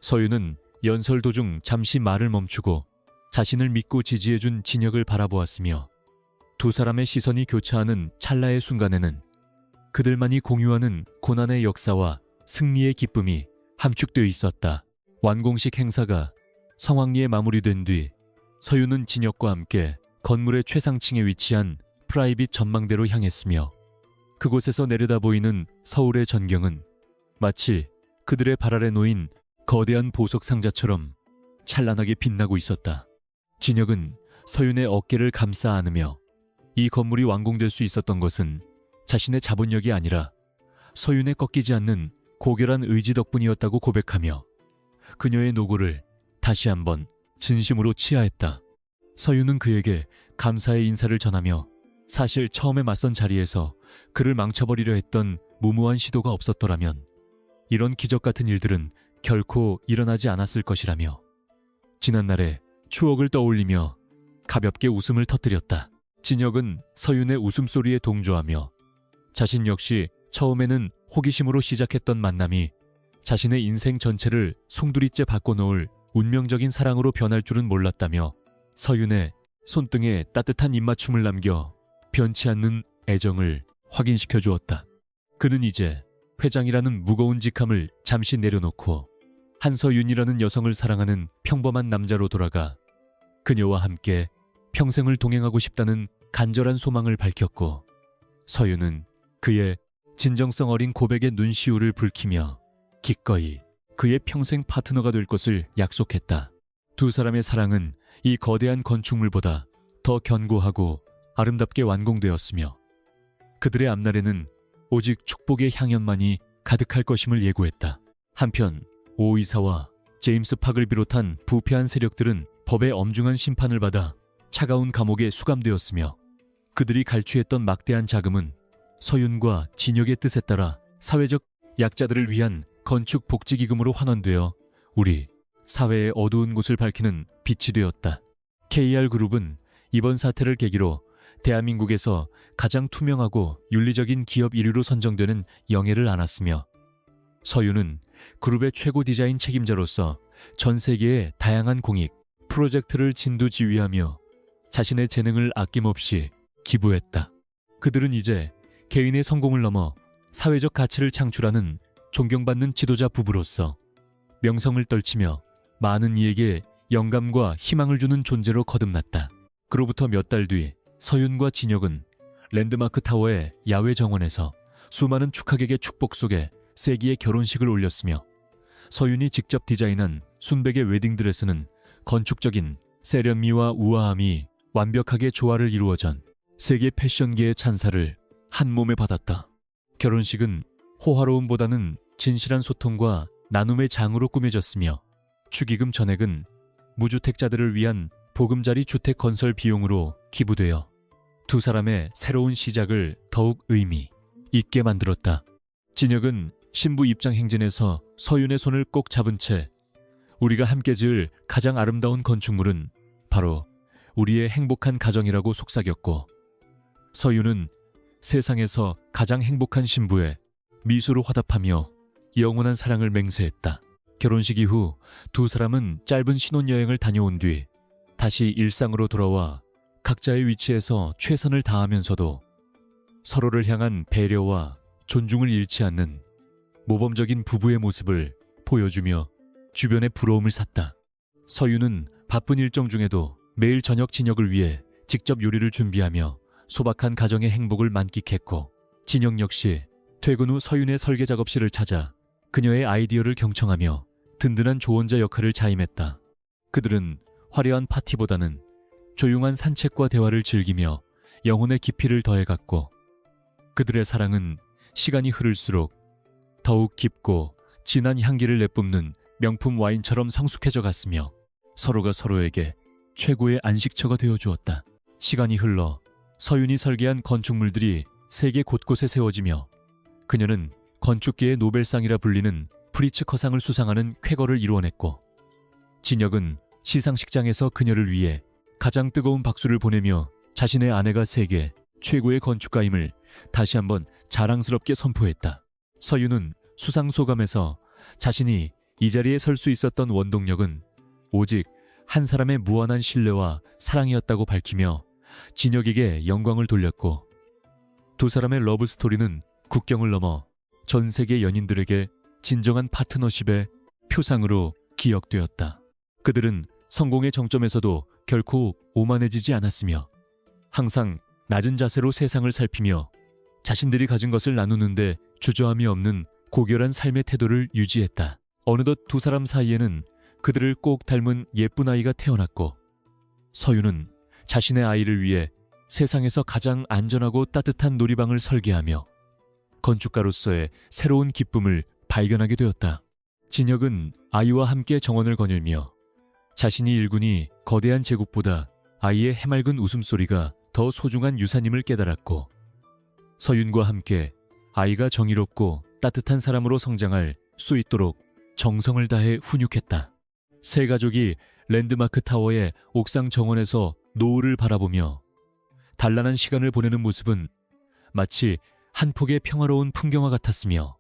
Speaker 1: 서윤은 연설 도중 잠시 말을 멈추고 자신을 믿고 지지해준 진혁을 바라보았으며 두 사람의 시선이 교차하는 찰나의 순간에는 그들만이 공유하는 고난의 역사와 승리의 기쁨이 함축되어 있었다. 완공식 행사가 성황리에 마무리된 뒤 서윤은 진혁과 함께 건물의 최상층에 위치한 프라이빗 전망대로 향했으며 그곳에서 내려다 보이는 서울의 전경은 마치 그들의 발 아래 놓인 거대한 보석 상자처럼 찬란하게 빛나고 있었다. 진혁은 서윤의 어깨를 감싸 안으며 이 건물이 완공될 수 있었던 것은 자신의 자본력이 아니라 서윤의 꺾이지 않는 고결한 의지 덕분이었다고 고백하며 그녀의 노고를 다시 한번 진심으로 치하했다. 서윤은 그에게 감사의 인사를 전하며 사실 처음에 맞선 자리에서 그를 망쳐버리려 했던 무모한 시도가 없었더라면 이런 기적 같은 일들은 결코 일어나지 않았을 것이라며 지난날의 추억을 떠올리며 가볍게 웃음을 터뜨렸다. 진혁은 서윤의 웃음소리에 동조하며 자신 역시 처음에는 호기심으로 시작했던 만남이 자신의 인생 전체를 송두리째 바꿔놓을 운명적인 사랑으로 변할 줄은 몰랐다며 서윤의 손등에 따뜻한 입맞춤을 남겨 변치 않는 애정을 확인시켜 주었다. 그는 이제 회장이라는 무거운 직함을 잠시 내려놓고 한서윤이라는 여성을 사랑하는 평범한 남자로 돌아가 그녀와 함께 평생을 동행하고 싶다는 간절한 소망을 밝혔고 서윤은 그의 진정성 어린 고백에 눈시울을 붉히며 기꺼이 그의 평생 파트너가 될 것을 약속했다. 두 사람의 사랑은 이 거대한 건축물보다 더 견고하고 아름답게 완공되었으며 그들의 앞날에는 오직 축복의 향연만이 가득할 것임을 예고했다. 한편 오 이사와 제임스 팍을 비롯한 부패한 세력들은 법의 엄중한 심판을 받아 차가운 감옥에 수감되었으며 그들이 갈취했던 막대한 자금은 서윤과 진혁의 뜻에 따라 사회적 약자들을 위한 건축 복지기금으로 환원되어 우리 사회의 어두운 곳을 밝히는 빛이 되었다. KR그룹은 이번 사태를 계기로 대한민국에서 가장 투명하고 윤리적인 기업 1위로 선정되는 영예를 안았으며 서윤은 그룹의 최고 디자인 책임자로서 전 세계의 다양한 공익, 프로젝트를 진두지휘하며 자신의 재능을 아낌없이 기부했다. 그들은 이제 개인의 성공을 넘어 사회적 가치를 창출하는 존경받는 지도자 부부로서 명성을 떨치며 많은 이에게 영감과 희망을 주는 존재로 거듭났다. 그로부터 몇 달 뒤 서윤과 진혁은 랜드마크 타워의 야외 정원에서 수많은 축하객의 축복 속에 세기의 결혼식을 올렸으며 서윤이 직접 디자인한 순백의 웨딩드레스는 건축적인 세련미와 우아함이 완벽하게 조화를 이루어전 세계 패션계의 찬사를 한 몸에 받았다. 결혼식은 호화로움보다는 진실한 소통과 나눔의 장으로 꾸며졌으며 축의금 전액은 무주택자들을 위한 보금자리 주택 건설 비용으로 기부되어 두 사람의 새로운 시작을 더욱 의미 있게 만들었다. 진혁은 신부 입장 행진에서 서윤의 손을 꼭 잡은 채 우리가 함께 지을 가장 아름다운 건축물은 바로 우리의 행복한 가정이라고 속삭였고 서윤은 세상에서 가장 행복한 신부에 미소로 화답하며 영원한 사랑을 맹세했다. 결혼식 이후 두 사람은 짧은 신혼여행을 다녀온 뒤 다시 일상으로 돌아와 각자의 위치에서 최선을 다하면서도 서로를 향한 배려와 존중을 잃지 않는 모범적인 부부의 모습을 보여주며 주변의 부러움을 샀다. 서윤은 바쁜 일정 중에도 매일 저녁 진혁을 위해 직접 요리를 준비하며 소박한 가정의 행복을 만끽했고 진혁 역시 퇴근 후 서윤의 설계 작업실을 찾아 그녀의 아이디어를 경청하며 든든한 조언자 역할을 자임했다. 그들은 화려한 파티보다는 조용한 산책과 대화를 즐기며 영혼의 깊이를 더해갔고 그들의 사랑은 시간이 흐를수록 더욱 깊고 진한 향기를 내뿜는 명품 와인처럼 성숙해져 갔으며 서로가 서로에게 최고의 안식처가 되어 주었다. 시간이 흘러 서윤이 설계한 건축물들이 세계 곳곳에 세워지며 그녀는 건축계의 노벨상이라 불리는 프리츠커상을 수상하는 쾌거를 이루어냈고 진혁은 시상식장에서 그녀를 위해 가장 뜨거운 박수를 보내며 자신의 아내가 세계 최고의 건축가임을 다시 한번 자랑스럽게 선포했다. 서윤은 수상 소감에서 자신이 이 자리에 설 수 있었던 원동력은 오직 한 사람의 무한한 신뢰와 사랑이었다고 밝히며 진혁에게 영광을 돌렸고 두 사람의 러브 스토리는 국경을 넘어 전 세계 연인들에게 진정한 파트너십의 표상으로 기억되었다. 그들은 성공의 정점에서도 결코 오만해지지 않았으며 항상 낮은 자세로 세상을 살피며 자신들이 가진 것을 나누는데 주저함이 없는 고결한 삶의 태도를 유지했다. 어느덧 두 사람 사이에는 그들을 꼭 닮은 예쁜 아이가 태어났고 서윤은 자신의 아이를 위해 세상에서 가장 안전하고 따뜻한 놀이방을 설계하며 건축가로서의 새로운 기쁨을 발견하게 되었다. 진혁은 아이와 함께 정원을 거닐며 자신이 일군이 거대한 제국보다 아이의 해맑은 웃음소리가 더 소중한 유산임을 깨달았고 서윤과 함께 아이가 정의롭고 따뜻한 사람으로 성장할 수 있도록 정성을 다해 훈육했다. 세 가족이 랜드마크 타워의 옥상 정원에서 노을을 바라보며 단란한 시간을 보내는 모습은 마치 한 폭의 평화로운 풍경화 같았으며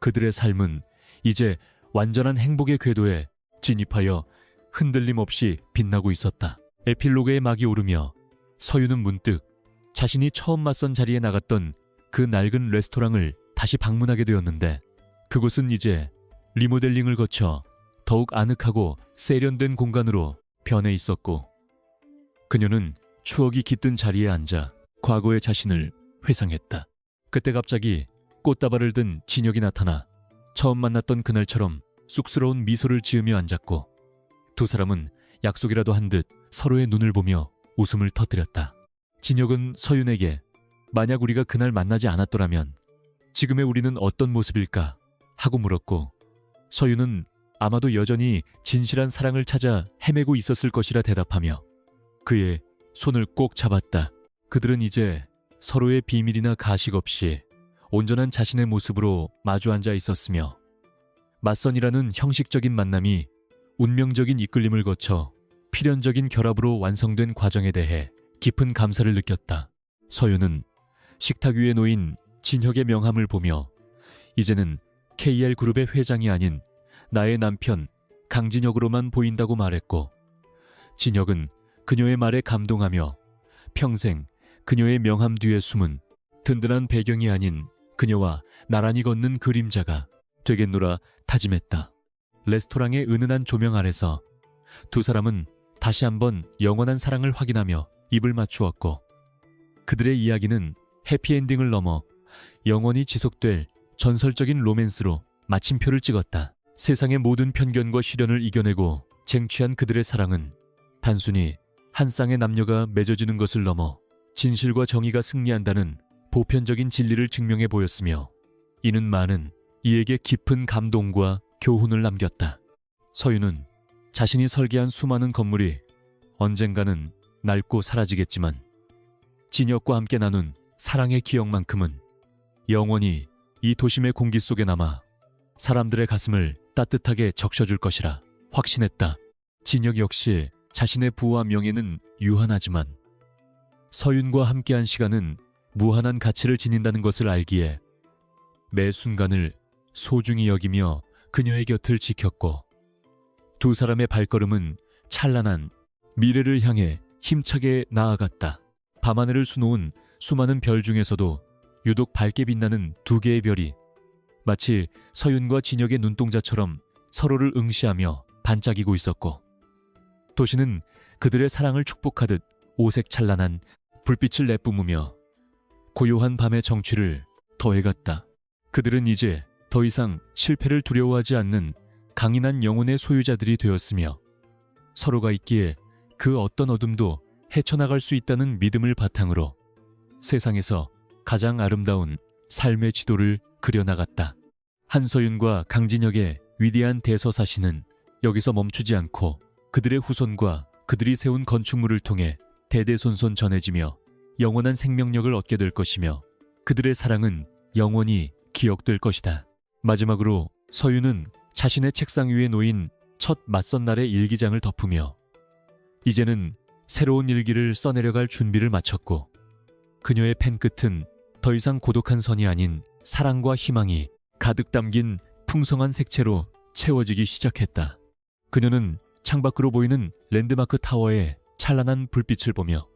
Speaker 1: 그들의 삶은 이제 완전한 행복의 궤도에 진입하여 흔들림 없이 빛나고 있었다. 에필로그의 막이 오르며 서윤은 문득 자신이 처음 맞선 자리에 나갔던 그 낡은 레스토랑을 다시 방문하게 되었는데 그곳은 이제 리모델링을 거쳐 더욱 아늑하고 세련된 공간으로 변해 있었고 그녀는 추억이 깃든 자리에 앉아 과거의 자신을 회상했다. 그때 갑자기 꽃다발을 든 진혁이 나타나 처음 만났던 그날처럼 쑥스러운 미소를 지으며 앉았고 두 사람은 약속이라도 한 듯 서로의 눈을 보며 웃음을 터뜨렸다. 진혁은 서윤에게 만약 우리가 그날 만나지 않았더라면 지금의 우리는 어떤 모습일까 하고 물었고 서윤은 아마도 여전히 진실한 사랑을 찾아 헤매고 있었을 것이라 대답하며 그의 손을 꼭 잡았다. 그들은 이제 서로의 비밀이나 가식 없이 온전한 자신의 모습으로 마주 앉아 있었으며 맞선이라는 형식적인 만남이 운명적인 이끌림을 거쳐 필연적인 결합으로 완성된 과정에 대해 깊은 감사를 느꼈다. 서윤은 식탁 위에 놓인 진혁의 명함을 보며 이제는 KR그룹의 회장이 아닌 나의 남편 강진혁으로만 보인다고 말했고 진혁은 그녀의 말에 감동하며 평생 그녀의 명함 뒤에 숨은 든든한 배경이 아닌 그녀와 나란히 걷는 그림자가 되겠노라 다짐했다. 레스토랑의 은은한 조명 아래서 두 사람은 다시 한번 영원한 사랑을 확인하며 입을 맞추었고 그들의 이야기는 해피엔딩을 넘어 영원히 지속될 전설적인 로맨스로 마침표를 찍었다. 세상의 모든 편견과 시련을 이겨내고 쟁취한 그들의 사랑은 단순히 한 쌍의 남녀가 맺어지는 것을 넘어 진실과 정의가 승리한다는 보편적인 진리를 증명해 보였으며 이는 많은 이에게 깊은 감동과 교훈을 남겼다. 서윤은 자신이 설계한 수많은 건물이 언젠가는 낡고 사라지겠지만 진혁과 함께 나눈 사랑의 기억만큼은 영원히 이 도심의 공기 속에 남아 사람들의 가슴을 따뜻하게 적셔줄 것이라 확신했다. 진혁 역시 자신의 부와 명예는 유한하지만 서윤과 함께한 시간은 무한한 가치를 지닌다는 것을 알기에 매 순간을 소중히 여기며 그녀의 곁을 지켰고 두 사람의 발걸음은 찬란한 미래를 향해 힘차게 나아갔다. 밤하늘을 수놓은 수많은 별 중에서도 유독 밝게 빛나는 두 개의 별이 마치 서윤과 진혁의 눈동자처럼 서로를 응시하며 반짝이고 있었고 도시는 그들의 사랑을 축복하듯 오색찬란한 불빛을 내뿜으며 고요한 밤의 정취를 더해갔다. 그들은 이제 더 이상 실패를 두려워하지 않는 강인한 영혼의 소유자들이 되었으며 서로가 있기에 그 어떤 어둠도 헤쳐나갈 수 있다는 믿음을 바탕으로 세상에서 가장 아름다운 삶의 지도를 그려나갔다. 한서윤과 강진혁의 위대한 대서사시는 여기서 멈추지 않고 그들의 후손과 그들이 세운 건축물을 통해 대대손손 전해지며 영원한 생명력을 얻게 될 것이며 그들의 사랑은 영원히 기억될 것이다. 마지막으로 서윤은 자신의 책상 위에 놓인 첫 맞선 날의 일기장을 덮으며 이제는 새로운 일기를 써내려갈 준비를 마쳤고 그녀의 펜끝은 더 이상 고독한 선이 아닌 사랑과 희망이 가득 담긴 풍성한 색채로 채워지기 시작했다. 그녀는 창밖으로 보이는 랜드마크 타워의 찬란한 불빛을 보며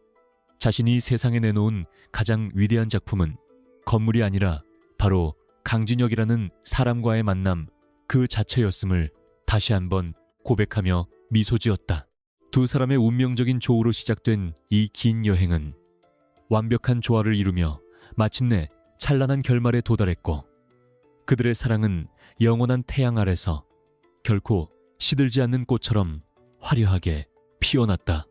Speaker 1: 자신이 세상에 내놓은 가장 위대한 작품은 건물이 아니라 바로 강진혁이라는 사람과의 만남 그 자체였음을 다시 한번 고백하며 미소 지었다. 두 사람의 운명적인 조우로 시작된 이 긴 여행은 완벽한 조화를 이루며 마침내 찬란한 결말에 도달했고 그들의 사랑은 영원한 태양 아래서 결코 시들지 않는 꽃처럼 화려하게 피어났다.